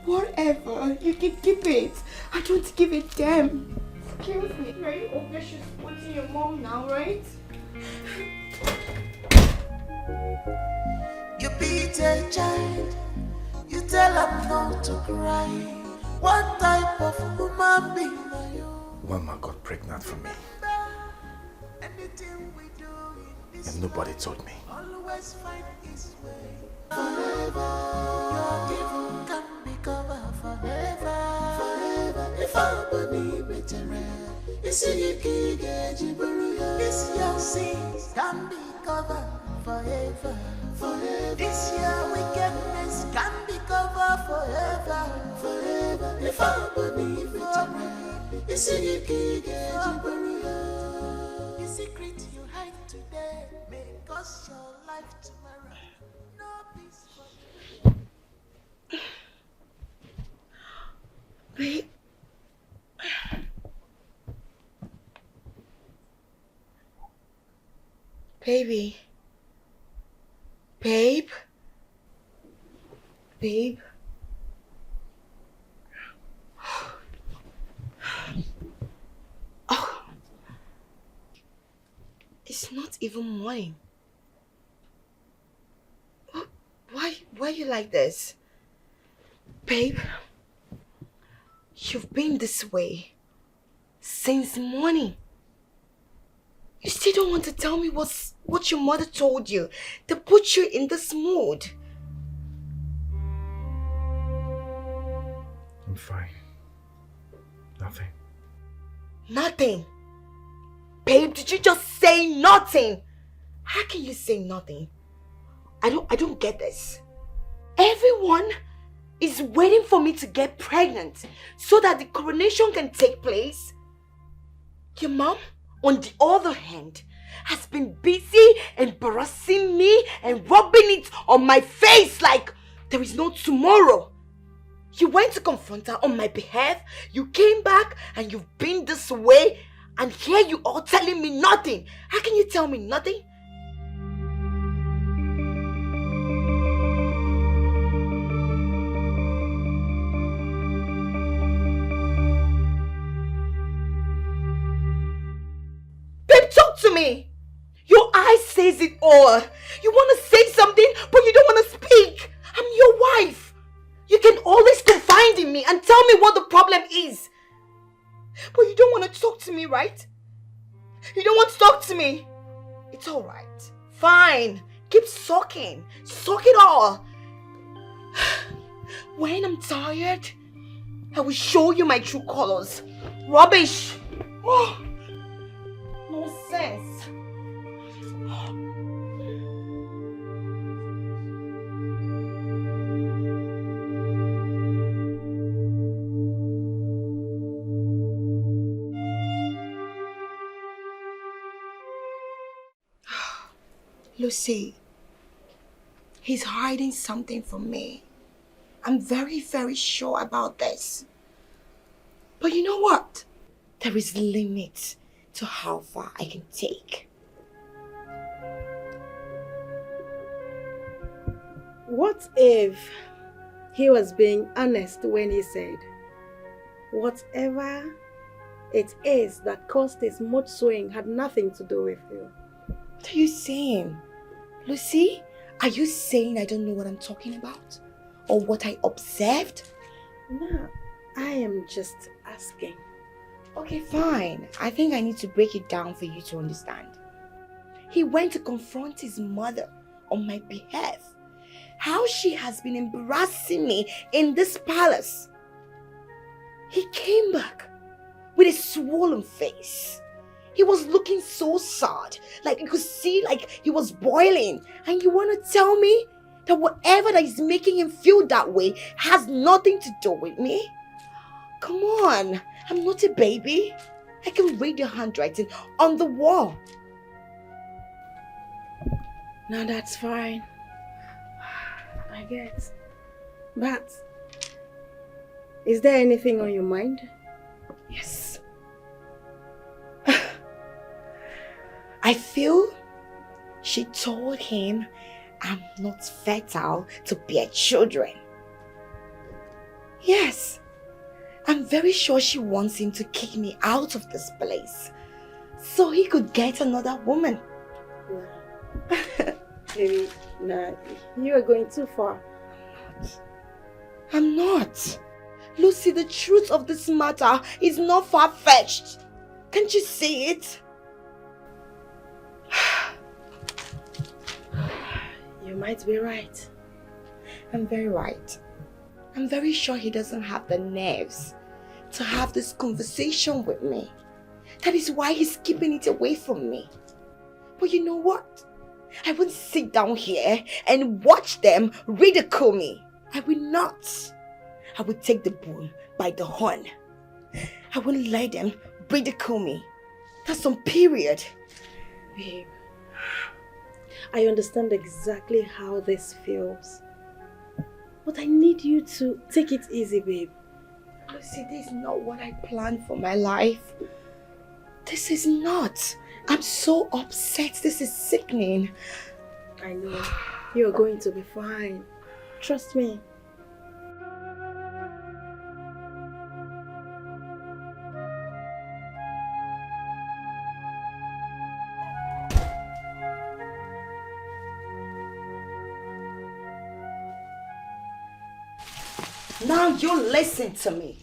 [SPEAKER 5] Whatever. You can keep it. I don't give a damn. Excuse me. Very obvious she's putting your mom now, right?
[SPEAKER 11] You beat a child, you tell her not to cry. What type of human being are you?
[SPEAKER 13] One man got pregnant from me. And nobody told me.
[SPEAKER 11] Always find his way. Forever, your evil can be covered forever. Forever, if I believe it, it's your sins can be covered forever. Forever, this your wickedness can be covered forever. Forever, if I believe it, it's the secret you hide today may cost your life tomorrow. No peace for you.
[SPEAKER 5] Babe. Baby. Babe. Babe. Oh. It's not even morning. Why are you like this? Babe, you've been this way since morning. You still don't want to tell me what your mother told you to put you in this mood.
[SPEAKER 13] I'm fine. Nothing.
[SPEAKER 5] Nothing. Babe, did you just say nothing? How can you say nothing? I don't get this. Everyone is waiting for me to get pregnant so that the coronation can take place. Your mom, on the other hand, has been busy embarrassing me and rubbing it on my face like there is no tomorrow. You went to confront her on my behalf, you came back and you've been this way, and here you are telling me nothing. How can you tell me nothing? Babe, talk to me. Your eyes says it all. You want to say something, but you don't want to speak. I'm your wife. You can always confide in me and tell me what the problem is. But you don't want to talk to me, right? You don't want to talk to me. It's alright. Fine. Keep sulking. Suck it all. When I'm tired, I will show you my true colors. Rubbish. Oh. Nonsense. Lucy, he's hiding something from me. I'm very, very sure about this. But you know what? There is limit to how far I can take.
[SPEAKER 6] What if he was being honest when he said, whatever it is that caused his mood swing had nothing to do with you?
[SPEAKER 5] What are you saying? Lucy, are you saying I don't know what I'm talking about? Or what I observed?
[SPEAKER 6] No, I am just asking.
[SPEAKER 5] Okay, fine. I think I need to break it down for you to understand. He went to confront his mother on my behalf. How she has been embarrassing me in this palace. He came back with a swollen face. He was looking so sad, like you could see like he was boiling. And you want to tell me that whatever that is making him feel that way has nothing to do with me? Come on, I'm not a baby. I can read your handwriting on the wall.
[SPEAKER 6] Now that's fine. I guess. But is there anything on your mind?
[SPEAKER 5] Yes. I feel she told him I'm not fertile to bear children. Yes. I'm very sure she wants him to kick me out of this place so he could get another woman.
[SPEAKER 6] Baby, nah, you are going too far.
[SPEAKER 5] I'm not. Lucy, the truth of this matter is not far-fetched. Can't you see it?
[SPEAKER 6] You might be right.
[SPEAKER 5] I'm very right. I'm very sure he doesn't have the nerves to have this conversation with me. That is why he's keeping it away from me. But you know what? I won't sit down here and watch them ridicule me. I will not. I will take the bull by the horn. I won't let them ridicule me. That's some period.
[SPEAKER 6] Babe, I understand exactly how this feels. But I need you to take it easy, babe.
[SPEAKER 5] Lucy, this is not what I planned for my life. This is not. I'm so upset. This is sickening.
[SPEAKER 6] I know. You're going to be fine. Trust me.
[SPEAKER 5] Now you listen to me.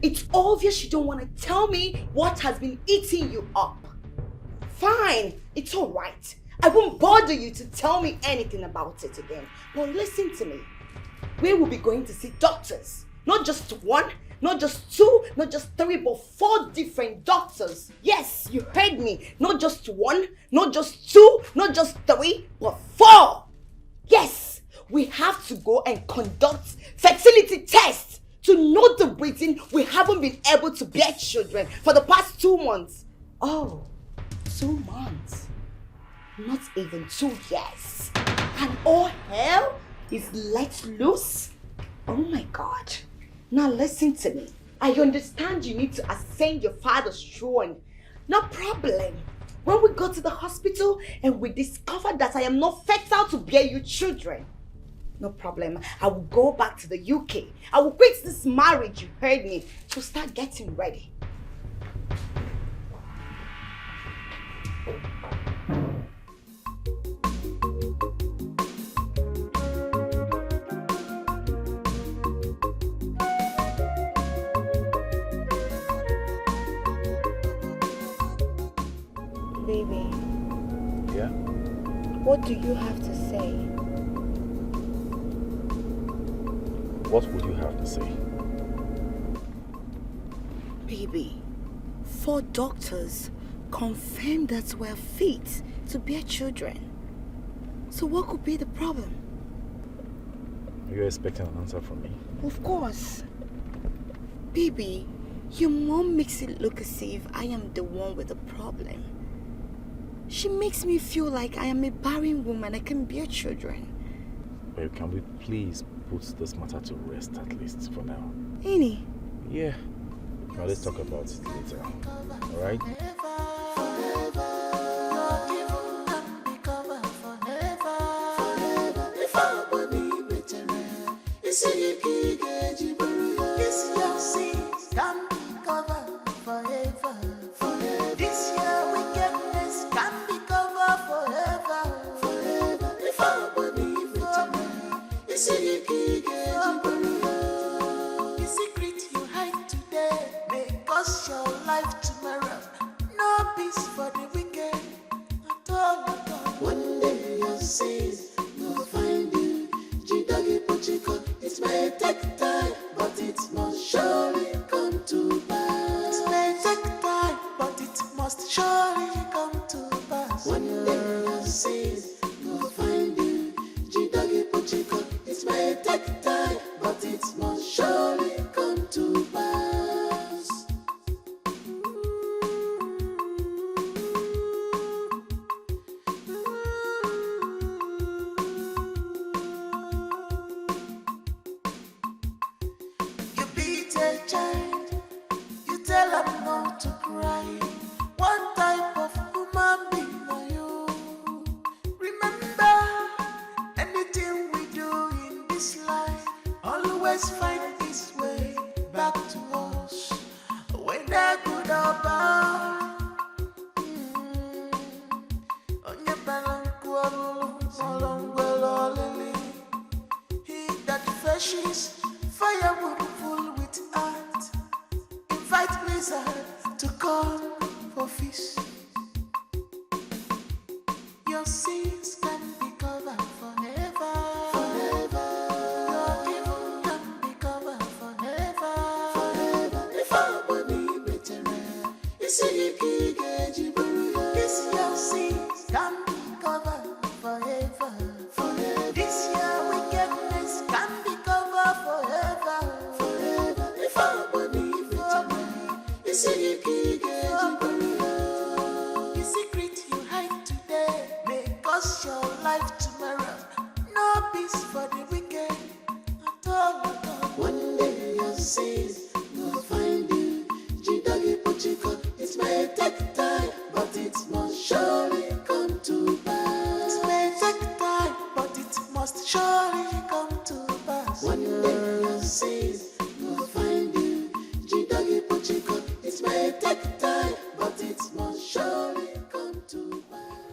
[SPEAKER 5] It's obvious you don't want to tell me what has been eating you up. Fine, it's alright. I won't bother you to tell me anything about it again. But listen to me. We will be going to see doctors. Not just one, not just two, not just three, but 4 different doctors. Yes, you heard me. Not just one, not just two, not just 3, but 4. Yes, we have to go and conduct fertility tests to know the reason we haven't been able to bear children for the past 2 months.
[SPEAKER 6] Oh,
[SPEAKER 12] 2 months. Not even 2 years. And all hell is let loose? Oh my God. Now listen to me. I understand you need to ascend your father's throne. No problem. When we go to the hospital and we discover that I am not fertile to bear you children, no problem. I will go back to the UK. I will quit this marriage, you heard me, to start getting ready.
[SPEAKER 9] Baby,
[SPEAKER 13] Yeah?
[SPEAKER 9] what do you have to say?
[SPEAKER 13] What would you have to say?
[SPEAKER 12] Baby, 4 doctors confirmed that we're fit to bear children. So what could be the problem?
[SPEAKER 13] Are you expecting an answer from me?
[SPEAKER 12] Of course. Baby, your mom makes it look as if I am the one with the problem. She makes me feel like I am a barren woman. I can bear children.
[SPEAKER 13] Babe, can we please put this matter to rest at least for now?
[SPEAKER 12] Any?
[SPEAKER 13] Yeah. Now let's talk about it later. Alright?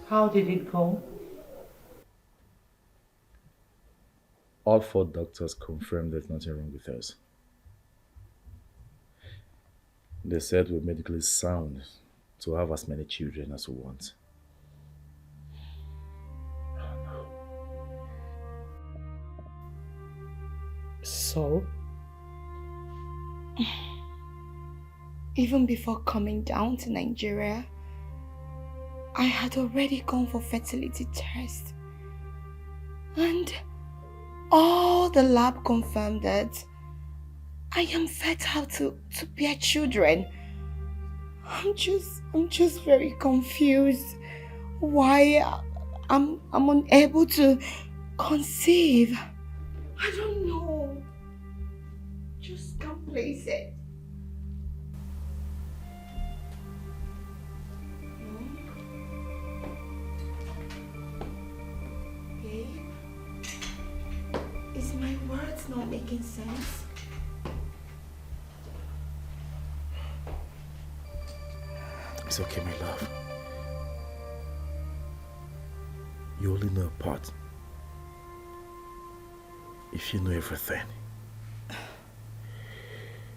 [SPEAKER 6] How did it go?
[SPEAKER 13] All 4 doctors confirmed there's nothing wrong with us. They said we're medically sound to have as many children as we want.
[SPEAKER 12] So? Even before coming down to Nigeria, I had already gone for fertility tests. And all the lab confirmed that I am fertile to bear children.
[SPEAKER 5] I'm just very confused. Why I'm unable to conceive. I don't know. Just can't place it. Babe, is my words not making sense?
[SPEAKER 13] It's okay, my love. You only know a part. If you know everything,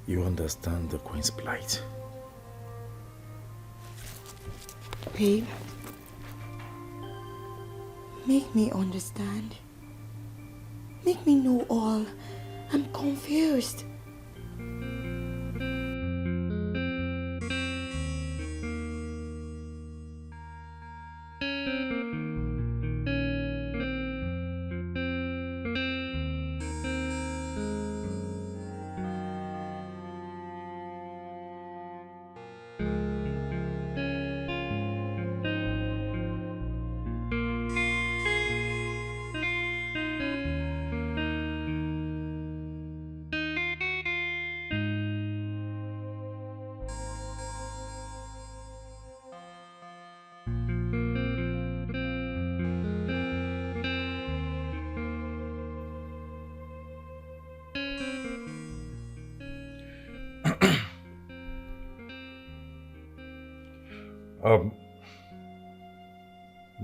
[SPEAKER 13] you understand the Queen's plight.
[SPEAKER 5] Babe, make me understand. Make me know all. I'm confused.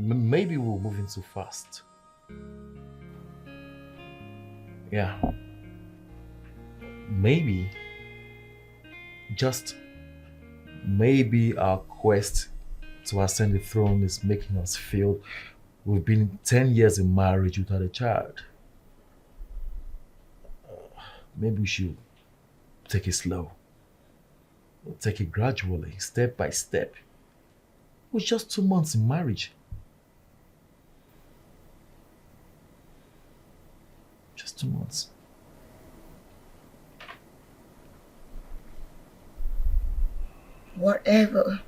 [SPEAKER 13] Maybe we're moving too fast. Yeah. Maybe, just maybe our quest to ascend the throne is making us feel we've been 10 years in marriage without a child. Maybe we should take it slow. Take it gradually, step by step. We're just 2 months in marriage. Just 2 months.
[SPEAKER 5] Whatever.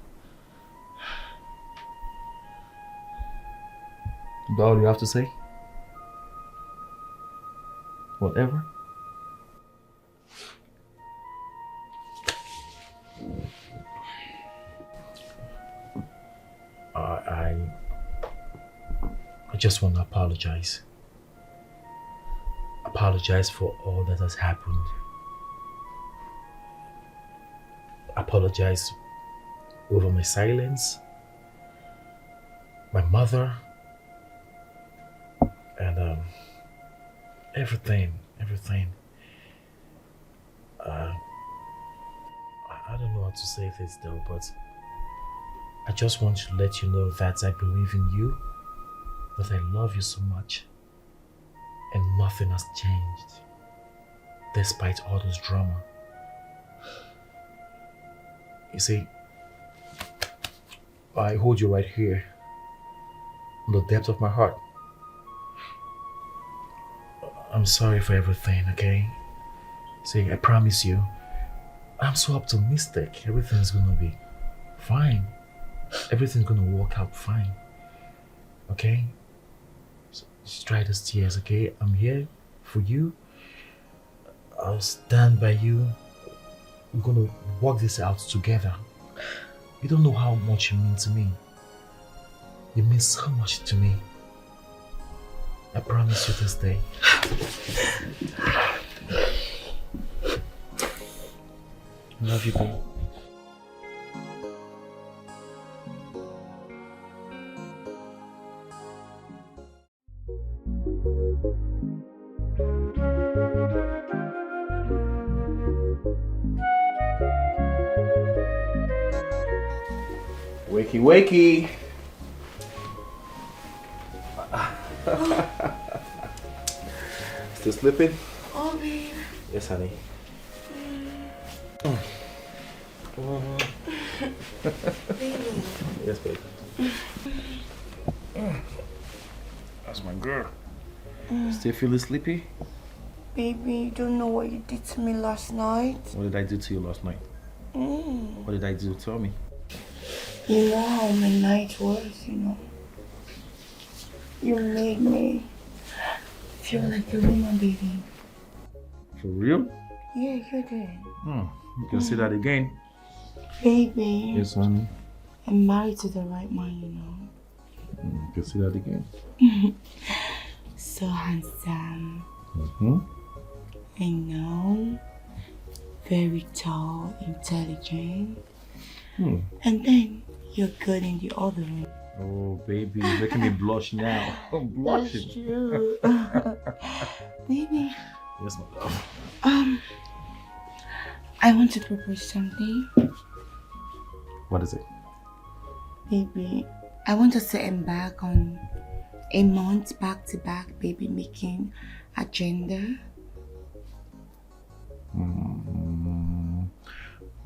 [SPEAKER 13] Is that all you have to say? Whatever? I just want to apologize. Apologize for all that has happened. Apologize over my silence, my mother, and everything. I don't know how to say this though, but I just want to let you know that I believe in you, that I love you so much, and nothing has changed, despite all this drama. You see, I hold you right here, in the depth of my heart. I'm sorry for everything, okay? See, I promise you, I'm so optimistic. Everything's gonna be fine. Everything's gonna work out fine. Okay? So just dry those tears, okay? I'm here for you. I'll stand by you. We're gonna work this out together. You don't know how much you mean to me. You mean so much to me. I promise you this day. I love you, babe.
[SPEAKER 2] Wakey, wakey. Still sleeping?
[SPEAKER 5] Oh, babe.
[SPEAKER 2] Yes, honey. Yes, babe. That's my girl. Still feeling sleepy?
[SPEAKER 5] Baby, you don't know what you did to me last night.
[SPEAKER 2] What did I do to you last night? What did I do? Tell me.
[SPEAKER 1] You know how my night was, you know. You made me feel like a woman, baby.
[SPEAKER 13] For real?
[SPEAKER 1] Yeah, you did.
[SPEAKER 13] You can say that again.
[SPEAKER 1] Baby.
[SPEAKER 13] Yes, honey.
[SPEAKER 1] I'm married to the right man, you know.
[SPEAKER 13] You can say that again.
[SPEAKER 1] So handsome.
[SPEAKER 13] Mm-hmm.
[SPEAKER 1] I know. Very tall, intelligent. And then you're good in the other room.
[SPEAKER 13] Oh, baby, you're making me blush now. I'm blushing.
[SPEAKER 1] That's true. Baby.
[SPEAKER 13] Yes, my love.
[SPEAKER 1] I want to propose something.
[SPEAKER 13] What is it?
[SPEAKER 1] Baby, I want us to embark on a month back-to-back baby making agenda.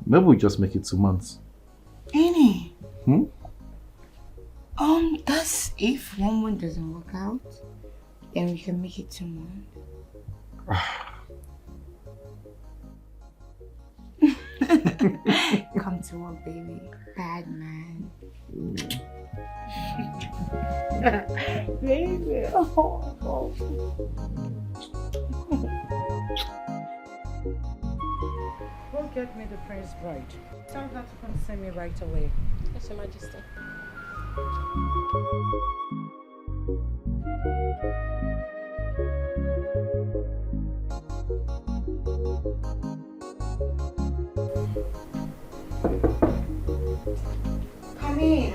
[SPEAKER 13] Maybe we just make it 2 months.
[SPEAKER 1] Any? That's if 1 month doesn't work out, then we can make it 2 months. Come to work, baby. Bad man. Baby. Oh.
[SPEAKER 12] Go get me the prince bride. Tell her to come see me right away.
[SPEAKER 7] Yes, Your Majesty.
[SPEAKER 1] Come in.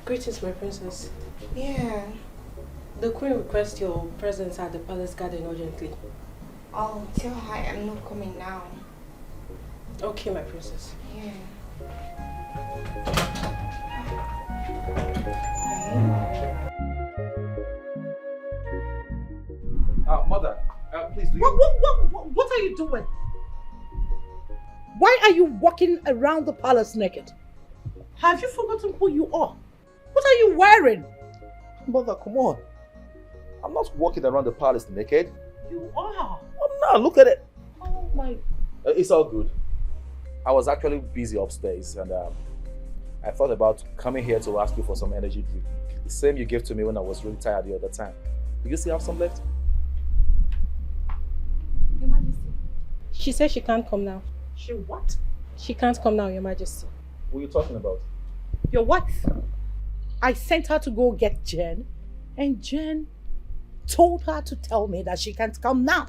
[SPEAKER 7] Greetings, my princess.
[SPEAKER 1] Yeah.
[SPEAKER 7] The queen requests your presence at the palace garden urgently.
[SPEAKER 1] Oh, tell her I'm not coming now.
[SPEAKER 7] Okay, my princess.
[SPEAKER 1] Yeah.
[SPEAKER 13] Mother, please do you...
[SPEAKER 12] What are you doing? Why are you walking around the palace naked? Have you forgotten who you are? What are you wearing?
[SPEAKER 13] Mother, come on. I'm not walking around the palace naked.
[SPEAKER 12] You are.
[SPEAKER 13] I'm not. Look at it.
[SPEAKER 12] Oh my...
[SPEAKER 13] It's all good. I was actually busy upstairs and I thought about coming here to ask you for some energy drink. The same you gave to me when I was really tired the other time. Do you still have some left?
[SPEAKER 7] Your Majesty. She says she can't come now.
[SPEAKER 12] She what?
[SPEAKER 7] She can't come now, Your Majesty.
[SPEAKER 13] What are you talking about?
[SPEAKER 12] Your wife. I sent her to go get Jen, and Jen told her to tell me that she can't come now.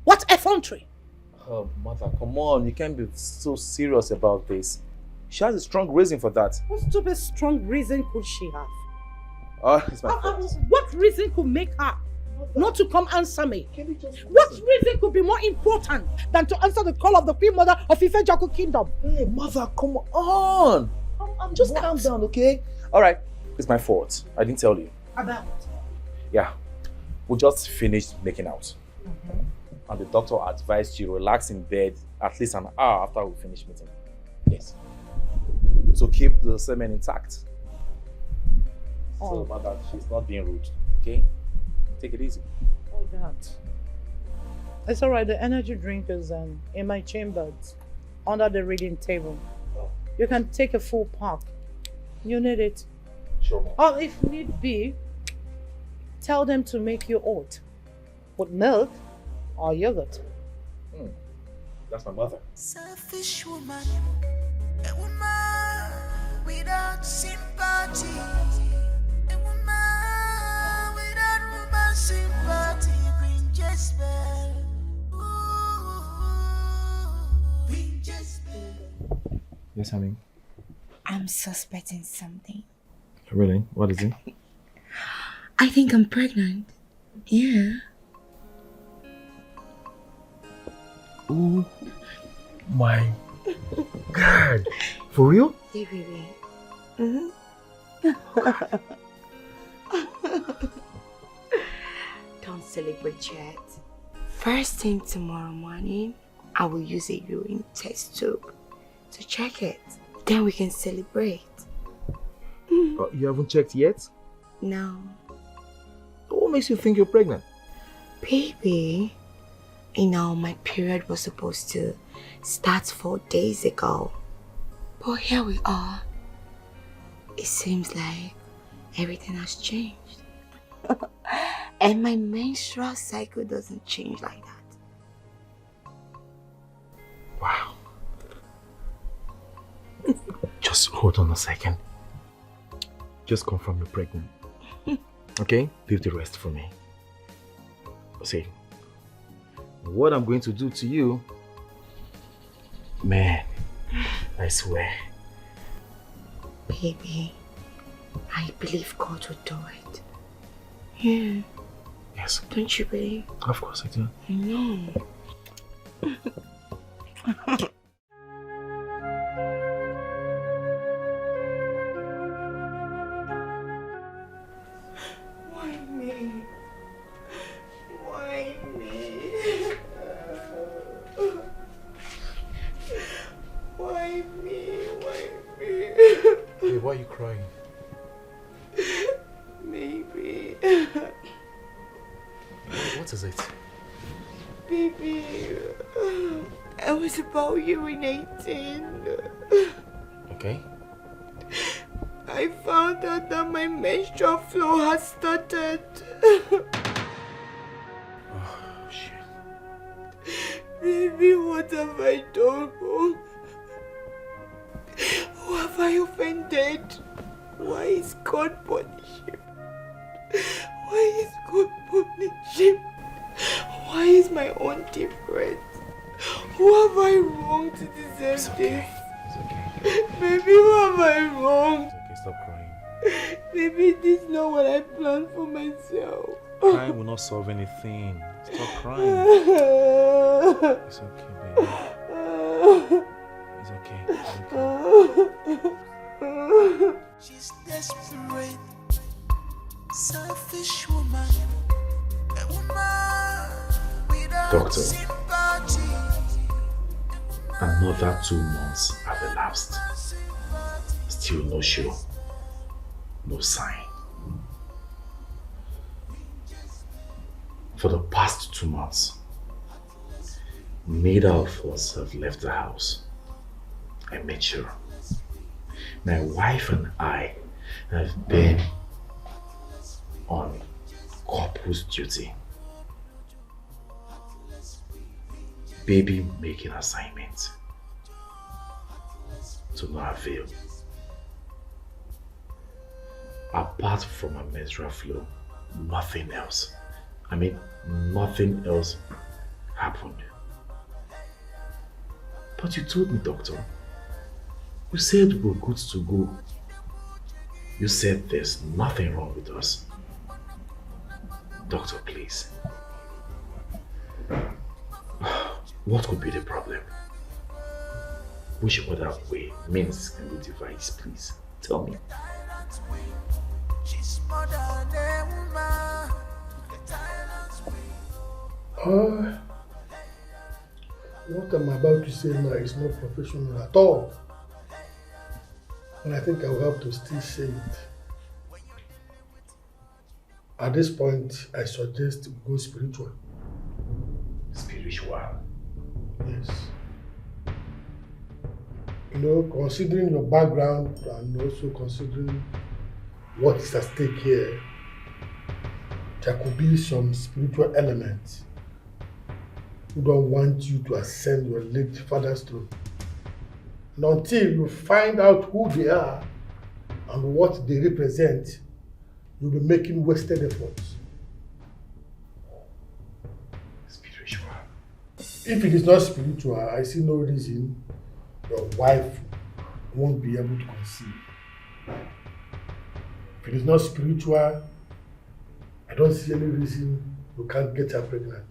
[SPEAKER 12] What effrontery!
[SPEAKER 13] Oh, Mother, come on. You can't be so serious about this. She has a strong reason for that.
[SPEAKER 12] What stupid strong reason could she have?
[SPEAKER 13] Oh, it's my fault.
[SPEAKER 12] What reason could make her not to come answer me? What reason could be more important than to answer the call of the Queen Mother of Ife Jaco Kingdom?
[SPEAKER 13] Hey, Mother, come on. Just calm down, okay? All right, it's my fault. I didn't tell you.
[SPEAKER 12] About?
[SPEAKER 13] Yeah, we just finished making out. And the doctor advised you relax in bed at least an hour after we finish meeting. Yes. To keep the semen intact. So, Mother, she's not being rude, okay? Take it easy.
[SPEAKER 12] Oh, that. It's alright, the energy drink is in my chambers, under the reading table. You can take a full pack. You need it.
[SPEAKER 13] Sure, Mom.
[SPEAKER 12] Or if need be, tell them to make you oat with milk or yogurt.
[SPEAKER 13] That's my mother.
[SPEAKER 11] Selfish woman, a woman without sympathy, a woman without woman sympathy, bring Jezebel. Bring Jezebel.
[SPEAKER 13] Yes, honey.
[SPEAKER 1] I'm suspecting something.
[SPEAKER 13] Really? What is it?
[SPEAKER 1] I think I'm pregnant. Yeah.
[SPEAKER 13] Oh my God. For real?
[SPEAKER 1] Hey, baby. Don't celebrate yet. First thing tomorrow morning, I will use a urine test tube to check it. Then we can celebrate.
[SPEAKER 13] You haven't checked yet?
[SPEAKER 1] No.
[SPEAKER 13] What makes you think you're pregnant?
[SPEAKER 1] Baby,
[SPEAKER 5] You know, my period was supposed to start 4 days ago. But here we are. It seems like everything has changed. And my menstrual cycle doesn't change like that.
[SPEAKER 13] Wow. Just hold on a second. Just confirm you're pregnant. Okay? Leave the rest for me. See, what I'm going to do to you, man, I swear.
[SPEAKER 5] Baby, I believe God will do it. Yeah.
[SPEAKER 13] Yes.
[SPEAKER 5] Don't you believe?
[SPEAKER 13] Of course I do.
[SPEAKER 5] I know.
[SPEAKER 1] Why me? Why me? Why me? Why me?
[SPEAKER 13] Hey, why are you crying?
[SPEAKER 1] Maybe.
[SPEAKER 13] What is it?
[SPEAKER 1] Baby, I was about urinating.
[SPEAKER 13] Okay.
[SPEAKER 1] I found out that my menstrual flow has started.
[SPEAKER 13] Oh, shit.
[SPEAKER 1] Baby, what have I done wrong? Who have I offended? Why is God punishing? Why is God punishing? Why is my own different? Who have I wronged to deserve this?
[SPEAKER 13] It's okay.
[SPEAKER 1] Baby, who have I wronged?
[SPEAKER 13] Okay, stop crying.
[SPEAKER 1] Baby, this is not what I planned for myself.
[SPEAKER 13] Crying will not solve anything. Stop crying. It's okay, baby. It's okay. It's okay.
[SPEAKER 11] She's desperate, selfish woman, a woman without
[SPEAKER 13] Doctor.
[SPEAKER 11] sympathy.
[SPEAKER 13] Another 2 months have elapsed. Still no show. No sign. For the past 2 months, neither of us have left the house. I made sure. My wife and I have been on couples duty. Baby making assignment. To no avail. Apart from a menstrual flow, nothing else. I mean, nothing else happened. But you told me, doctor. You said we're good to go. You said there's nothing wrong with us. Doctor, please. What could be the problem? Which other way, means can we devise, please? Tell me.
[SPEAKER 11] She's more than a woman.
[SPEAKER 15] What I'm about to say now is not professional at all. And I think I will have to still say it. At this point, I suggest we go spiritual.
[SPEAKER 13] Spiritual?
[SPEAKER 15] Yes. You know, considering your background and also considering what is at stake here, there could be some spiritual elements who don't want you to ascend your late father's throne. And until you find out who they are and what they represent, you'll be making wasted efforts.
[SPEAKER 13] Spiritual.
[SPEAKER 15] If it is not spiritual, I see no reason your wife won't be able to conceive. If it is not spiritual, I don't see any reason you can't get her pregnant.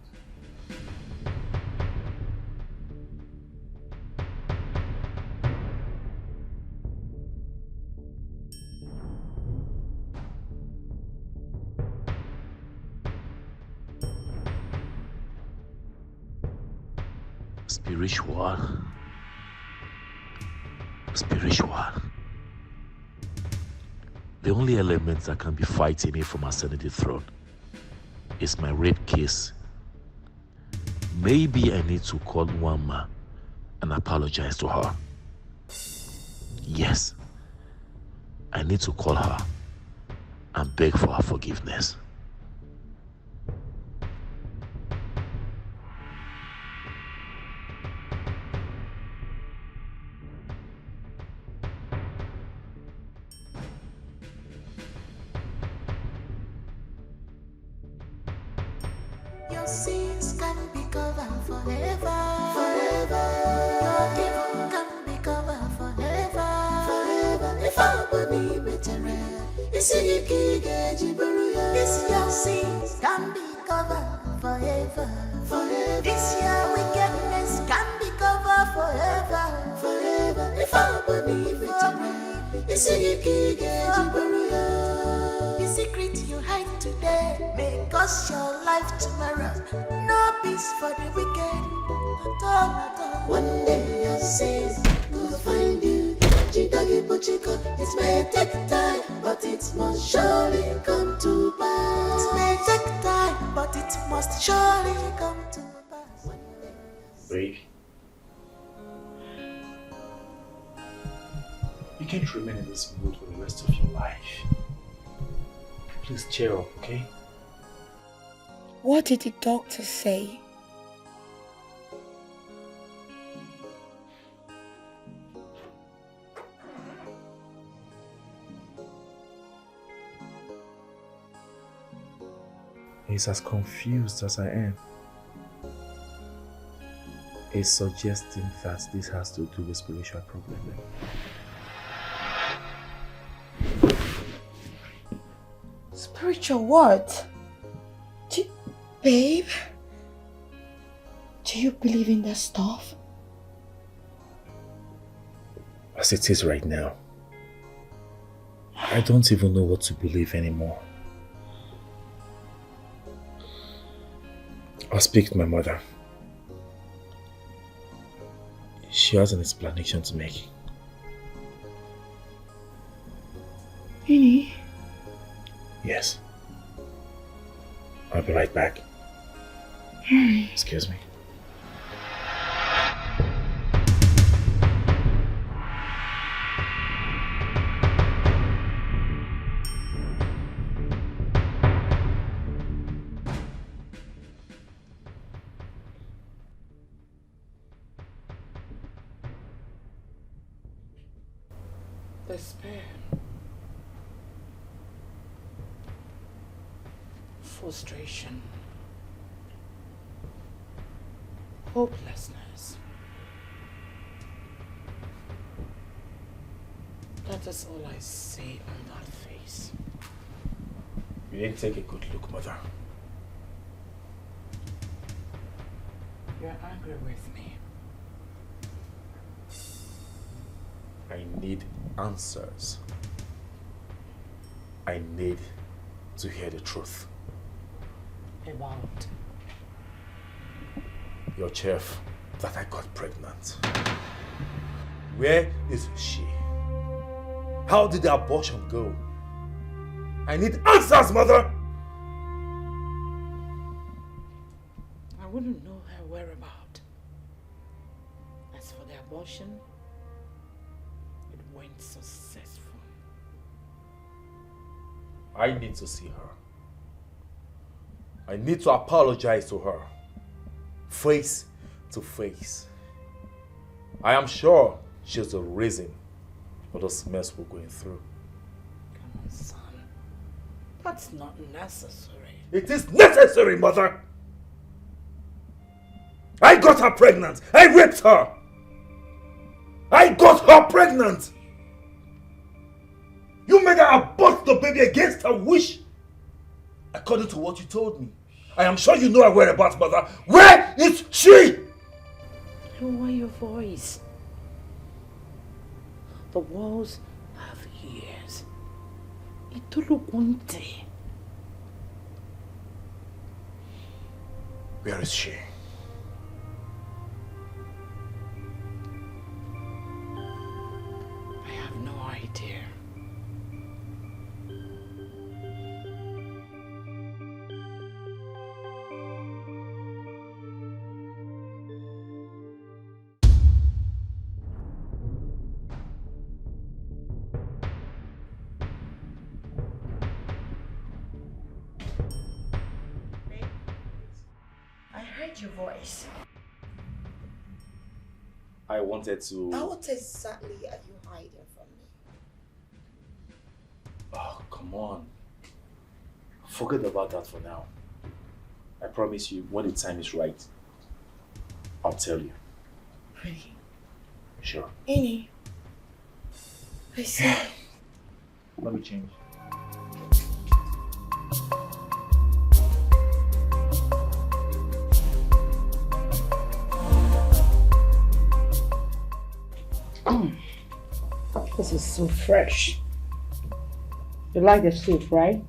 [SPEAKER 16] Spiritual. Spiritual. The only element that can be fighting me from ascending the throne is my rape case. maybe I need to call Wama and apologize to her. Yes, I need to call her and beg for her forgiveness.
[SPEAKER 11] Your sins can be covered forever. Forever. Your evil can be covered forever. Forever. If I believe it, it's your sins can be covered forever. Forever. This your wickedness can be covered forever. Forever. If I believe it, it's the secret you hide today may cost your life tomorrow. No peace for the wicked. One day your sins will find you. Chidagi Puchiko, it may take time, but it must surely come to pass. It may take time, but it must surely come to pass.
[SPEAKER 13] Babe, you can't remain in this mood for the rest of your life. Please cheer up, okay?
[SPEAKER 5] What did the doctor say?
[SPEAKER 13] He's as confused as I am. He's suggesting that this has to do with spiritual problem.
[SPEAKER 5] Spiritual what? Babe? Do you believe in that stuff?
[SPEAKER 13] As it is right now, I don't even know what to believe anymore. I'll speak to my mother. She has an explanation to make.
[SPEAKER 5] Really?
[SPEAKER 13] Yes. I'll be right back. Excuse me.
[SPEAKER 12] Despair, frustration, hopelessness. That is all I see on that face.
[SPEAKER 13] You didn't take a good look, Mother.
[SPEAKER 12] You're angry with me.
[SPEAKER 13] I need answers. I need to hear the truth.
[SPEAKER 12] About?
[SPEAKER 13] Your chef that I got pregnant. Where is she? How did the abortion go? I need answers, Mother!
[SPEAKER 12] I wouldn't know her whereabouts. As for the abortion, it went successful.
[SPEAKER 13] I need to see her. I need to apologize to her. Face to face. I am sure she's the reason for this mess we're going through.
[SPEAKER 12] Come on, son. That's not necessary.
[SPEAKER 13] It is necessary, Mother! I got her pregnant! I raped her! I got her pregnant! You made her abort the baby against her wish! According to what you told me. I am sure you know her whereabouts, Mother. Where is she?
[SPEAKER 12] Lower your voice. The walls have ears. Itulugunte.
[SPEAKER 13] Where is she?
[SPEAKER 12] I have no idea.
[SPEAKER 5] heard your voice.
[SPEAKER 13] I wanted to...
[SPEAKER 5] Now what exactly are you hiding from me?
[SPEAKER 13] Oh, come on. Forget about that for now. I promise you, when the time is right, I'll tell you.
[SPEAKER 5] Really?
[SPEAKER 13] Sure.
[SPEAKER 5] Any? I see.
[SPEAKER 13] Let me change.
[SPEAKER 12] This is so fresh. You like the soup, right?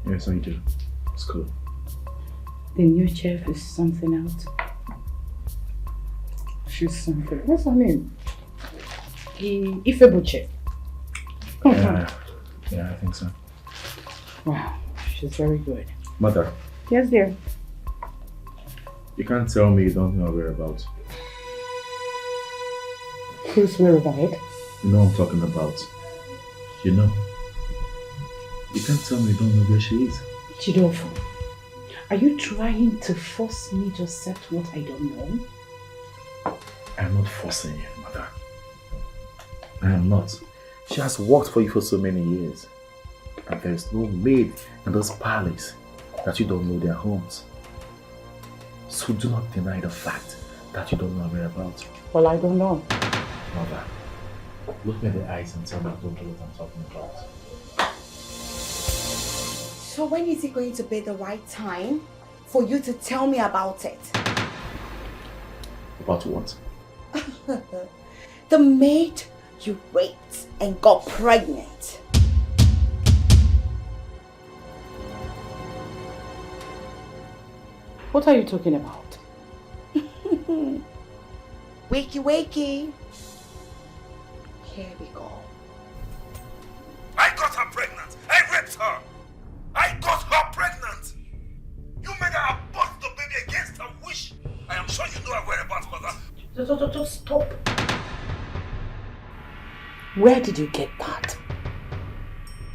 [SPEAKER 13] Yes, I do. It's cool.
[SPEAKER 12] The new chef is something else. She's something. What's her name? Ifebu chef.
[SPEAKER 13] Yeah, I think so.
[SPEAKER 12] Wow, she's very good.
[SPEAKER 13] Mother,
[SPEAKER 12] Yes, dear.
[SPEAKER 13] you can't tell me you don't know her whereabouts.
[SPEAKER 12] Who's whereabouts?
[SPEAKER 13] You know what I'm talking about. You know. You can't tell me you don't know where she is.
[SPEAKER 12] Chidofo, are you trying to force me to accept what I don't know?
[SPEAKER 13] I'm not forcing you, mother. I am not. She has worked for you for so many years. And there's no maid in this palace that you don't know their homes. So do not deny the fact that you don't know her whereabouts.
[SPEAKER 12] Well, I don't know.
[SPEAKER 13] Mother, look me in the eyes and tell me I don't know what I'm talking about.
[SPEAKER 5] So when is it going to be the right time for you to tell me about it?
[SPEAKER 13] About what?
[SPEAKER 5] The maid you raped and got pregnant.
[SPEAKER 12] What are you talking about?
[SPEAKER 5] Wakey wakey. Here we go.
[SPEAKER 21] I got her pregnant. I raped her. I got her pregnant. You made her abort the baby against her wish. I am sure you know her whereabouts, mother.
[SPEAKER 12] Just stop. Where did you get that?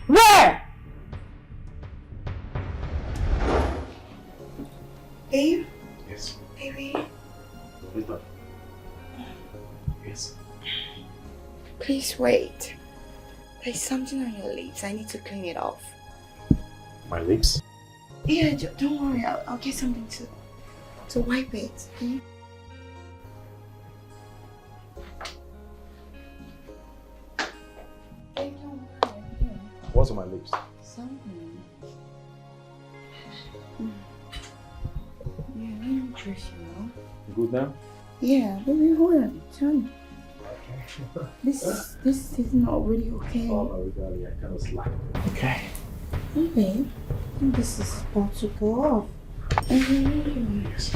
[SPEAKER 12] Where?
[SPEAKER 5] Babe?
[SPEAKER 13] Yes.
[SPEAKER 5] Baby?
[SPEAKER 13] Who's that? Yes.
[SPEAKER 5] Please wait. There's something on your lips. I need to clean it off.
[SPEAKER 13] My lips?
[SPEAKER 5] Yeah, don't worry. I'll get something to wipe it. Okay? Babe, don't worry.
[SPEAKER 13] What's on my lips?
[SPEAKER 5] Something. Yeah, let me dress you now.
[SPEAKER 13] You good now?
[SPEAKER 5] Yeah, baby, hold on. Tell me. This is not really okay.
[SPEAKER 13] Oh, no, really, I cannot slack. Okay.
[SPEAKER 5] Okay. I think this is about to go off.
[SPEAKER 13] Yes.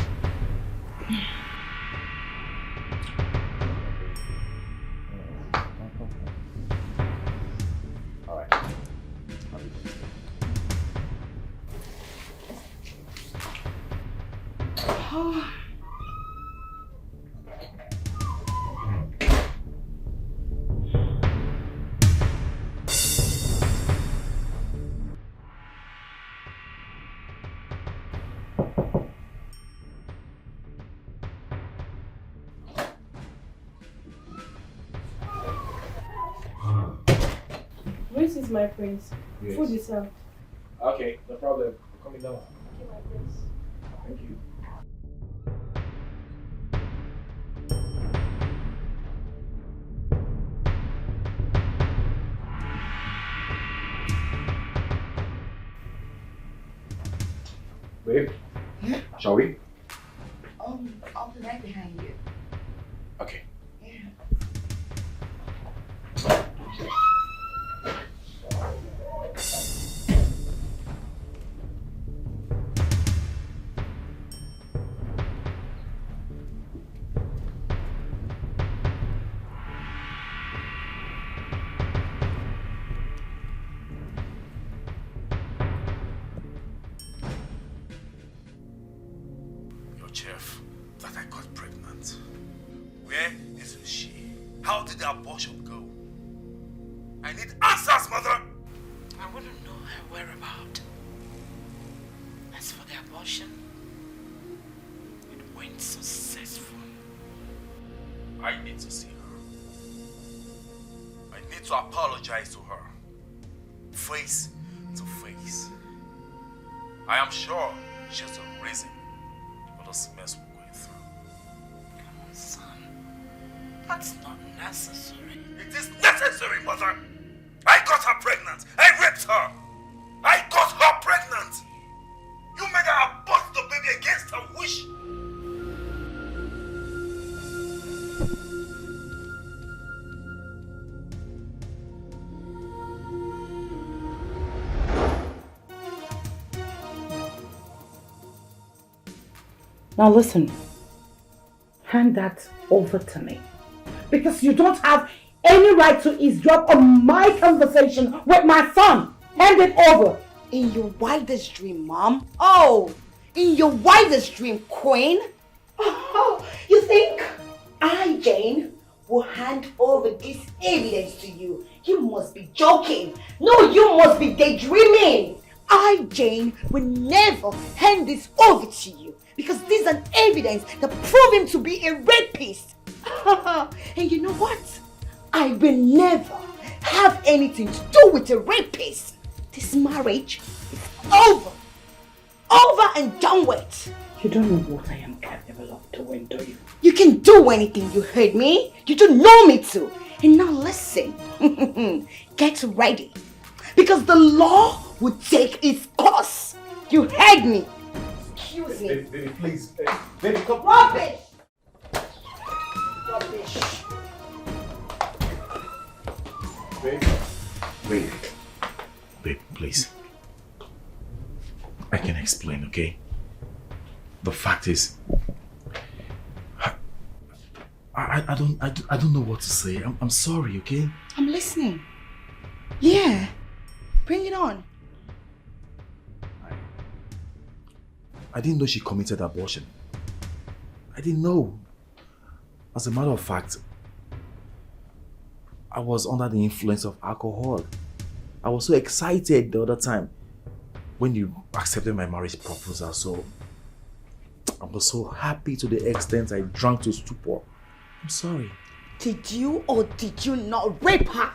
[SPEAKER 13] All right.
[SPEAKER 7] This is my prince.
[SPEAKER 13] Yes.
[SPEAKER 7] Food is served.
[SPEAKER 13] Okay, no problem. I'm coming down.
[SPEAKER 7] Okay, my prince.
[SPEAKER 13] Thank you. Babe?
[SPEAKER 5] Yeah?
[SPEAKER 13] Shall we?
[SPEAKER 5] I'll be right behind you.
[SPEAKER 13] Okay.
[SPEAKER 5] Yeah.
[SPEAKER 21] Your chef, that I got pregnant. Where is she? How did the abortion go? I need answers, mother!
[SPEAKER 12] I wouldn't know her whereabouts. As for the abortion,
[SPEAKER 8] went successful. I need to see her. I need to apologize to her. Face to face. I am sure she's the reason for this mess we're going through.
[SPEAKER 12] Come on, son. That's not necessary.
[SPEAKER 21] It is necessary, mother. I got her pregnant. I raped her. I got her pregnant. You made her abort the baby against her wish.
[SPEAKER 12] Now listen, hand that over to me. Because you don't have any right to eavesdrop on my conversation with my son. Hand it over.
[SPEAKER 5] In your wildest dream, Mom. Oh, in your wildest dream, Queen. Oh, you think I, Jane, will hand over this evidence to you? You must be joking. No, you must be daydreaming. I, Jane, will never hand this over to you because this is an evidence that proves him to be a rapist. And you know what? I will never have anything to do with a rapist. This marriage is over. Over and done with.
[SPEAKER 12] You don't know what I am capable of doing, do you?
[SPEAKER 5] You can do anything, you heard me? You don't know me to. And now listen. Get ready. Because the law will take its course. You heard me. Excuse me.
[SPEAKER 21] Baby, please. Baby, come.
[SPEAKER 5] Rubbish! Rubbish.
[SPEAKER 8] Babe, please. I can explain, okay? The fact is, I don't know what to say. I'm sorry, okay?
[SPEAKER 5] I'm listening. Yeah. Bring it on.
[SPEAKER 8] I didn't know she committed abortion. I didn't know. As a matter of fact, I was under the influence of alcohol. I was so excited the other time when you accepted my marriage proposal. So I was so happy to the extent I drank to stupor. I'm sorry.
[SPEAKER 5] Did you or did you not rape her?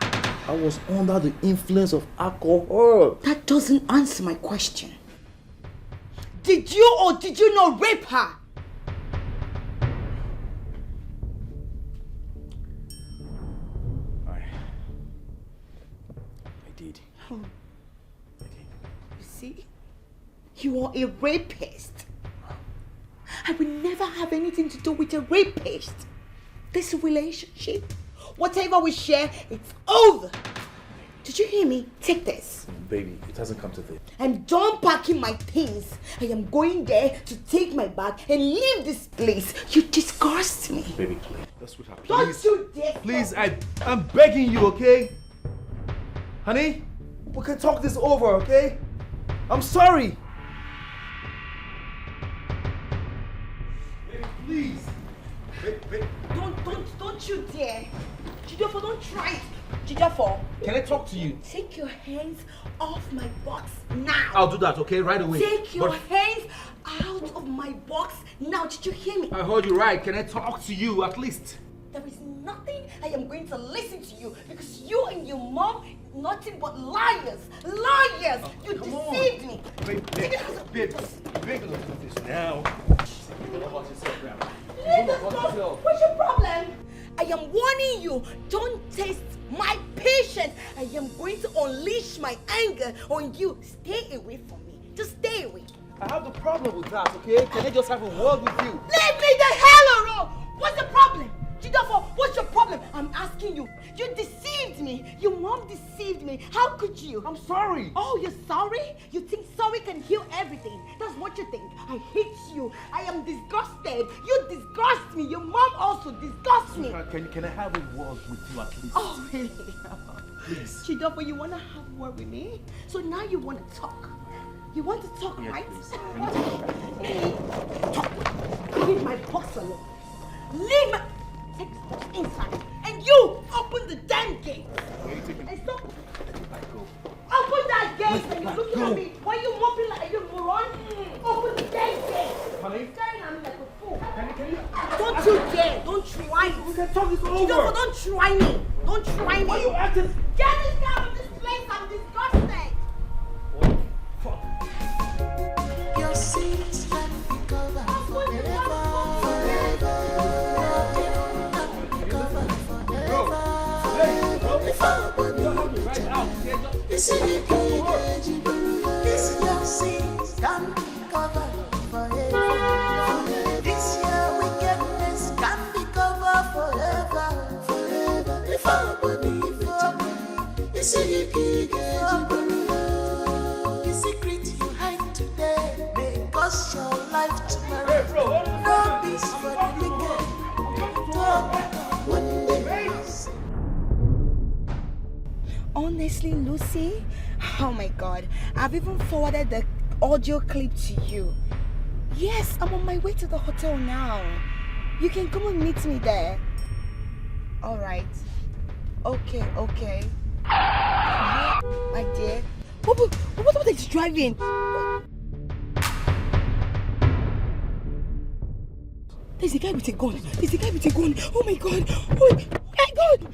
[SPEAKER 8] I was under the influence of alcohol.
[SPEAKER 5] That doesn't answer my question. Did you or did you not rape her?
[SPEAKER 8] I did.
[SPEAKER 5] You see? You are a rapist. I will never have anything to do with a rapist. This relationship, whatever we share, it's over. Did you hear me? Take this.
[SPEAKER 8] Baby, it hasn't come to this.
[SPEAKER 5] I'm done packing my things. I am going there to take my bag and leave this place. You disgust me.
[SPEAKER 8] Baby, please. That's what happened.
[SPEAKER 5] Don't you dare.
[SPEAKER 2] Please, I'm begging you, okay? Honey, we can talk this over, okay? I'm sorry. Baby, please. Baby.
[SPEAKER 5] Don't you dare. Jidofo, don't try it. Jidofo.
[SPEAKER 2] Can I talk to you?
[SPEAKER 5] Take your hands off my box now.
[SPEAKER 2] I'll do that, okay? Right away.
[SPEAKER 5] Take your hands out of my box now. Did you hear me?
[SPEAKER 2] I heard you right. Can I talk to you at least?
[SPEAKER 5] There is nothing I am going to listen to you because you and your mom, nothing but liars. Liars. You deceived me.
[SPEAKER 2] Babe, look at this now.
[SPEAKER 5] What's your problem? I am warning you, don't test my patience. I am going to unleash my anger on you. Stay away from me. Just stay away.
[SPEAKER 2] I have no problem with that, okay? Can I just have a word with you?
[SPEAKER 5] Leave me the hell alone! What's the problem? Jidofo, what's your problem? I'm asking you. You deceived me. Your mom deceived me. How could you?
[SPEAKER 2] I'm sorry.
[SPEAKER 5] Oh, you're sorry? You think sorry can heal everything. That's what you think. I hate you. I am disgusted. You disgust me. Your mom also disgusts me.
[SPEAKER 2] Can I have a word with you at least?
[SPEAKER 5] Oh, really?
[SPEAKER 2] Please.
[SPEAKER 5] Jidofo, you want to have a word with me? So now you want to talk. You want to talk,
[SPEAKER 2] Yes,
[SPEAKER 5] right?
[SPEAKER 2] please.
[SPEAKER 5] Talk. Leave my box alone. Leave my... Take the box inside. And you, open the damn gate. And stop. Open that gate. And you're looking at me. Why are you moping like a moron? Open the damn gate.
[SPEAKER 2] Honey?
[SPEAKER 5] Staring at me like a fool.
[SPEAKER 2] Can
[SPEAKER 12] here. Don't try it.
[SPEAKER 21] We can talk this over.
[SPEAKER 12] Don't try me. Don't try me.
[SPEAKER 21] Why are you acting?
[SPEAKER 12] Get this guy out of this place. I'm disgusted.
[SPEAKER 11] Your sins can be covered forever. This your sins can be covered forever. This your wickedness can be covered forever. If I believe it, the secret you hide today may cost your life tomorrow. No peace for the wicked. One day.
[SPEAKER 5] Honestly, Lucy, oh my God, I've even forwarded the audio clip to you. Yes, I'm on my way to the hotel now. You can come and meet me there. All right. Okay. Yeah, my dear. What is driving? There's a guy with a gun. Oh my God. Oh my God.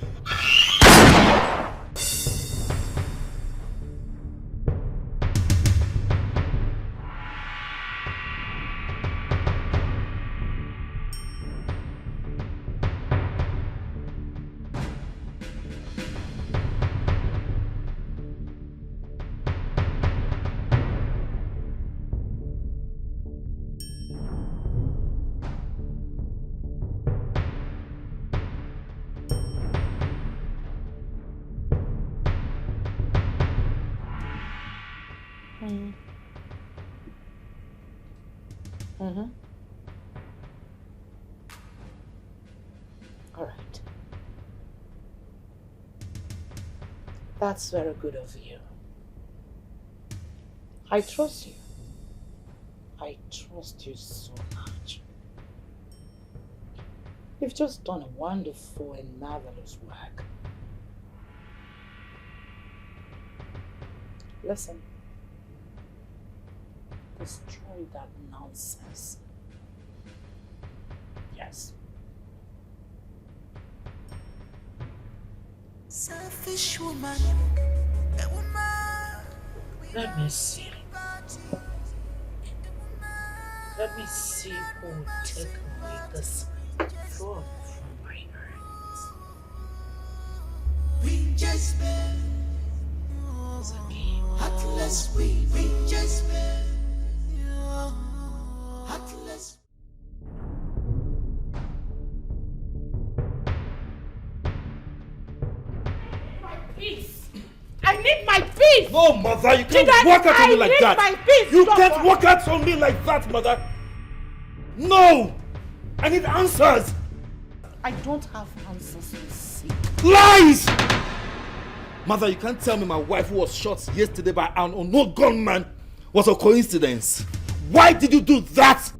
[SPEAKER 12] All right. That's very good of you. I trust you. I trust you so much. You've just done a wonderful and marvelous work. Listen. Destroy that nonsense. Yes.
[SPEAKER 11] Selfish woman, a woman.
[SPEAKER 12] Let me see. Let me see who will take away this throne from my hands.
[SPEAKER 11] We just met. Heartless, we just met. Heartless.
[SPEAKER 12] Peace. I need my peace.
[SPEAKER 21] No, mother, you can't walk out on me like that.
[SPEAKER 12] I need my peace.
[SPEAKER 21] You can't walk out on me like that, mother. No, I need answers.
[SPEAKER 12] I don't have answers to seek.
[SPEAKER 21] Lies! Mother, you can't tell me my wife who was shot yesterday by an unknown gunman was a coincidence. Why did you do that?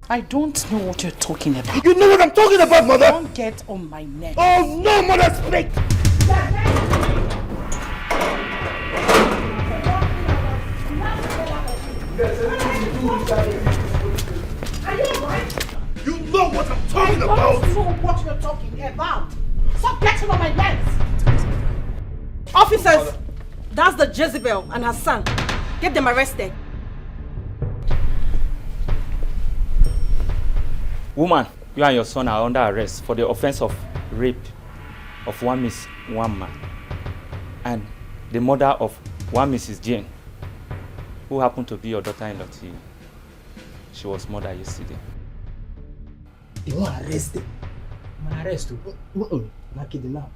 [SPEAKER 12] I don't know what you're talking about.
[SPEAKER 21] You know what I'm talking about, mother?
[SPEAKER 12] Don't get on my neck.
[SPEAKER 21] Oh no, mother, speak!
[SPEAKER 12] Are you alright?
[SPEAKER 21] You know what I'm talking about!
[SPEAKER 12] I don't know what you're talking about. Stop getting on my nerves.
[SPEAKER 4] Officers, that's the Jezebel and her son. Get them arrested.
[SPEAKER 22] Woman, you and your son are under arrest for the offense of rape of one Miss One Man and the murder of one Mrs. Jane, who happened to be your daughter-in-law to you. She was murdered yesterday.
[SPEAKER 15] You want to arrest them? I'm arrest you. Not kidding now.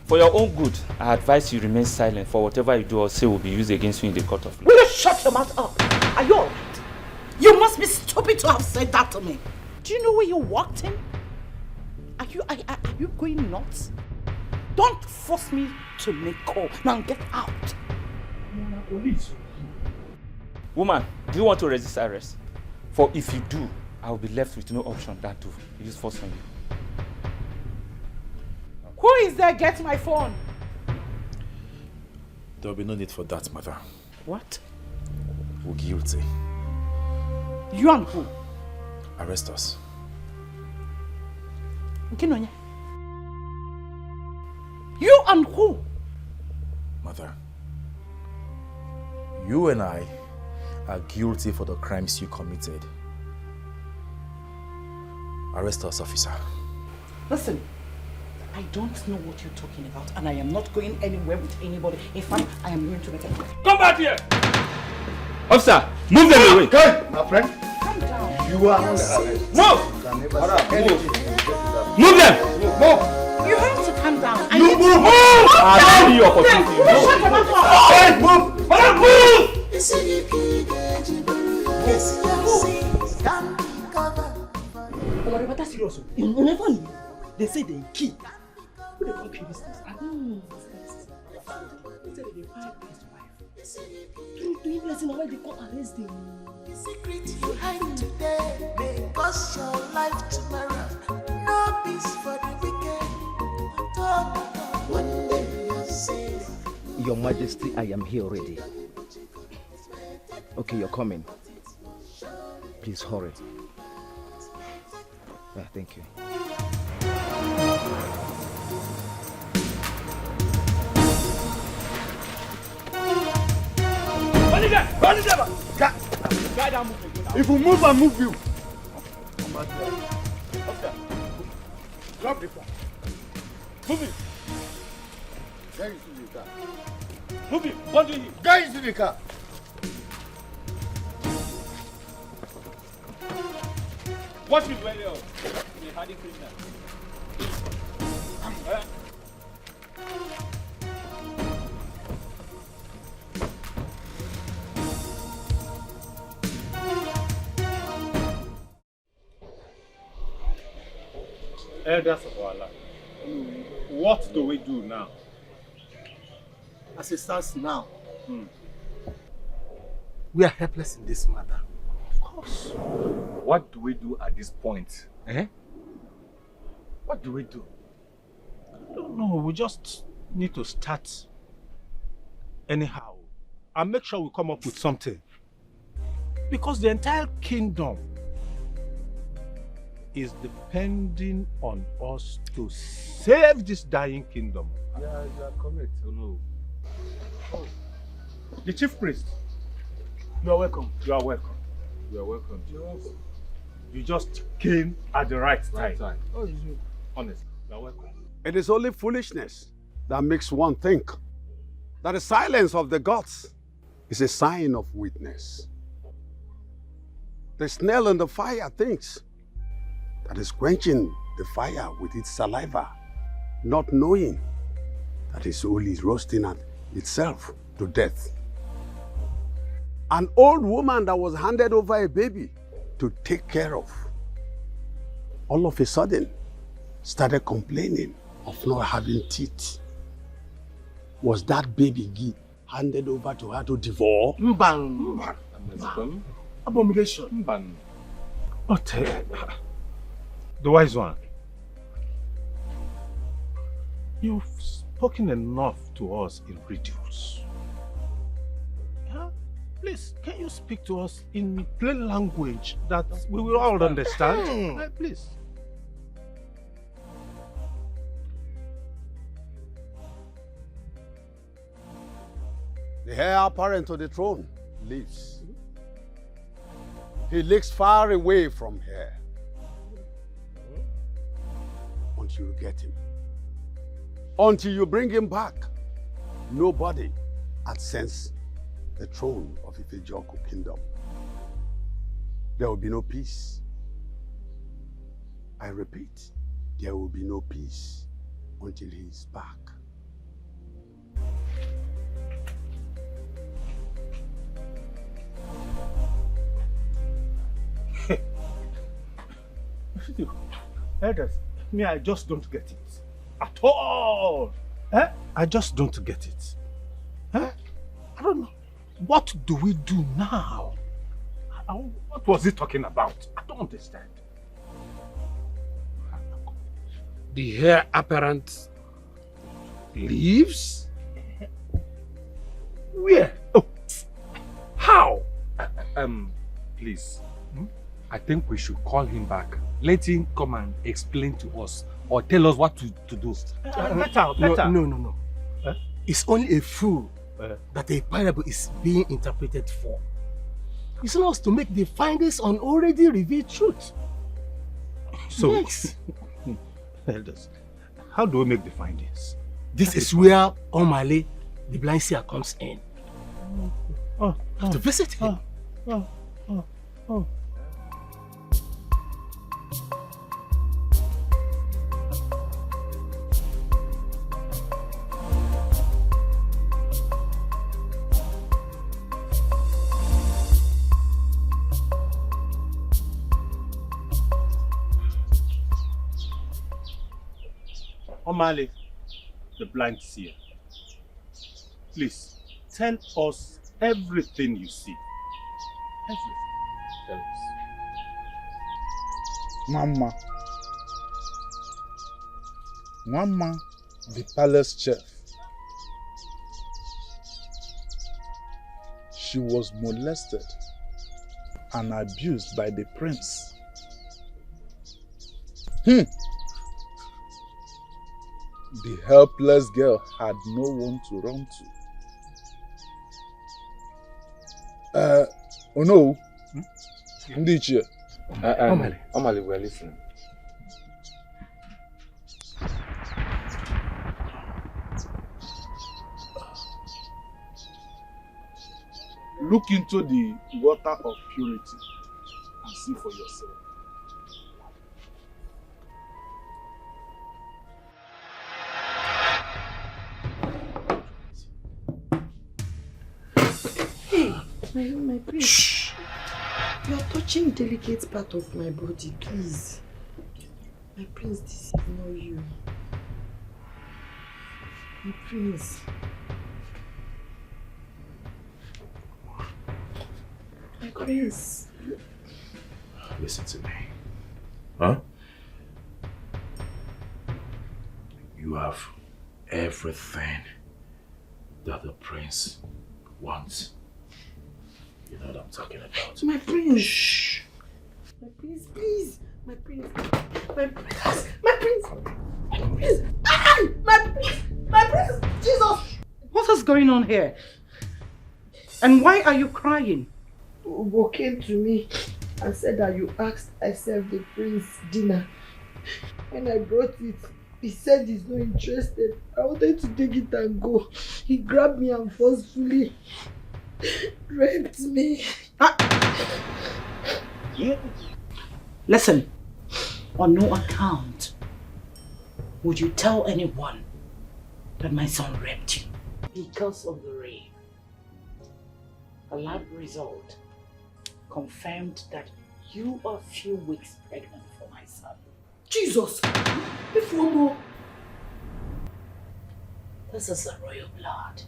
[SPEAKER 22] For your own good, I advise you remain silent, for whatever you do or say will be used against you in the court of law.
[SPEAKER 12] Will you shut your mouth up? Are you alright? You must be stupid to have said that to me. Do you know where you walked in? Are you going nuts? Don't force me to make call. Now get out.
[SPEAKER 22] Woman, do you want to resist arrest? For if you do, I will be left with no option than to use force on you.
[SPEAKER 12] Who is there? Get my phone.
[SPEAKER 21] There will be no need for that, mother.
[SPEAKER 12] What?
[SPEAKER 21] We're guilty.
[SPEAKER 12] You and who?
[SPEAKER 21] Arrest us.
[SPEAKER 12] Nkinonya. You and who?
[SPEAKER 8] Mother, you and I are guilty for the crimes you committed. Arrest us, officer.
[SPEAKER 12] Listen, I don't know what you're talking about, and I am not going anywhere with anybody. In fact, I am going to make a...
[SPEAKER 22] Come back here! Officer, move them away!
[SPEAKER 15] Hey, my friend.
[SPEAKER 12] Calm down.
[SPEAKER 15] You are under arrest.
[SPEAKER 22] Move!
[SPEAKER 15] Move
[SPEAKER 22] them!
[SPEAKER 15] Move!
[SPEAKER 12] You have to calm down.
[SPEAKER 15] You move!
[SPEAKER 22] Move! I'll give you your opportunity.
[SPEAKER 12] Shut your mouth.
[SPEAKER 15] Hey, move!
[SPEAKER 22] Move!
[SPEAKER 6] Oh, but that's serious. You never knew. They say they key. Who they call key business? They say they find best wife. Do you listen why they can't arrest them?
[SPEAKER 11] The secret you hide today may cost your life tomorrow. No peace for the wicked. One day you'll see.
[SPEAKER 2] Your Majesty, I am here already. Okay, you're coming. Please hurry. Yeah, thank you.
[SPEAKER 15] If you move, I move you.
[SPEAKER 22] Drop the car. Move it.
[SPEAKER 15] Get into the car.
[SPEAKER 22] Move it. What do you need?
[SPEAKER 15] Get into the car.
[SPEAKER 22] Watch me very well. You're a hardy criminal.
[SPEAKER 18] Elders of our land, what do we do now?
[SPEAKER 15] As it stands now, we are helpless in this matter.
[SPEAKER 18] Of course. What do we do at this point? Eh? What do we do? I don't know. We just need to start anyhow and make sure we come up with something. Because the entire kingdom is depending on us to save this dying kingdom. Yeah, you are correct. Oh, no. Oh. The chief priest.
[SPEAKER 15] You are welcome.
[SPEAKER 18] You are welcome. You are welcome. You are welcome. You just came at the right time.
[SPEAKER 15] Oh, you
[SPEAKER 18] Honest. You are welcome.
[SPEAKER 19] It is only foolishness that makes one think that the silence of the gods is a sign of weakness. The snail in the fire thinks that is quenching the fire with its saliva, not knowing that it's only roasting at itself to death. An old woman that was handed over a baby to take care of, all of a sudden started complaining of not having teeth. Was that baby handed over to her to devour?
[SPEAKER 15] Mban. Abomination.
[SPEAKER 18] Mban. But the wise one, you've spoken enough to us in riddles. Yeah? Please, can you speak to us in plain language that we will all understand? Please.
[SPEAKER 19] The heir apparent to the throne lives. He lives far away from here. Until you get him. Until you bring him back, nobody ascends the throne of Ifejoku kingdom. There will be no peace. I repeat, there will be no peace until he is back.
[SPEAKER 18] Elders, me, I just don't get it. At all. Eh? I just don't get it. Eh? I don't know. What do we do now? What was he talking about? I don't understand.
[SPEAKER 10] The heir apparent leaves?
[SPEAKER 18] Where? Oh. How? Please. I think we should call him back. Let him come and explain to us or tell us what to do.
[SPEAKER 15] Better. No. It's only a fool that a parable is being interpreted for. It's not to make the findings on already revealed truth.
[SPEAKER 18] So,
[SPEAKER 15] yes.
[SPEAKER 18] elders, how do we make the findings?
[SPEAKER 15] This is where Omale, the blind seer, comes in. To visit him.
[SPEAKER 18] Omale, the blind seer, please tell us everything you see. Everything. Tell us.
[SPEAKER 3] Mama, the palace chef. She was molested and abused by the prince. The helpless girl had no one to run to. Oh no. Ndiche.
[SPEAKER 18] Omale, we're listening.
[SPEAKER 3] Look into the water of purity and see for yourself.
[SPEAKER 1] My prince. Shh. You are touching delicate part of my body, please. My prince, this is not you. My prince. My prince.
[SPEAKER 16] Listen to me. Huh? You have everything that the prince wants. You know what I'm talking about.
[SPEAKER 1] My prince. Shh. My prince, please. My prince. My prince. My prince. My prince. My prince. My prince. Jesus.
[SPEAKER 12] What is going on here? And why are you crying?
[SPEAKER 1] Ugo came to me and said that you asked I serve the prince dinner. When I brought it, he said he's not interested. I wanted to take it and go. He grabbed me and forcefully raped me.
[SPEAKER 12] Listen, on no account would you tell anyone that my son raped you. Because of the rape, a lab result confirmed that you are a few weeks pregnant for my son.
[SPEAKER 1] Jesus! If one more.
[SPEAKER 12] This is a royal blood,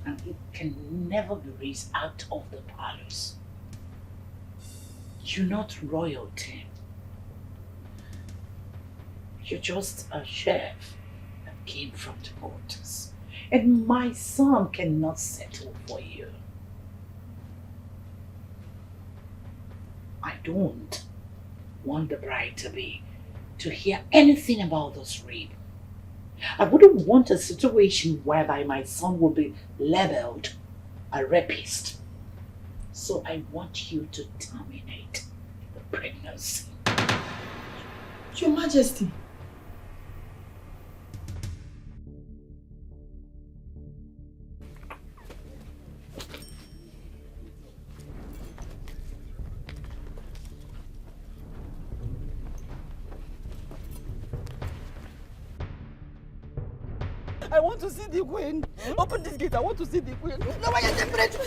[SPEAKER 12] and it can never be raised out of the palace. You're not royalty. You're just a chef that came from the quarters. And my son cannot settle for you. I don't want the bride to hear anything about this rape. I wouldn't want a situation whereby my son will be labeled a rapist. So I want you to terminate the pregnancy.
[SPEAKER 1] Your Majesty.
[SPEAKER 6] I want to see the queen. Open this gate. I want to see the queen. No, why you separate me?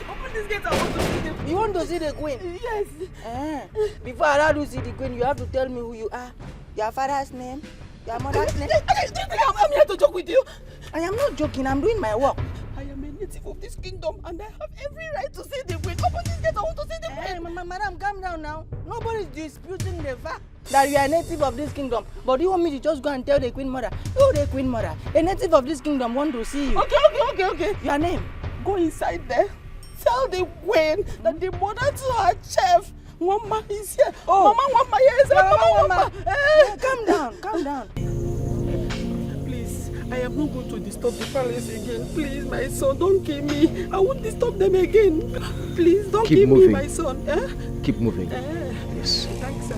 [SPEAKER 6] Open this gate. I want to see the queen.
[SPEAKER 14] You want to see the queen?
[SPEAKER 6] Yes.
[SPEAKER 14] Before I allow you to see the queen, you have to tell me who you are. Your father's name, your mother's name.
[SPEAKER 6] Do you think I'm here to joke with you?
[SPEAKER 14] I am not joking. I'm doing my work.
[SPEAKER 6] I am a native of this kingdom and I have every right to see the queen. Open this gate. I want to see the queen.
[SPEAKER 14] Madam, calm down now. Nobody's disputing the fact that you are a native of this kingdom. But you want me to just go and tell the queen mother? Oh, the queen mother. A native of this kingdom want to see you.
[SPEAKER 6] Okay.
[SPEAKER 14] Your name?
[SPEAKER 6] Go inside there.
[SPEAKER 12] tell the queen that the mother to her chef, Mama is here.
[SPEAKER 6] Oh.
[SPEAKER 12] Mama is here. Mama.
[SPEAKER 6] Calm down, calm down.
[SPEAKER 12] Please, I am not going to disturb the palace again. Please, my son, don't kill me. I won't disturb them again. Please, don't
[SPEAKER 2] Keep
[SPEAKER 12] kill
[SPEAKER 2] moving.
[SPEAKER 12] me, my son.
[SPEAKER 2] Keep moving. Yes.
[SPEAKER 12] Thanks, sir.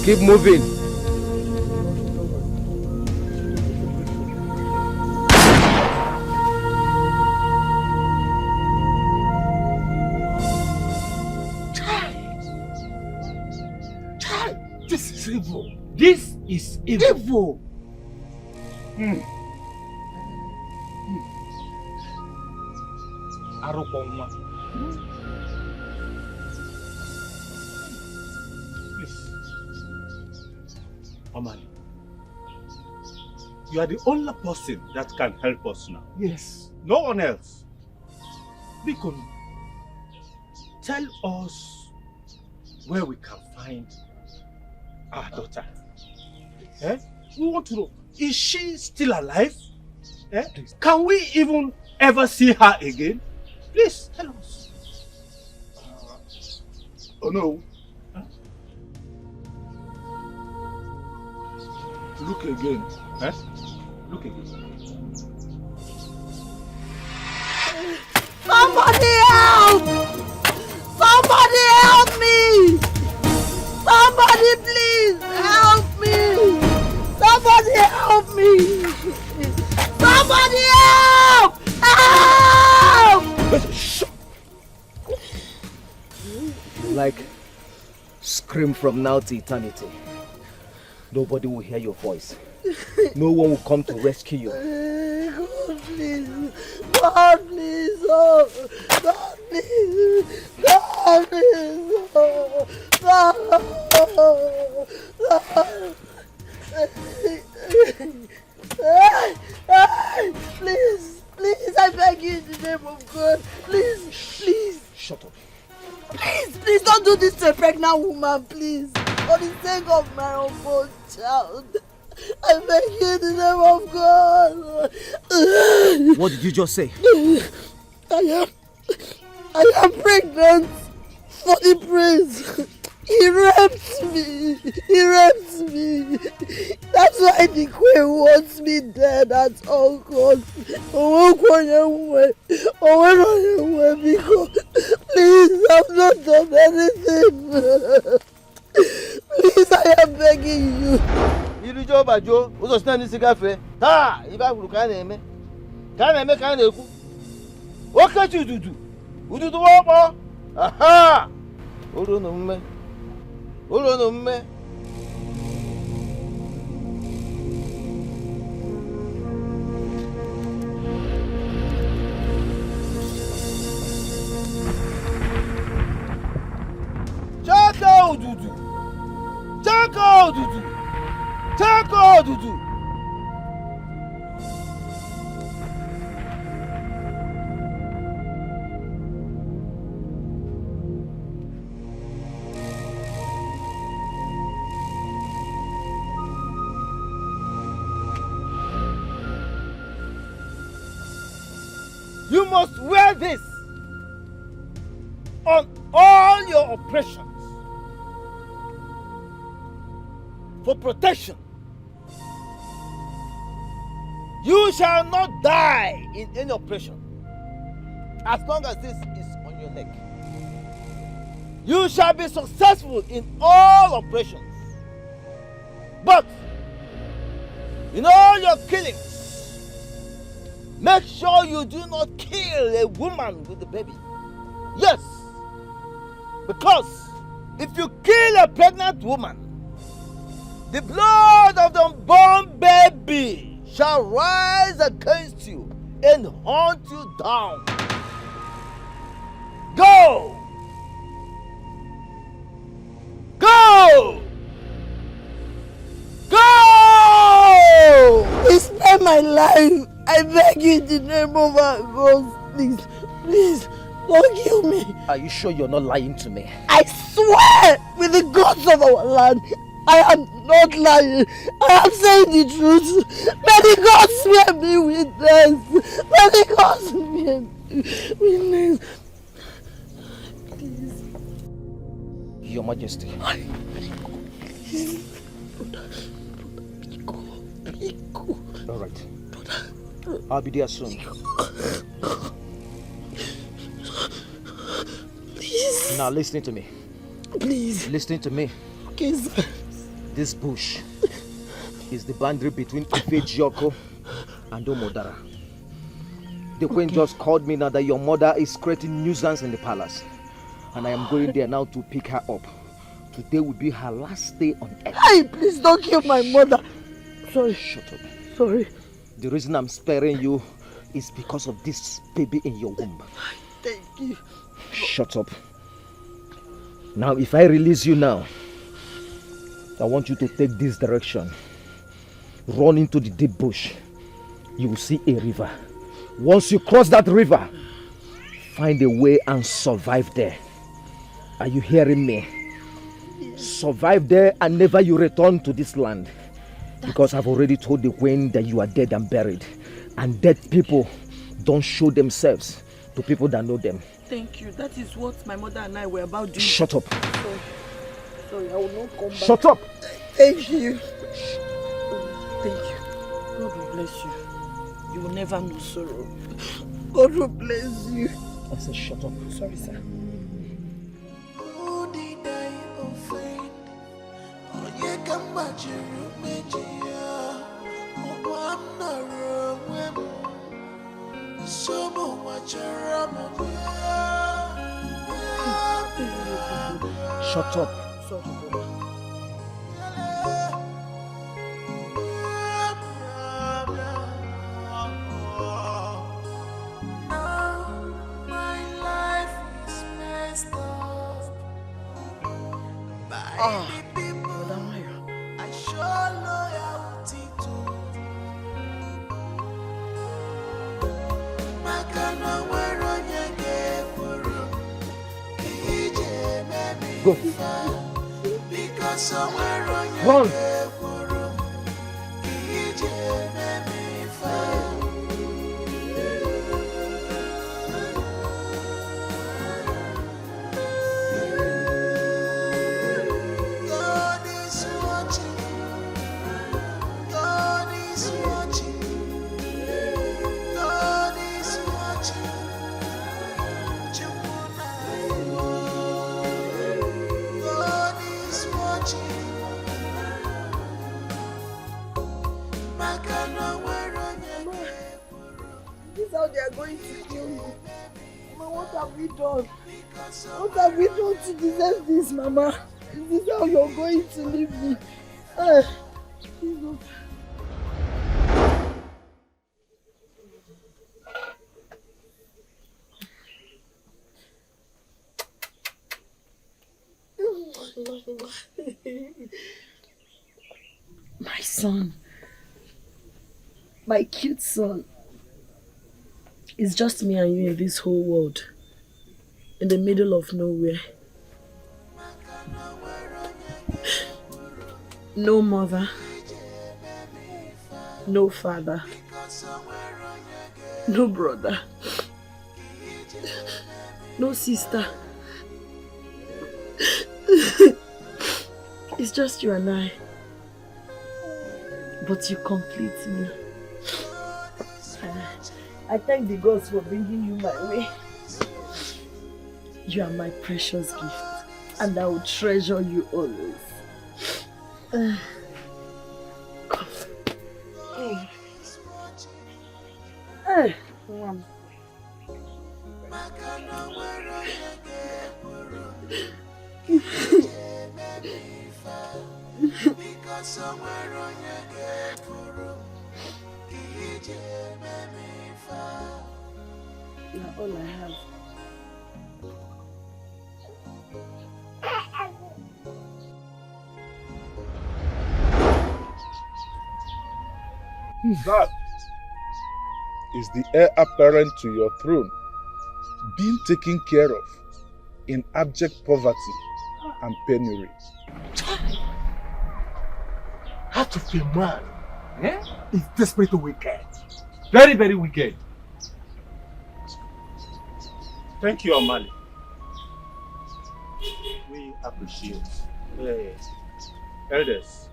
[SPEAKER 2] Keep moving.
[SPEAKER 18] Child, this is evil. This is evil. Arụkwa please, Omani, you are the only person that can help us now.
[SPEAKER 15] Yes.
[SPEAKER 18] No one else. Biko, tell us where we can find our daughter. Eh? We want to know, is she still alive? Eh? Can we even ever see her again? Please tell us.
[SPEAKER 3] Oh no. Look again.
[SPEAKER 18] Eh? Look again.
[SPEAKER 12] Somebody help! Somebody help me! Somebody please help me! Somebody help me! Somebody help! Help!
[SPEAKER 2] Like, scream from now to eternity. Nobody will hear your voice. No one will come to rescue you.
[SPEAKER 12] God please! God please! Oh! God please! God please! Oh! God! Please! Please! I beg you in the name of God! Please! Please!
[SPEAKER 2] Shut up.
[SPEAKER 12] Please! Please don't do this to a pregnant woman, please! For the sake of my unborn child! I beg you in the name of God!
[SPEAKER 2] What did you just say?
[SPEAKER 12] I am pregnant for the prince. He raped me. He raped me. That's why the queen wants me dead at all costs. Because please, I've not done anything. Please, I am begging you.
[SPEAKER 17] Irijo bajo, uzo sina nisi gafe. Ha, iba kuru ka na-eme. Ka na-eme ka na-ekwu. Okechi ududu. Ududu wokpo. Aha! Oro no mme. Oro no mme. Chaka ududu. Chaka ududu. Chaka ududu. You must wear this on all your operations for protection. You shall not die in any operation as long as this is on your neck. You shall be successful in all operations. But in all your killings, make sure you do not kill a woman with a baby. Yes, because if you kill a pregnant woman, the blood of the unborn baby shall rise against you and hunt you down. Go! Go! Go!
[SPEAKER 12] Spare my life. I beg you in the name of our God. Please, please, don't kill me.
[SPEAKER 2] Are you sure you're not lying to me?
[SPEAKER 12] I swear with the gods of our land,
[SPEAKER 6] I am not lying. I am saying the truth. May the gods spare me witness. May the gods spare me witness. Please.
[SPEAKER 2] Your Majesty. All right. I'll be there soon.
[SPEAKER 6] Please.
[SPEAKER 2] Now listen to me.
[SPEAKER 6] Please.
[SPEAKER 2] Listen to me.
[SPEAKER 6] Okay, sir.
[SPEAKER 2] This bush is the boundary between Ife and Omodara. The queen just called me now that your mother is creating nuisance in the palace. And I am going there now to pick her up. Today will be her last day on earth.
[SPEAKER 6] Hey, please don't kill my mother. Sorry.
[SPEAKER 2] Shut up.
[SPEAKER 6] Sorry.
[SPEAKER 2] The reason I'm sparing you is because of this baby in your womb.
[SPEAKER 6] Thank you.
[SPEAKER 2] Shut up. Now, if I release you now, I want you to take this direction. Run into the deep bush. You will see a river. Once you cross that river, find a way and survive there. Are you hearing me? Survive there and never you return to this land. Because I've already told the queen that you are dead and buried. And dead people don't show themselves to people that know them.
[SPEAKER 6] Thank you. That is what my mother and I were about doing.
[SPEAKER 2] Shut up.
[SPEAKER 6] Sorry, I will not come back.
[SPEAKER 2] Shut up.
[SPEAKER 6] Thank you. Thank you. God will bless you. You will never know sorrow. God will bless you.
[SPEAKER 2] I said shut up.
[SPEAKER 6] Sorry, sir.
[SPEAKER 11] Who did I offend? Onye kambajiri mejiya. I'm not wrong. Someone watch
[SPEAKER 2] Shut up.
[SPEAKER 11] Now my life is messed up by the people I show loyalty to. Makana wero nyege furu kije memi.
[SPEAKER 2] Go.
[SPEAKER 11] Because somewhere on your
[SPEAKER 2] Run.
[SPEAKER 11] God is watching. God is watching. God is watching. God is watching.
[SPEAKER 6] This is how they are going to kill me. Mama, what have we done? What have we done to deserve this, Mama? Is this how you're going to leave me? Jesus. My son, my cute son. It's just me and you in this whole world, in the middle of nowhere. No mother, no father, no brother, no sister. It's just you and I. But you complete me. I thank the gods for bringing you my way. You are my precious gift, and I will treasure you always. You're all I have.
[SPEAKER 3] That is the heir apparent to your throne being taken care of in abject poverty and penury.
[SPEAKER 15] such of a man is desperately wicked.
[SPEAKER 18] Very, very wicked. Thank you, Amali. We appreciate. Elders,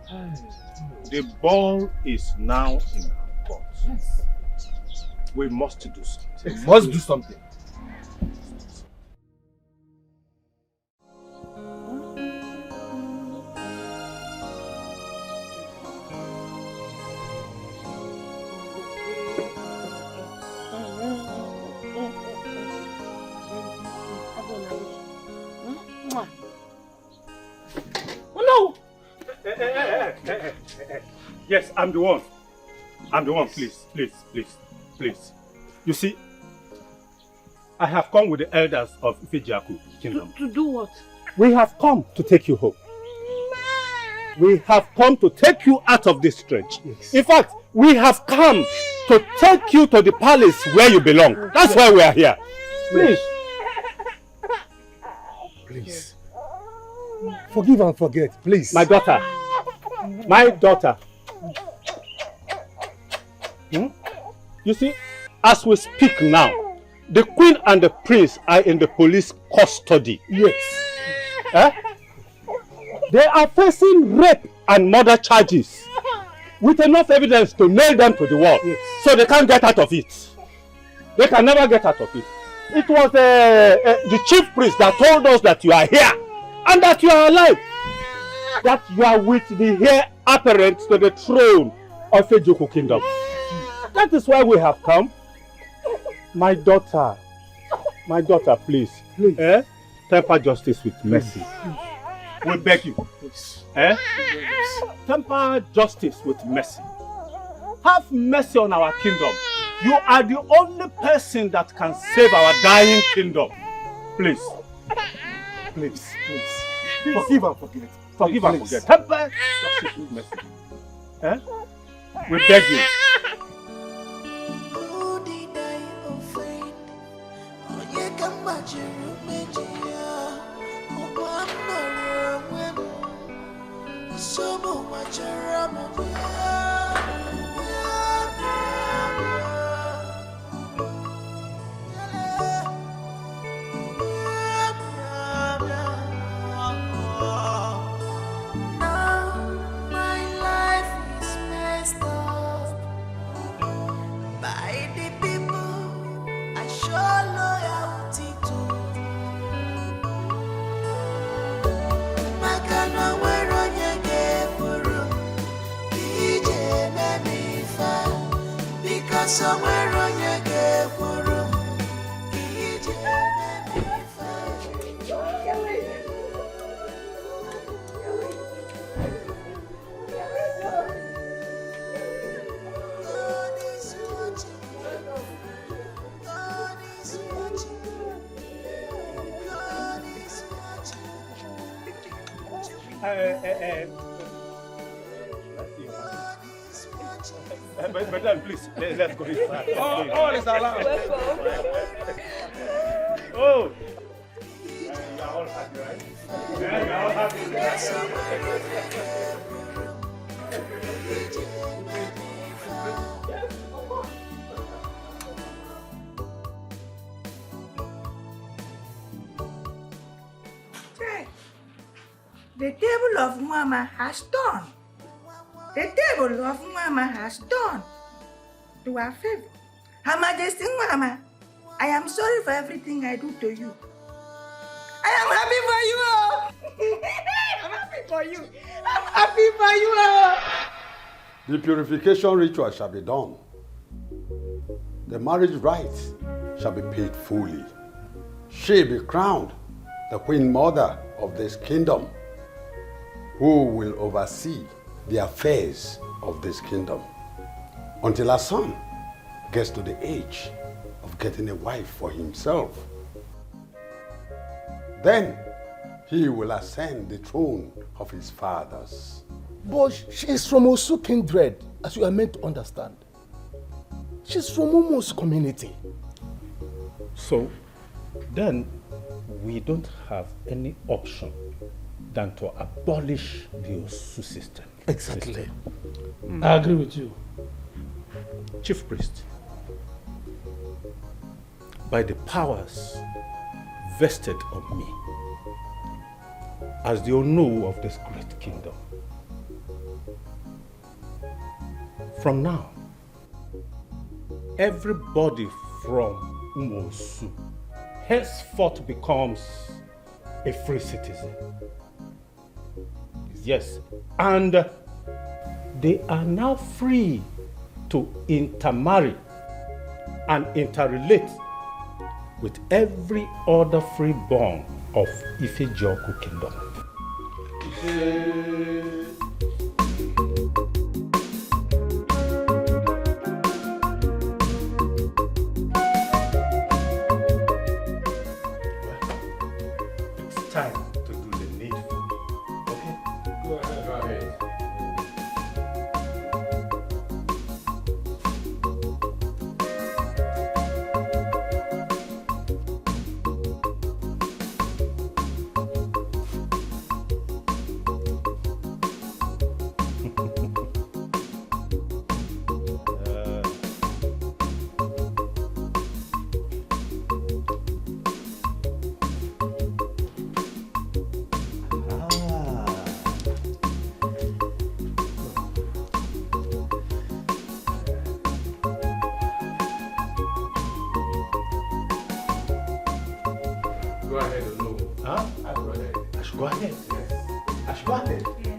[SPEAKER 18] the ball is now in our court. Yes. We must do something.
[SPEAKER 15] We must do something.
[SPEAKER 18] Yes, I'm the one. I'm the one. Please, please, please, please. You see, I have come with the elders of Ifejiaku Kingdom.
[SPEAKER 7] To do what?
[SPEAKER 18] We have come to take you home. We have come to take you out of this stretch. Yes. In fact, we have come to take you to the palace where you belong. That's why we are here. Please.
[SPEAKER 15] Please. Forgive and forget, please.
[SPEAKER 18] My daughter. My daughter. You see, as we speak now, the queen and the prince are in the police custody.
[SPEAKER 15] Yes.
[SPEAKER 18] They are facing rape and murder charges with enough evidence to nail them to the wall. Yes. So they can't get out of it. They can never get out of it. It was the chief priest that told us that you are here and that you are alive. That you are with the heir apparent to the throne of Ejoku Kingdom. That is why we have come. My daughter, please. Temper justice with mercy. We beg you. Temper justice with mercy. Have mercy on our kingdom. You are the only person that can save our dying kingdom. Please. Please. Please.
[SPEAKER 15] Forgive and forget.
[SPEAKER 18] Forgive and forget. Temper justice with mercy. We beg you.
[SPEAKER 11] Somewhere on your gate for room.
[SPEAKER 18] Madam, please, let's go inside.
[SPEAKER 11] Oh, it's allowed.
[SPEAKER 18] Oh! You are all happy, right? Yeah, you are all happy.
[SPEAKER 14] The table of Mama has done. The table of Mama has done to our favor. Her Majesty Mama, I am sorry for everything I do to you. I am happy for you. I'm happy for you. I'm happy for you.
[SPEAKER 19] The purification ritual shall be done. The marriage rites shall be paid fully. She be crowned the queen mother of this kingdom, who will oversee the affairs of this kingdom until our son gets to the age of getting a wife for himself. Then he will ascend the throne of his fathers.
[SPEAKER 15] But she is from Osu kindred, as you are meant to understand. She's from Omo's community.
[SPEAKER 18] So, then we don't have any option
[SPEAKER 15] than to abolish the Osu system.
[SPEAKER 10] Exactly. I agree with you.
[SPEAKER 15] Chief Priest, by the powers vested on me as the Onu of this great kingdom, from now, everybody from Umosu henceforth becomes a free citizen. Yes, and they are now free to intermarry and interrelate with every other freeborn of Ife-Joku kingdom. It's time to do the needful. Okay? Go ahead. Go ahead. Go ahead, no. Huh? Go ahead. I should go ahead. Yes. I should go ahead. Yeah.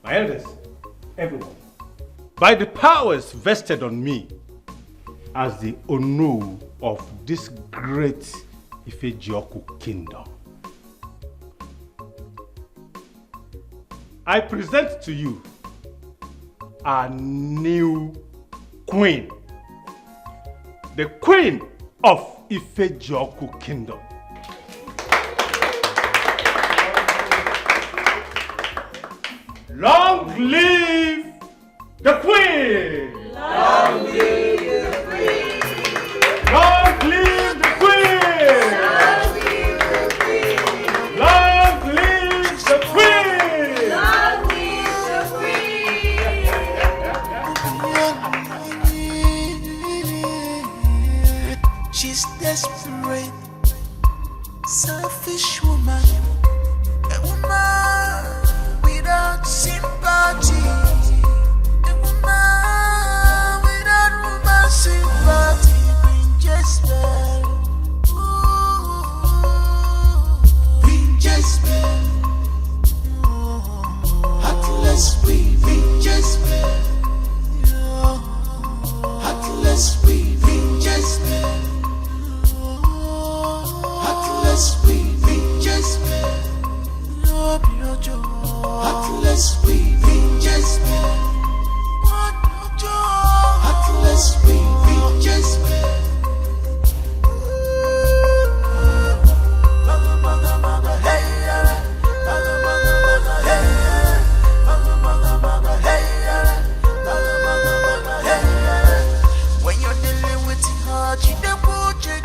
[SPEAKER 15] My elders, everyone, by the powers vested on me as the Onu of this great Ife-Joku kingdom, I present to you our new queen, the queen of Ife-Joku kingdom. Long live the Queen! Long live the Queen! Long live the Queen! Long live the Queen! Long live the
[SPEAKER 11] Queen! She's desperate, selfish woman, a woman without sympathy, a woman without woman sympathy, Queen Jezebel, Queen Jezebel, heartless Queen Jezebel, heartless Queen Jezebel, heartless Queen Jezebel. Heartless Queen Jezebel, heartless Queen Jezebel. When you're dealing with her, she don't put you